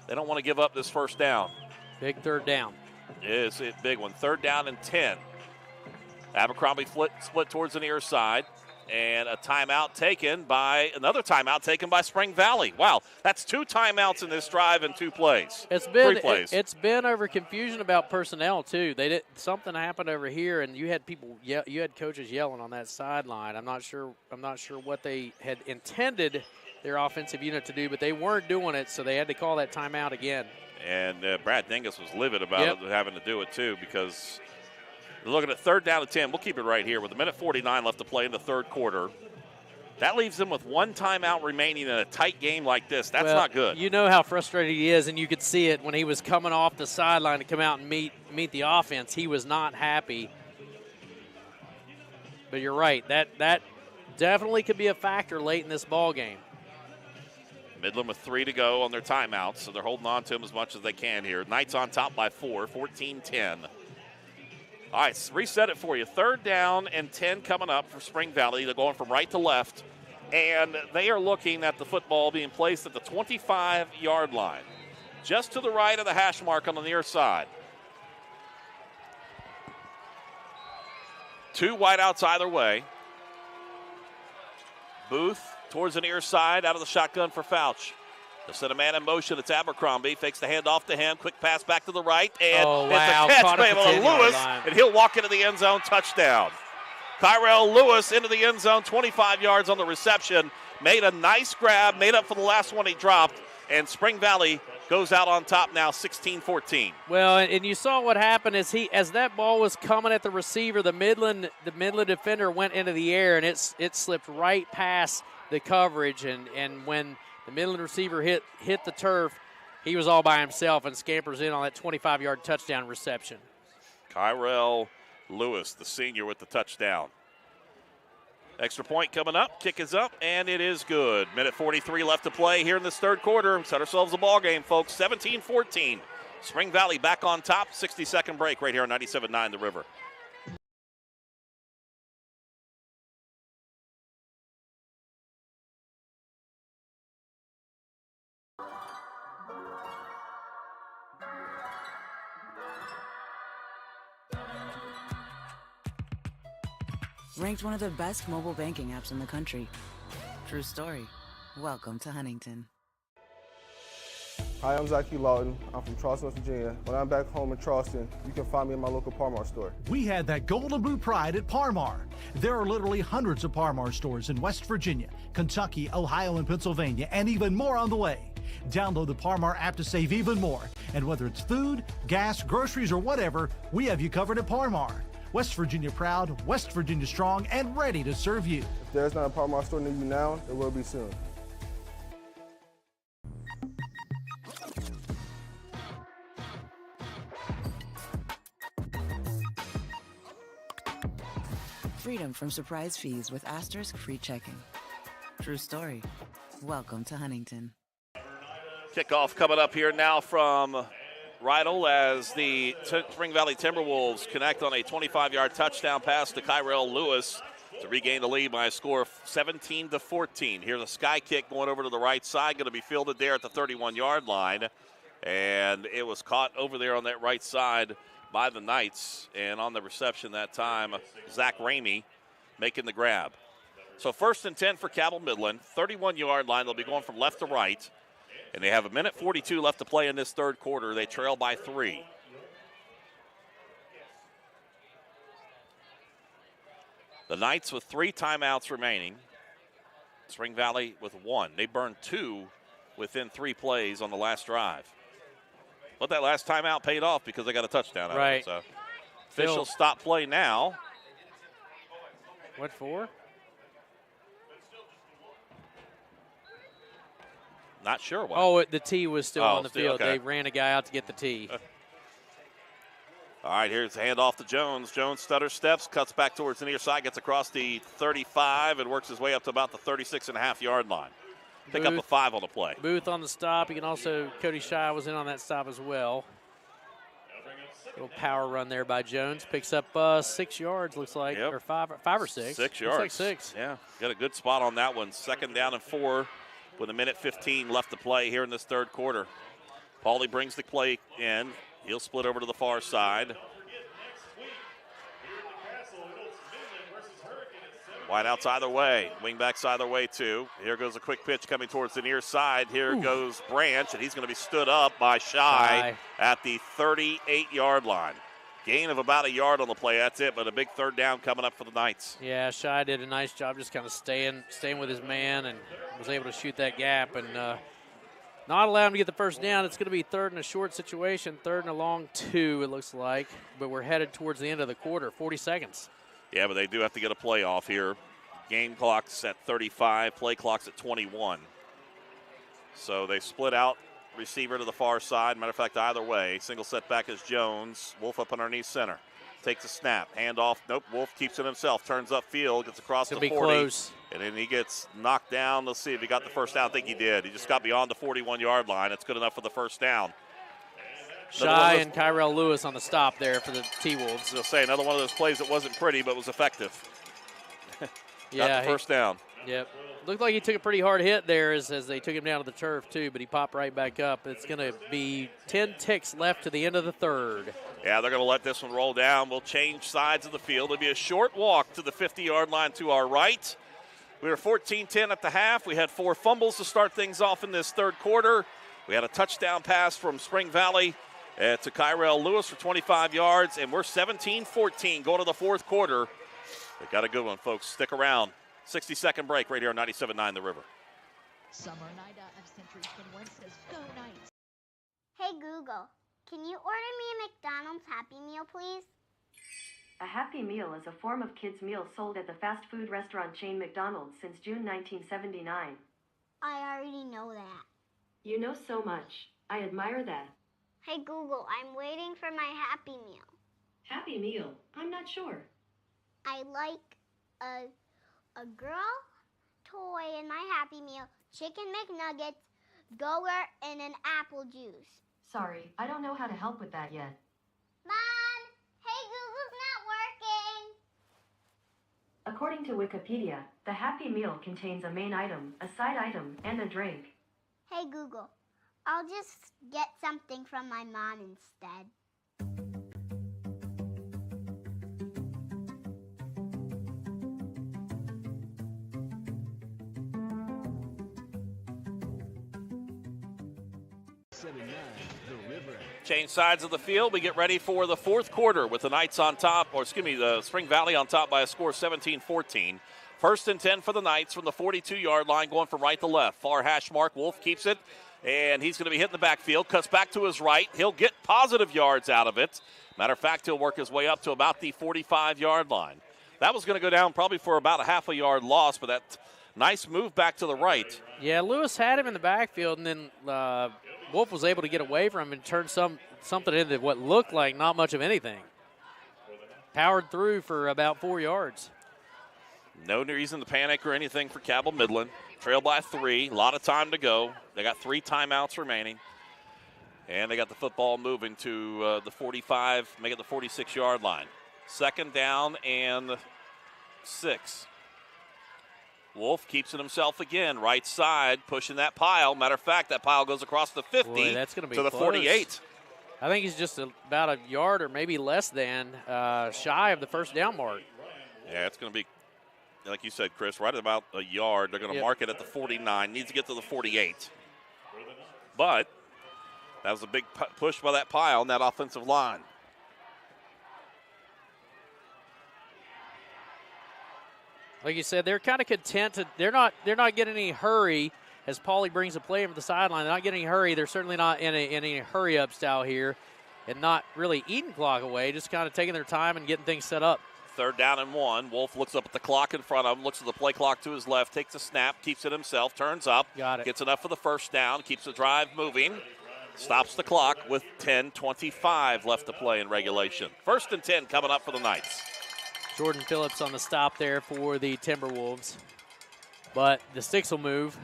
they don't want to give up this first down. Big 3rd down. It's a big one. 3rd down and 10. Abercrombie split towards the near side. And another timeout taken by Spring Valley. Wow, that's 2 timeouts in this drive in 2 plays. 3 plays. It's been over confusion about personnel too. Something happened over here, and you had coaches yelling on that sideline. I'm not sure what they had intended their offensive unit to do, but they weren't doing it, so they had to call that timeout again. And Brad Dingus was livid about it, having to do it too, because we're looking at 3rd down and 10. We'll keep it right here with 1:49 left to play in the third quarter. That leaves them with one timeout remaining in a tight game like this. That's well, not good. You know how frustrated he is, and you could see it when he was coming off the sideline to come out and meet the offense. He was not happy. But you're right. That definitely could be a factor late in this ball game. Midland with 3 to go on their timeouts, so they're holding on to them as much as they can here. Knights on top by 4, 14-10. All right, reset it for you. 3rd down and 10 coming up for Spring Valley. They're going from right to left, and they are looking at the football being placed at the 25-yard line, just to the right of the hash mark on the near side. 2 wideouts either way. Booth towards the near side, out of the shotgun for Fouch. They'll set a man in motion. It's Abercrombie. Fakes the handoff to him. Quick pass back to the right. And it's a catch by Lewis. And he'll walk into the end zone. Touchdown. Kyrell Lewis into the end zone. 25 yards on the reception. Made a nice grab. Made up for the last one he dropped. And Spring Valley goes out on top now, 16-14. Well, and you saw what happened as that ball was coming at the receiver, the Midland defender went into the air, and it slipped right past the coverage. And when the Midland receiver hit the turf, he was all by himself and scampers in on that 25-yard touchdown reception. Kyrell Lewis, the senior, with the touchdown. Extra point coming up. Kick is up, and it is good. Minute 43 left to play here in this 3rd quarter. Set ourselves a ball game, folks. 17-14. Spring Valley back on top. 60-second break right here on 97.9 The River. Ranked one of the best mobile banking apps in the country. True story. Welcome to Huntington. Hi, I'm Zachary Lawton. I'm from Charleston, West Virginia. When I'm back home in Charleston, you can find me in my local Par-Mar store. We had that golden boot pride at Par-Mar. There are literally hundreds of Par-Mar stores in West Virginia, Kentucky, Ohio, and Pennsylvania, and even more on the way. Download the Par-Mar app to save even more. And whether it's food, gas, groceries, or whatever, we have you covered at Par-Mar. West Virginia proud, West Virginia strong, and ready to serve you. If there's not a Par-Mar store near you now, there will be soon. Freedom from surprise fees with Asterisk free checking. True story. Welcome to Huntington. Kickoff coming up here now from Rydell as the Spring Valley Timberwolves connect on a 25-yard touchdown pass to Kyrell Lewis to regain the lead by a score of 17-14. Here's a sky kick going over to the right side, going to be fielded there at the 31-yard line. And it was caught over there on that right side by the Knights. And on the reception that time, Zach Ramey making the grab. So 1st and 10 for Cabell Midland, 31-yard line. They'll be going from left to right. And they have a minute 42 left to play in this 3rd quarter. They trail by 3. The Knights with 3 timeouts remaining. Spring Valley with 1. They burned 2 within 3 plays on the last drive. But that last timeout paid off because they got a touchdown out of it. So officials stop play now. What for? Not sure why. Oh, the tee was still on the field. Okay. They ran a guy out to get the tee. All right, here's the handoff to Jones. Jones stutter steps, cuts back towards the near side, gets across the 35, and works his way up to about the 36.5-yard line. Pick up a 5 on the play. Booth on the stop. Cody Shy was in on that stop as well. Little power run there by Jones. Picks up 6 yards, looks like, or 5 or 6. 6 yards. Looks like 6. Yeah, got a good spot on that one. 2nd down and 4 with a minute 15 left to play here in this 3rd quarter. Pauly brings the play in. He'll split over to the far side. Wideouts either way. Wingbacks either way, too. Here goes a quick pitch coming towards the near side. Here goes Branch, and he's going to be stood up by Shy at the 38-yard line. Gain of about a yard on the play. That's it, but a big 3rd down coming up for the Knights. Yeah, Shy did a nice job just kind of staying with his man and was able to shoot that gap and not allow him to get the 1st down. It's going to be 3rd and a short situation, 3rd and a long 2, it looks like. But we're headed towards the end of the quarter, 40 seconds. Yeah, but they do have to get a play off here. Game clock's at 35, play clock's at 21. So they split out, receiver to the far side. Matter of fact, either way, single setback is Jones. Wolf up underneath center. Takes a snap, handoff. Nope, Wolf keeps it himself. Turns upfield, gets across the 40. Close. And then he gets knocked down. Let's see if he got the first down. I think he did. He just got beyond the 41-yard line. It's good enough for the first down. Shy and Kyrell Lewis on the stop there for the T-Wolves. I'll say another one of those plays that wasn't pretty but was effective. Got the first down. Yep. Looked like he took a pretty hard hit there as they took him down to the turf, too, but he popped right back up. It's going to be 10 ticks left to the end of the third. Yeah, they're going to let this one roll down. We'll change sides of the field. It'll be a short walk to the 50-yard line to our right. We were 14-10 at the half. We had 4 fumbles to start things off in this third quarter. We had a touchdown pass from Spring Valley to Kyrell Lewis for 25 yards, and we're 17-14 going to the fourth quarter. We got a good one, folks. Stick around. 60-second break right here on 97.9 The River. Summer Nida of Century 21 says, go Knights. Hey Google, can you order me a McDonald's Happy Meal, please? A Happy Meal is a form of kids' meal sold at the fast food restaurant chain McDonald's since June 1979. I already know that. You know so much. I admire that. Hey Google, I'm waiting for my Happy Meal. Happy Meal? I'm not sure. I like a girl toy in my Happy Meal, chicken McNuggets, Go-Gurt, and an apple juice. Sorry, I don't know how to help with that yet. Mom, hey, Google's not working. According to Wikipedia, the Happy Meal contains a main item, a side item, and a drink. Hey Google, I'll just get something from my mom instead. Change sides of the field. We get ready for the fourth quarter with the Knights on top, or excuse me, the Spring Valley on top by a score of 17-14. First and 10 for the Knights from the 42-yard line, going from right to left. Far hash mark. Wolf keeps it, and he's going to be hitting the backfield. Cuts back to his right. He'll get positive yards out of it. Matter of fact, he'll work his way up to about the 45-yard line. That was going to go down probably for about a half a yard loss, but that nice move back to the right. Yeah, Lewis had him in the backfield, and then Wolf was able to get away from him and turn something into what looked like not much of anything. Powered through for about 4 yards. No reason to panic or anything for Cabell Midland. Trail by 3, a lot of time to go. They got 3 timeouts remaining. And they got the football moving to the 45, make it the 46-yard line. Second down and 6. Wolf keeps it himself again, right side, pushing that pile. Matter of fact, that pile goes across the 50. Boy, that's gonna be to the close. 48. I think he's just about a yard or maybe less than shy of the first down mark. Yeah, it's going to be, like you said, Chris, right at about a yard. They're going to mark it at the 49. Needs to get to the 48. But that was a big push by that pile and that offensive line. Like you said, they're kind of content to. They're not getting any hurry as Paulie brings the play over the sideline. They're not getting any hurry. They're certainly not in any hurry up style here, and not really eating clock away. Just kind of taking their time and getting things set up. Third down and 1. Wolf looks up at the clock in front of him, looks at the play clock to his left, takes a snap, keeps it himself, turns up, got it, gets enough for the first down, keeps the drive moving, stops the clock with 10:25 left to play in regulation. First and 10 coming up for the Knights. Jordan Phillips on the stop there for the Timberwolves. But the sticks will move,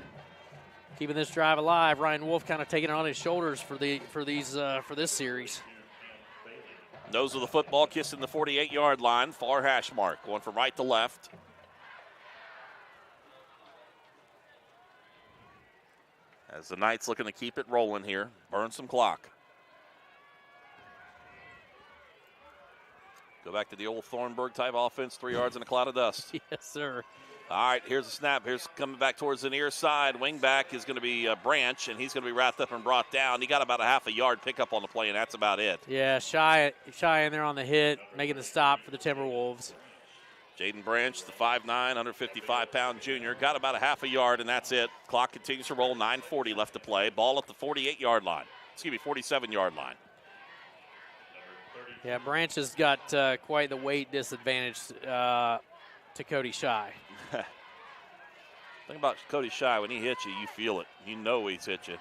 keeping this drive alive. Ryan Wolf kind of taking it on his shoulders for this series. Nose of the football, kissing the 48-yard line, far hash mark, going from right to left. As the Knights looking to keep it rolling here, burn some clock. Go back to the old Thornburg type offense, 3 yards in a cloud of dust. Yes, sir. All right, here's a snap. Here's coming back towards the near side. Wingback is going to be Branch, and he's going to be wrapped up and brought down. He got about a half a yard pickup on the play, and that's about it. Yeah, Shy in there on the hit, making the stop for the Timberwolves. Jaden Branch, the 5'9", 155-pound junior, got about a half a yard, and that's it. Clock continues to roll, 9:40 left to play. Ball at the 48-yard line. 47-yard line. Yeah, Branch has got quite the weight disadvantage to Cody Shy. Think about Cody Shy. When he hits you, you feel it. You know he's hit you.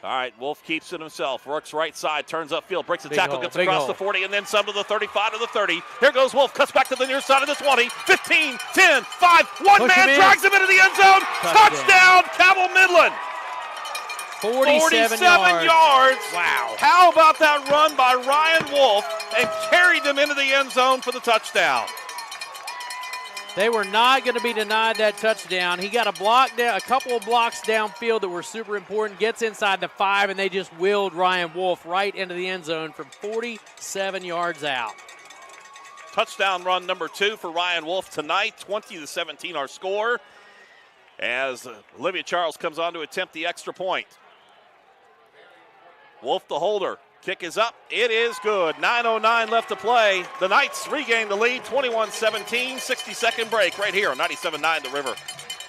All right, Wolf keeps it himself. Works right side, turns upfield, breaks the tackle, gets across the 40, and then some to the 35 to the 30. Here goes Wolf, cuts back to the near side of the 20, 15, 10, 5, one man drags him into the end zone. Touchdown, Cabell Midland. 47 yards. Wow. How about that run by Ryan Wolf and carried them into the end zone for the touchdown? They were not going to be denied that touchdown. He got a couple of blocks downfield that were super important, gets inside the 5, and they just willed Ryan Wolf right into the end zone from 47 yards out. Touchdown run number 2 for Ryan Wolf tonight, 20-17 our score, as Olivia Charles comes on to attempt the extra point. Wolf the holder. Kick is up. It is good. 9:09 left to play. The Knights regain the lead, 21-17, 60-second break right here on 97.9 The River.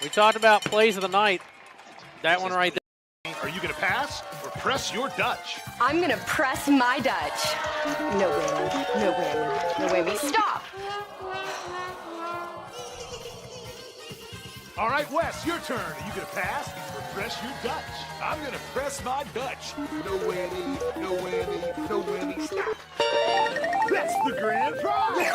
We talked about plays of the night. That one right there. Are you going to pass or press your Dutch? I'm going to press my Dutch. No whammy, no whammy, no whammy. Stop! All right, Wes, your turn. Are you going to pass or press your Dutch? I'm going to press my Dutch. No whammy, no whammy, no whammy. Stop. That's the grand prize.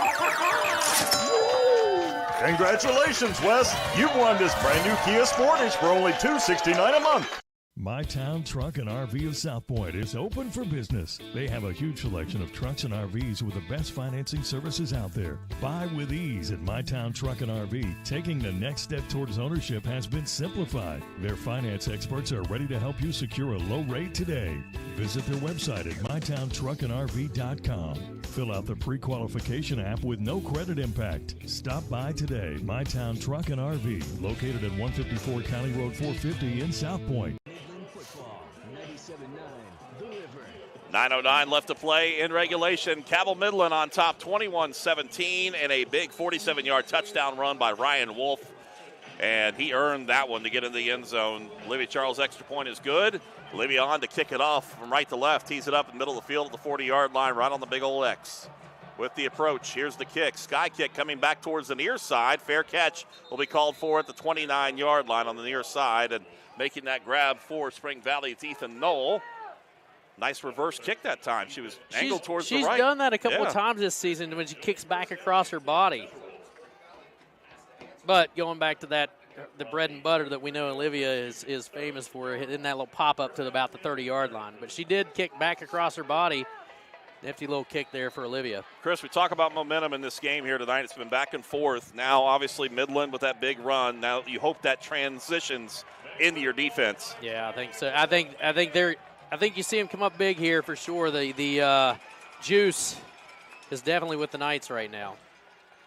Congratulations, Wes. You've won this brand new Kia Sportage for only $269 a month. My Town Truck and RV of South Point is open for business. They have a huge selection of trucks and RVs with the best financing services out there. Buy with ease at My Town Truck and RV. Taking the next step towards ownership has been simplified. Their finance experts are ready to help you secure a low rate today. Visit their website at mytowntruckandrv.com. Fill out the pre-qualification app with no credit impact. Stop by today. My Town Truck and RV, located at 154 County Road 450 in South Point. 9:09 left to play in regulation. Cabell Midland on top, 21-17, and a big 47-yard touchdown run by Ryan Wolf. And he earned that one to get in the end zone. Olivia Charles' extra point is good. Olivia on to kick it off from right to left. Tees it up in the middle of the field at the 40-yard line, right on the big old X. With the approach, here's the kick. Sky kick coming back towards the near side. Fair catch will be called for at the 29-yard line on the near side. And making that grab for Spring Valley, it's Ethan Knoll. Nice reverse kick that time. She was angled towards the right. She's done that a couple of times this season when she kicks back across her body. But going back to that, the bread and butter that we know Olivia is famous for, hitting that little pop-up to about the 30-yard line. But she did kick back across her body. Nifty little kick there for Olivia. Chris, we talk about momentum in this game here tonight. It's been back and forth. Now, obviously, Midland with that big run. Now you hope that transitions into your defense. Yeah, I think so. I think you see him come up big here for sure. The juice is definitely with the Knights right now.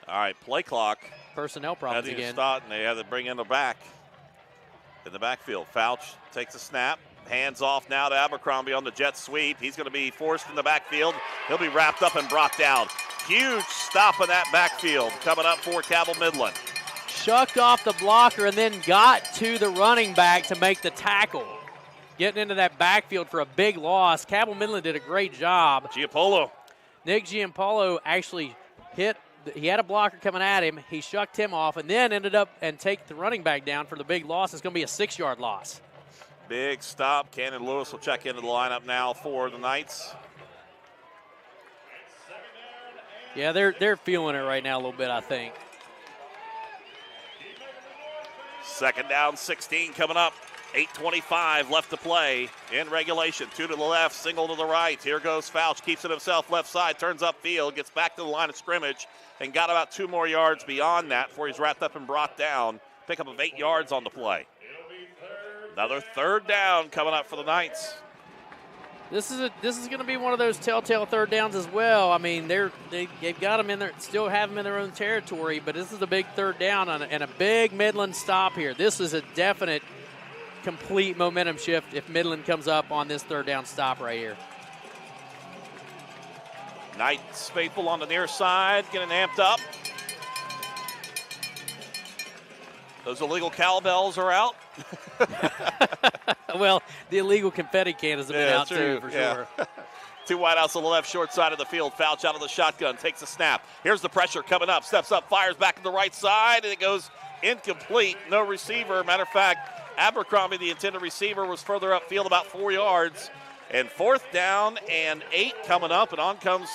All right, play clock. Personnel problems again. Start, and they had to bring in the backfield. Fouch takes a snap. Hands off now to Abercrombie on the jet sweep. He's going to be forced in the backfield. He'll be wrapped up and brought down. Huge stop in that backfield coming up for Cabell Midland. Shucked off the blocker and then got to the running back to make the tackle. Getting into that backfield for a big loss. Cabell Midland did a great job. Nick Giampolo actually hit. He had a blocker coming at him. He shucked him off and then ended up and take the running back down for the big loss. It's going to be a 6-yard loss. Big stop. Cannon Lewis will check into the lineup now for the Knights. Yeah, they're feeling it right now a little bit, I think. Second down, 16 coming up. 8:25 left to play in regulation. 2 to the left, single to the right. Here goes Fouch, keeps it himself left side, turns upfield, gets back to the line of scrimmage, and got about 2 more yards beyond that before he's wrapped up and brought down. Pickup of 8 yards on the play. Another third down coming up for the Knights. This is going to be one of those telltale third downs as well. I mean, they've got them in there, still have them in their own territory, but this is a big third down and a big Midland stop here. This is a definite complete momentum shift if Midland comes up on this third down stop right here. Knights faithful on the near side, getting amped up. Those illegal cowbells are out. Well, the illegal confetti cannons have been out too, for sure. 2 wideouts on the left, short side of the field. Fouch out of the shotgun, takes a snap. Here's the pressure coming up, steps up, fires back to the right side, and it goes incomplete, no receiver. Matter of fact, Abercrombie, the intended receiver, was further upfield about 4 yards. And 4th down and 8 coming up, and on comes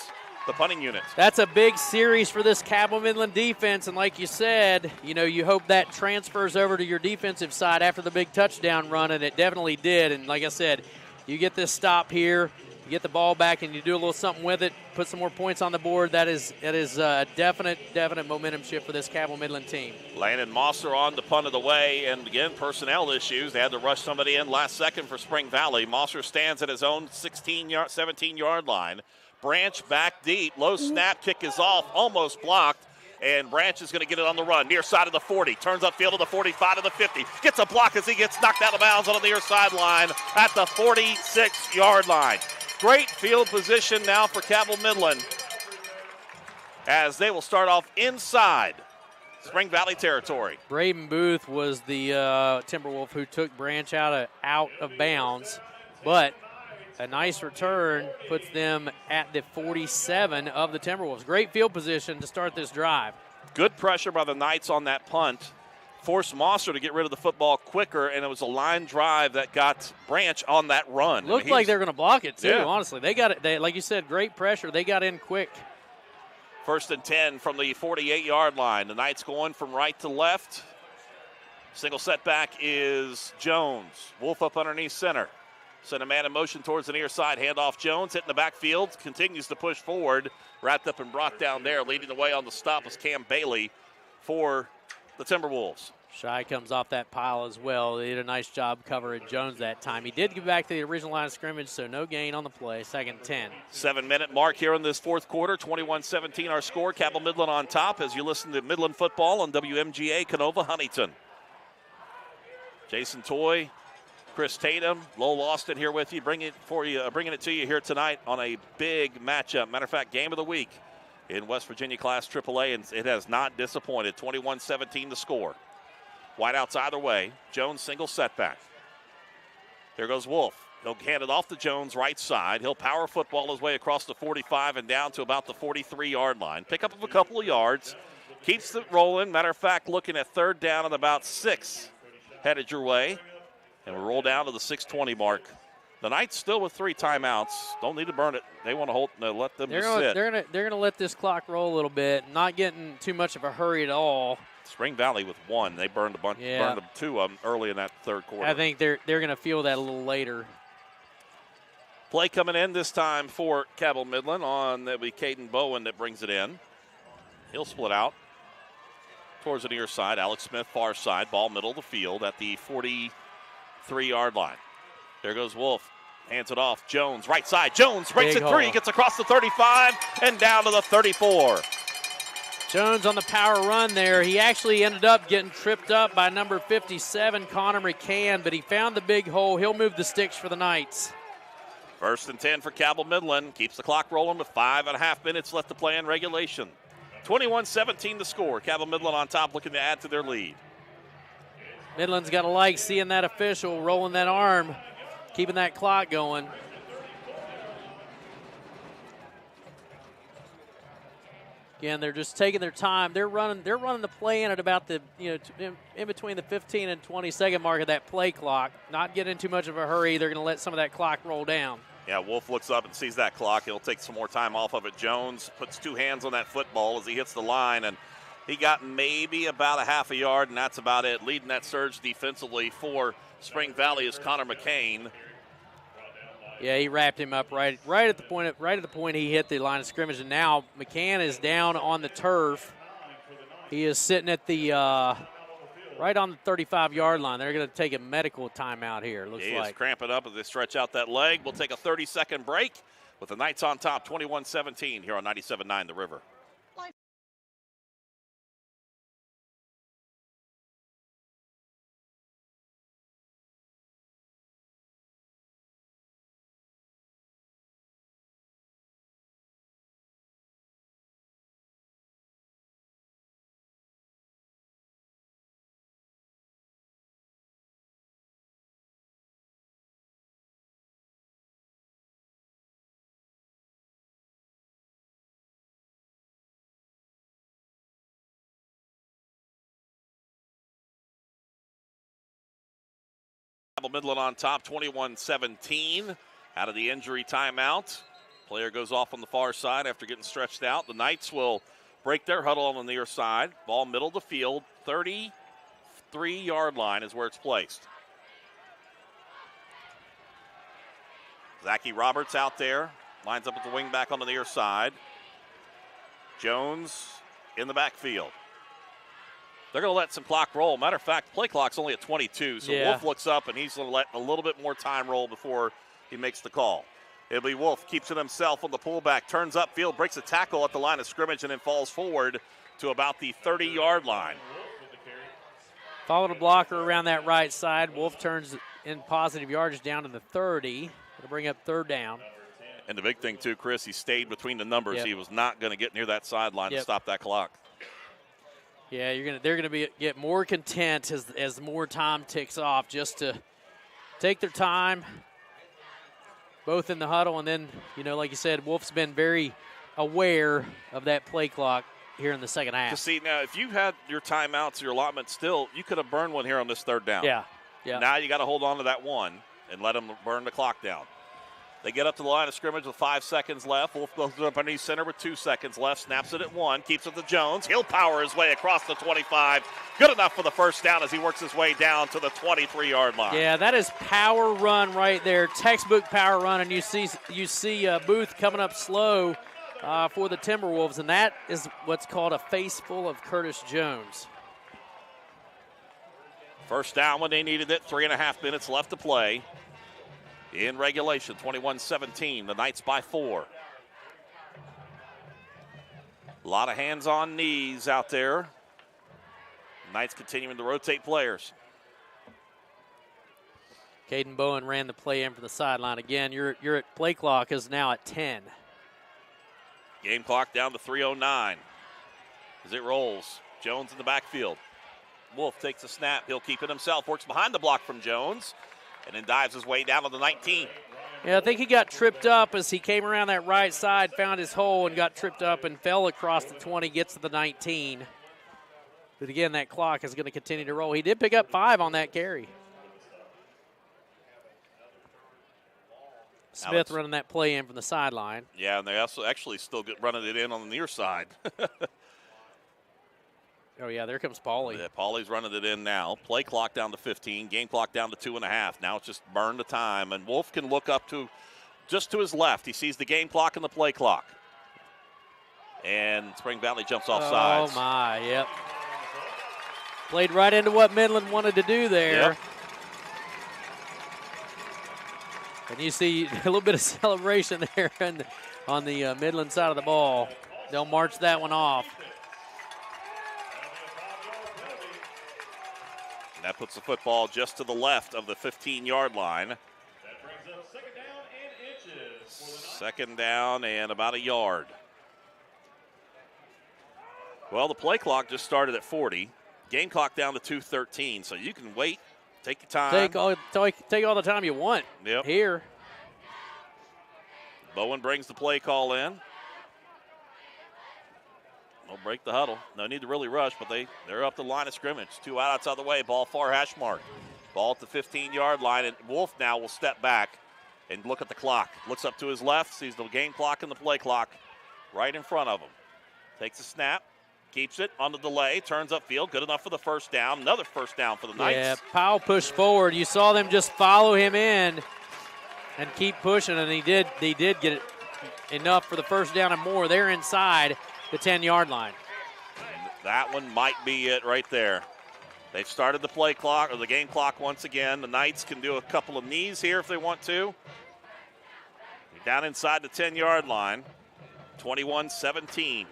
the punting unit. That's a big series for this Cabell Midland defense, and like you said, you hope that transfers over to your defensive side after the big touchdown run, and it definitely did. And like I said, you get this stop here, you get the ball back, and you do a little something with it, put some more points on the board. That is a definite momentum shift for this Cabell Midland team. Landon Mosser on the punt of the way, and again, personnel issues. They had to rush somebody in last second for Spring Valley. Mosser stands at his own 17-yard line. Branch back deep. Low snap, kick is off, almost blocked. And Branch is going to get it on the run. Near side of the 40. Turns upfield to the 45 to the 50. Gets a block as he gets knocked out of bounds on the near sideline at the 46-yard line. Great field position now for Cabell Midland as they will start off inside Spring Valley territory. Braden Booth was the Timberwolf who took Branch out of bounds, but a nice return puts them at the 47 of the Timberwolves. Great field position to start this drive. Good pressure by the Knights on that punt. Forced Mosser to get rid of the football quicker, and it was a line drive that got Branch on that run. Looked like they're going to block it, too, yeah. Honestly. They got it, like you said, great pressure. They got in quick. 1st and 10 from the 48-yard line. The Knights going from right to left. Single setback is Jones. Wolf up underneath center. Send a man in motion towards the near side. Handoff Jones, hitting the backfield, continues to push forward. Wrapped up and brought down there. Leading the way on the stop was Cam Bailey for the Timberwolves. Shy comes off that pile as well. They did a nice job covering Jones that time. He did get back to the original line of scrimmage, so no gain on the play. 2nd 10. 7-minute mark here in this 4th quarter. 21-17 our score. Cabell Midland on top as you listen to Midland football on WMGA Canova Huntington. Jason Toy, Chris Tatum, Lowell Austin here with you, bringing it to you here tonight on a big matchup. Matter of fact, game of the week in West Virginia Class AAA, and it has not disappointed. 21-17 the score. Wideouts either way. Jones single setback. Here goes Wolf. He'll hand it off to Jones right side. He'll power football his way across the 45 and down to about the 43-yard line. Pick up of a couple of yards. Keeps it rolling. Matter of fact, looking at 3rd down and about 6 headed your way. And we roll down to the 6:20 mark. The Knights still with 3 timeouts. Don't need to burn it. They want to hold. Let them just sit. They're gonna let this clock roll a little bit. Not getting too much of a hurry at all. Spring Valley with 1. They burned a bunch. Yeah. Burned 2 of them early in that 3rd quarter. I think they're gonna feel that a little later. Play coming in this time for Cabell Midland on that will be Caden Bowen that brings it in. He'll split out towards the near side. Alex Smith far side. Ball middle of the field at the 43-yard line. There goes Wolf. Hands it off. Jones, right side. Jones breaks Big it free. hole. Gets across the 35 and down to the 34. Jones on the power run there. He actually ended up getting tripped up by number 57, Connor McCann, but he found the big hole. He'll move the sticks for the Knights. 1st and 10 for Cabell Midland. Keeps the clock rolling with 5.5 minutes left to play in regulation. 21-17 the score. Cabell Midland on top, looking to add to their lead. Midland's got to like seeing that official rolling that arm, keeping that clock going. Again, they're just taking their time. They're running the play in at about the in between the 15 and 20-second mark of that play clock. Not getting in too much of a hurry. They're going to let some of that clock roll down. Yeah, Wolf looks up and sees that clock. He'll take some more time off of it. Jones puts 2 hands on that football as he hits the line, and he got maybe about a half a yard, and that's about it. Leading that surge defensively for Spring Valley is Connor McCain. Yeah, he wrapped him up right at the point he hit the line of scrimmage, and now McCann is down on the turf. He is sitting at the right on the 35-yard line. They're going to take a medical timeout here. Looks he like is cramping up as they stretch out that leg. We'll take a 30-second break with the Knights on top, 21-17 here on 97.9 The River. Cabell Midland on top, 21-17. Out of the injury timeout. Player goes off on the far side after getting stretched out. The Knights will break their huddle on the near side. Ball middle of the field, 33-yard line is where it's placed. Zachy Roberts out there, lines up at the wing back on the near side. Jones in the backfield. They're going to let some clock roll. Matter of fact, play clock's only at 22, so Wolf looks up, and he's going to let a little bit more time roll before he makes the call. It'll be Wolf, keeps it himself on the pullback, turns upfield, breaks a tackle at the line of scrimmage, and then falls forward to about the 30-yard line. Followed a blocker around that right side. Wolf turns in positive yardage down to the 30. It'll bring up third down. And the big thing, too, Chris, he stayed between the numbers. He was not going to get near that sideline to stop that clock. Yeah, they're going to get more content as more time ticks off, just to take their time, both in the huddle and then, like you said, Wolf's been very aware of that play clock here in the second half. To see, now, if you had your timeouts, your allotment still, you could have burned one here on this third down. Yeah. Now you got to hold on to that one and let them burn the clock down. They get up to the line of scrimmage with 5 seconds left. Wolf goes up underneath center with 2 seconds left. Snaps it at 1. Keeps it to Jones. He'll power his way across the 25. Good enough for the first down as he works his way down to the 23-yard line. Yeah, that is power run right there. Textbook power run, and you see Booth coming up slow for the Timberwolves, and that is what's called a face full of Curtis Jones. First down when they needed it. 3.5 minutes left to play. In regulation, 21-17, the Knights by 4. A lot of hands on knees out there. Knights continuing to rotate players. Caden Bowen ran the play in from the sideline. Again, your play clock is now at 10. Game clock down to 3:09 as it rolls. Jones in the backfield. Wolf takes a snap. He'll keep it himself. Works behind the block from Jones. And then dives his way down to the 19. Yeah, I think he got tripped up as he came around that right side, found his hole, and got tripped up and fell across the 20, gets to the 19. But again, that clock is going to continue to roll. He did pick up 5 on that carry. Smith running that play in from the sideline. Yeah, and they also actually still running it in on the near side. Oh, yeah, there comes Pauly. Yeah, Pauly's running it in now. Play clock down to 15. Game clock down to 2.5. Now it's just burn the time. And Wolf can look up to just to his left. He sees the game clock and the play clock. And Spring Valley jumps off sides. Oh, my, yep. Played right into what Midland wanted to do there. Yep. And you see a little bit of celebration there on the Midland side of the ball. They'll march that one off. That puts the football just to the left of the 15-yard line. That brings up second down and inches. Second down and about a yard. Well, the play clock just started at 40. Game clock down to 2:13, so you can wait, take your time. Take all the time you want here. Bowen brings the play call in. They'll break the huddle. No need to really rush, but they're up the line of scrimmage. 2 out outside the way. Ball far hash mark. Ball at the 15-yard line, and Wolf now will step back and look at the clock. Looks up to his left, sees the game clock and the play clock right in front of him. Takes a snap, keeps it on the delay, turns upfield. Good enough for the first down. Another first down for the Knights. Yeah, Powell pushed forward. You saw them just follow him in and keep pushing, and he did get it enough for the first down and more. They're inside the 10-yard line. That one might be it right there. They've started the play clock or the game clock once again. The Knights can do a couple of knees here if they want to. Down inside the 10-yard line. 21-17.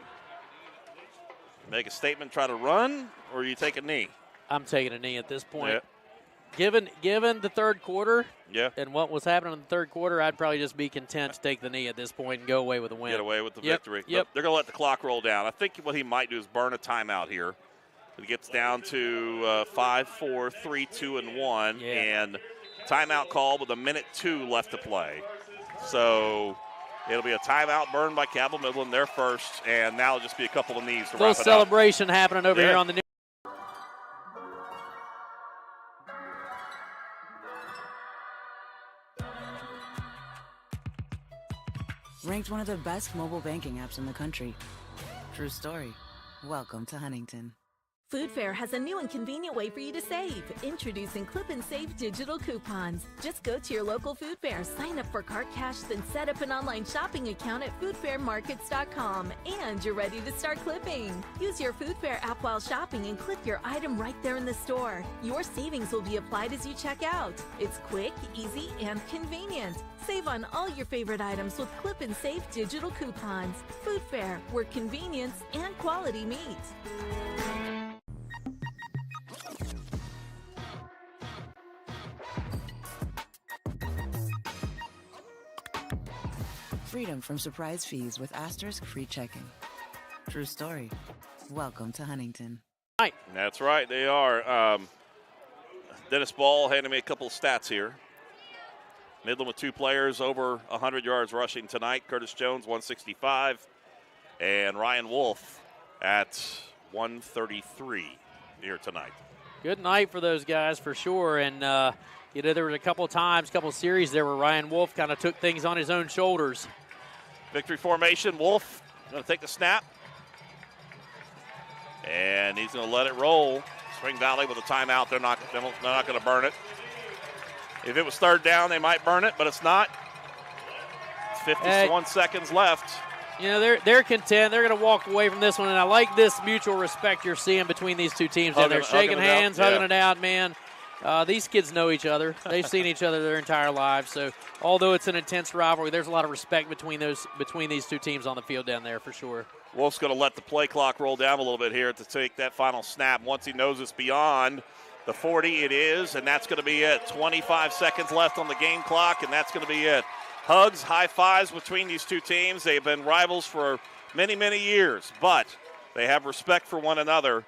Make a statement, try to run, or you take a knee? I'm taking a knee at this point. Yeah. Given the third quarter and what was happening in the third quarter, I'd probably just be content to take the knee at this point and go away with a win. Get away with the victory. Yep. They're going to let the clock roll down. I think what he might do is burn a timeout here. It gets down to 5, 4, 3, 2, and 1. Yeah. And timeout call with 1:02 left to play. So it'll be a timeout burned by Cabell Midland, their first, and now it'll just be a couple of knees to wrap it up. Celebration happening over here on the Ranked one of the best mobile banking apps in the country. True story. Welcome to Huntington. Food Fair has a new and convenient way for you to save. Introducing Clip and Save digital coupons. Just go to your local Food Fair, sign up for Cart Cash, then set up an online shopping account at foodfairmarkets.com, and you're ready to start clipping. Use your Food Fair app while shopping and clip your item right there in the store. Your savings will be applied as you check out. It's quick, easy, and convenient. Save on all your favorite items with Clip and Save digital coupons. Food Fair, where convenience and quality meet. Freedom from surprise fees with Asterisk free checking. True story. Welcome to Huntington. That's right, they are. Dennis Ball handing me a couple of stats here. Midland with 2 players over 100 yards rushing tonight. Curtis Jones, 165, and Ryan Wolf at 133 here tonight. Good night for those guys for sure. And, there was a couple of series there where Ryan Wolf kind of took things on his own shoulders. Victory formation. Wolf going to take the snap. And he's going to let it roll. Spring Valley with a timeout. They're not going to burn it. If it was third down, they might burn it, but it's not. 51 seconds left. They're content. They're going to walk away from this one, and I like this mutual respect you're seeing between these two teams. They're shaking hands, hugging it out, man. These kids know each other. They've seen each other their entire lives. So although it's an intense rivalry, there's a lot of respect between these two teams on the field down there for sure. Wolf's going to let the play clock roll down a little bit here to take that final snap. Once he knows it's beyond the 40, it is, and that's going to be it. 25 seconds left on the game clock, and that's going to be it. Hugs, high fives between these two teams. They've been rivals for many, many years, but they have respect for one another.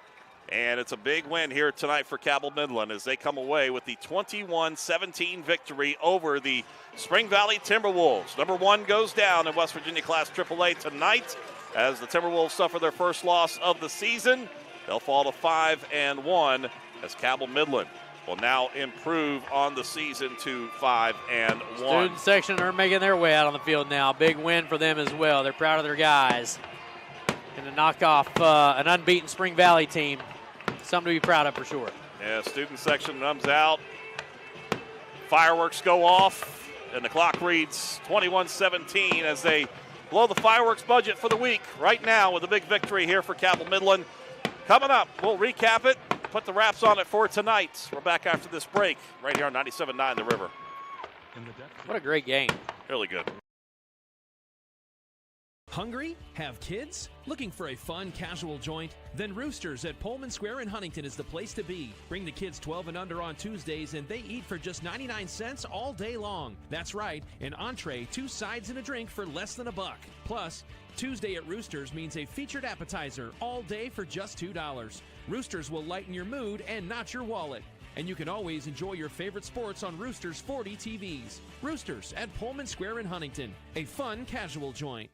And it's a big win here tonight for Cabell Midland as they come away with the 21-17 victory over the Spring Valley Timberwolves. Number 1 goes down in West Virginia Class AAA tonight as the Timberwolves suffer their first loss of the season. They'll fall to 5-1 as Cabell Midland will now improve on the season to 5-1. Student section are making their way out on the field now. Big win for them as well. They're proud of their guys. And to knock off an unbeaten Spring Valley team. Something to be proud of for sure. Yeah, student section comes out. Fireworks go off, and the clock reads 21-17 as they blow the fireworks budget for the week right now with a big victory here for Cabell Midland. Coming up, we'll recap it, put the wraps on it for tonight. We're back after this break right here on 97.9 The River. What a great game. Really good. Hungry? Have kids? Looking for a fun, casual joint? Then Roosters at Pullman Square in Huntington is the place to be. Bring the kids 12 and under on Tuesdays, and they eat for just 99 cents all day long. That's right, an entree, 2 sides, and a drink for less than $1. Plus, Tuesday at Roosters means a featured appetizer all day for just $2. Roosters will lighten your mood and not your wallet. And you can always enjoy your favorite sports on Roosters 40 TVs. Roosters at Pullman Square in Huntington, a fun, casual joint.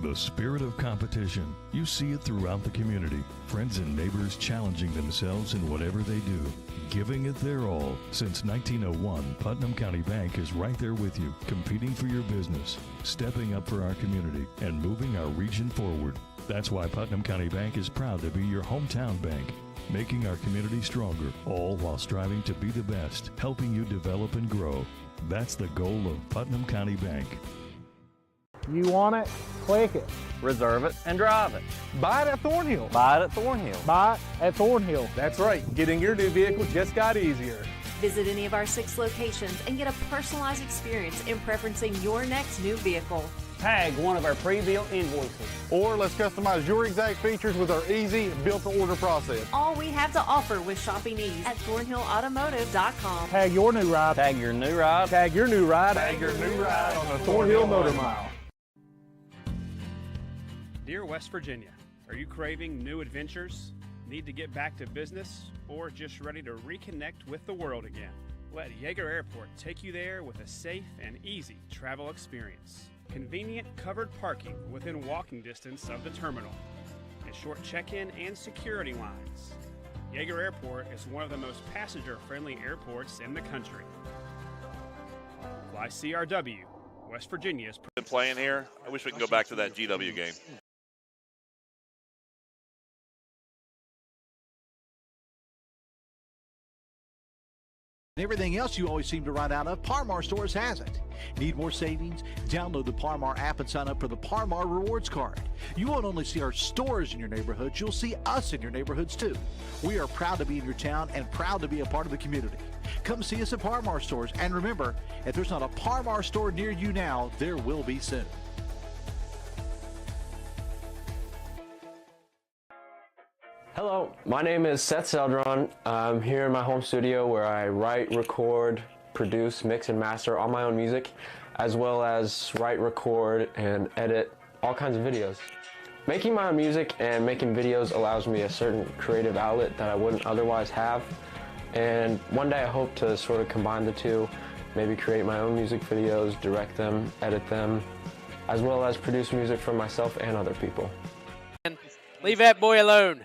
The spirit of competition. You see it throughout the community. Friends and neighbors challenging themselves in whatever they do, giving it their all. Since 1901, Putnam County Bank is right there with you, competing for your business, stepping up for our community, and moving our region forward. That's why Putnam County Bank is proud to be your hometown bank, making our community stronger, all while striving to be the best, helping you develop and grow. That's the goal of Putnam County Bank. You want it? Click it. Reserve it and drive it. Buy it at Thornhill. Buy it at Thornhill. Buy it at Thornhill. That's right. Getting your new vehicle just got easier. Visit any of our 6 locations and get a personalized experience in preferencing your next new vehicle. Tag one of our pre-built invoices. Or let's customize your exact features with our easy built-to-order process. All we have to offer with shopping ease at ThornhillAutomotive.com. Tag your new ride. Tag your new ride. Tag your new ride. Tag your new ride on the Thornhill Motor Mile. Dear West Virginia, are you craving new adventures, need to get back to business, or just ready to reconnect with the world again? Let Yeager Airport take you there with a safe and easy travel experience. Convenient covered parking within walking distance of the terminal, and short check-in and security lines. Yeager Airport is one of the most passenger-friendly airports in the country. Fly CRW West Virginia is been playing here. I wish we could go back to that GW game. Everything else you always seem to run out of, Par-Mar Stores has it. Need more savings? Download the Par-Mar app and sign up for the Par-Mar Rewards Card. You won't only see our stores in your neighborhoods, you'll see us in your neighborhoods too. We are proud to be in your town and proud to be a part of the community. Come see us at Par-Mar Stores, and remember, if there's not a Par-Mar store near you now, there will be soon. Hello, my name is Seth Seldron. I'm here in my home studio where I write, record, produce, mix, and master all my own music, as well as write, record, and edit all kinds of videos. Making my own music and making videos allows me a certain creative outlet that I wouldn't otherwise have. And one day I hope to sort of combine the two, maybe create my own music videos, direct them, edit them, as well as produce music for myself and other people. Leave that boy alone.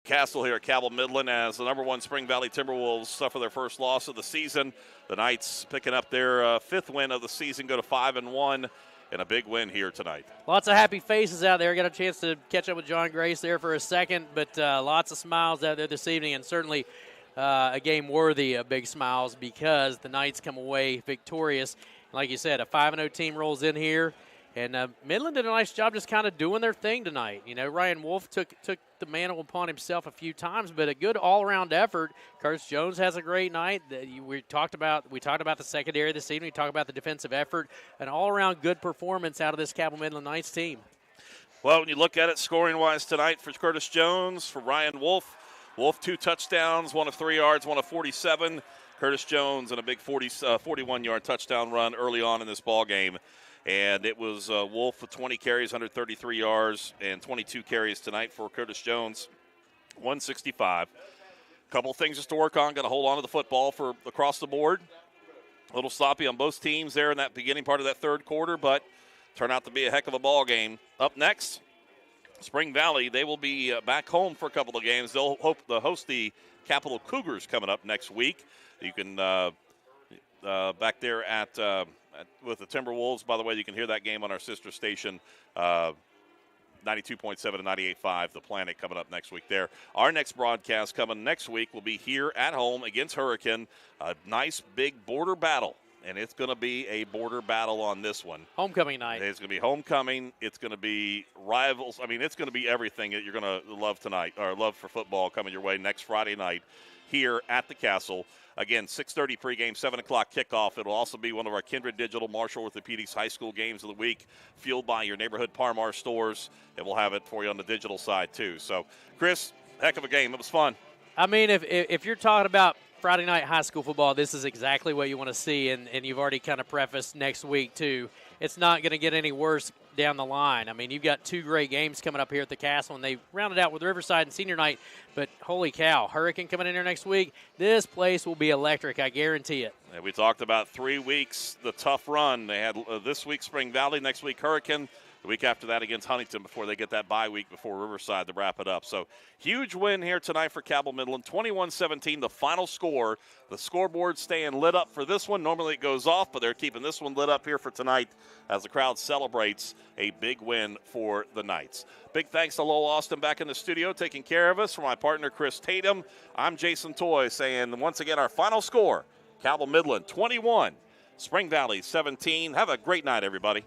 Castle here at Cabell Midland as the #1 Spring Valley Timberwolves suffer their first loss of the season. The Knights picking up their fifth win of the season, go to 5-1, and a big win here tonight. Lots of happy faces out there. Got a chance to catch up with John Grace there for a second, but lots of smiles out there this evening, and certainly a game worthy of big smiles because the Knights come away victorious. Like you said, a 5-0 team rolls in here. And Midland did a nice job just kind of doing their thing tonight. You know, Ryan Wolf took the mantle upon himself a few times, but a good all-around effort. Curtis Jones has a great night. We talked about the secondary this evening. We talked about the defensive effort. An all-around good performance out of this Cabell Midland Knights team. Well, when you look at it scoring-wise tonight for Curtis Jones, for Ryan Wolf, 2 touchdowns, 1 of 3 yards, 1 of 47. Curtis Jones and a big 41-yard touchdown run early on in this ball game. And it was Wolf with 20 carries, 133 yards, and 22 carries tonight for Curtis Jones, 165. A couple of things just to work on. Got to hold on to the football for across the board. A little sloppy on both teams there in that beginning part of that third quarter, but turned out to be a heck of a ball game. Up next, Spring Valley. They will be back home for a couple of games. They'll hope to host the Capital Cougars coming up next week. You can back there at with the Timberwolves. By the way, you can hear that game on our sister station, 92.7 and 98.5, The Planet, coming up next week there. Our next broadcast coming next week will be here at home against Hurricane. A nice big border battle, and it's going to be a border battle on this one. Homecoming night. It's going to be homecoming. It's going to be rivals. I mean, it's going to be everything that you're going to love tonight, or love for football coming your way next Friday night here at the Castle. Again, 6:30 pregame, 7 o'clock kickoff. It'll also be one of our Kindred Digital Marshall Orthopedics High School games of the week, fueled by your neighborhood Par-Mar stores, and we'll have it for you on the digital side too. So, Chris, heck of a game. It was fun. I mean, if you're talking about Friday night high school football, this is exactly what you want to see, and you've already kind of prefaced next week too. It's not going to get any worse down the line. I mean, you've got 2 great games coming up here at the Castle, and they rounded out with Riverside and Senior Night, but holy cow, Hurricane coming in here next week. This place will be electric, I guarantee it. Yeah, we talked about 3 weeks, the tough run. They had this week Spring Valley, next week Hurricane, the week after that against Huntington before they get that bye week before Riverside to wrap it up. So huge win here tonight for Cabell Midland, 21-17, the final score. The scoreboard staying lit up for this one. Normally it goes off, but they're keeping this one lit up here for tonight as the crowd celebrates a big win for the Knights. Big thanks to Lowell Austin back in the studio taking care of us. For my partner Chris Tatum, I'm Jason Toy saying once again our final score, Cabell Midland 21, Spring Valley 17. Have a great night, everybody.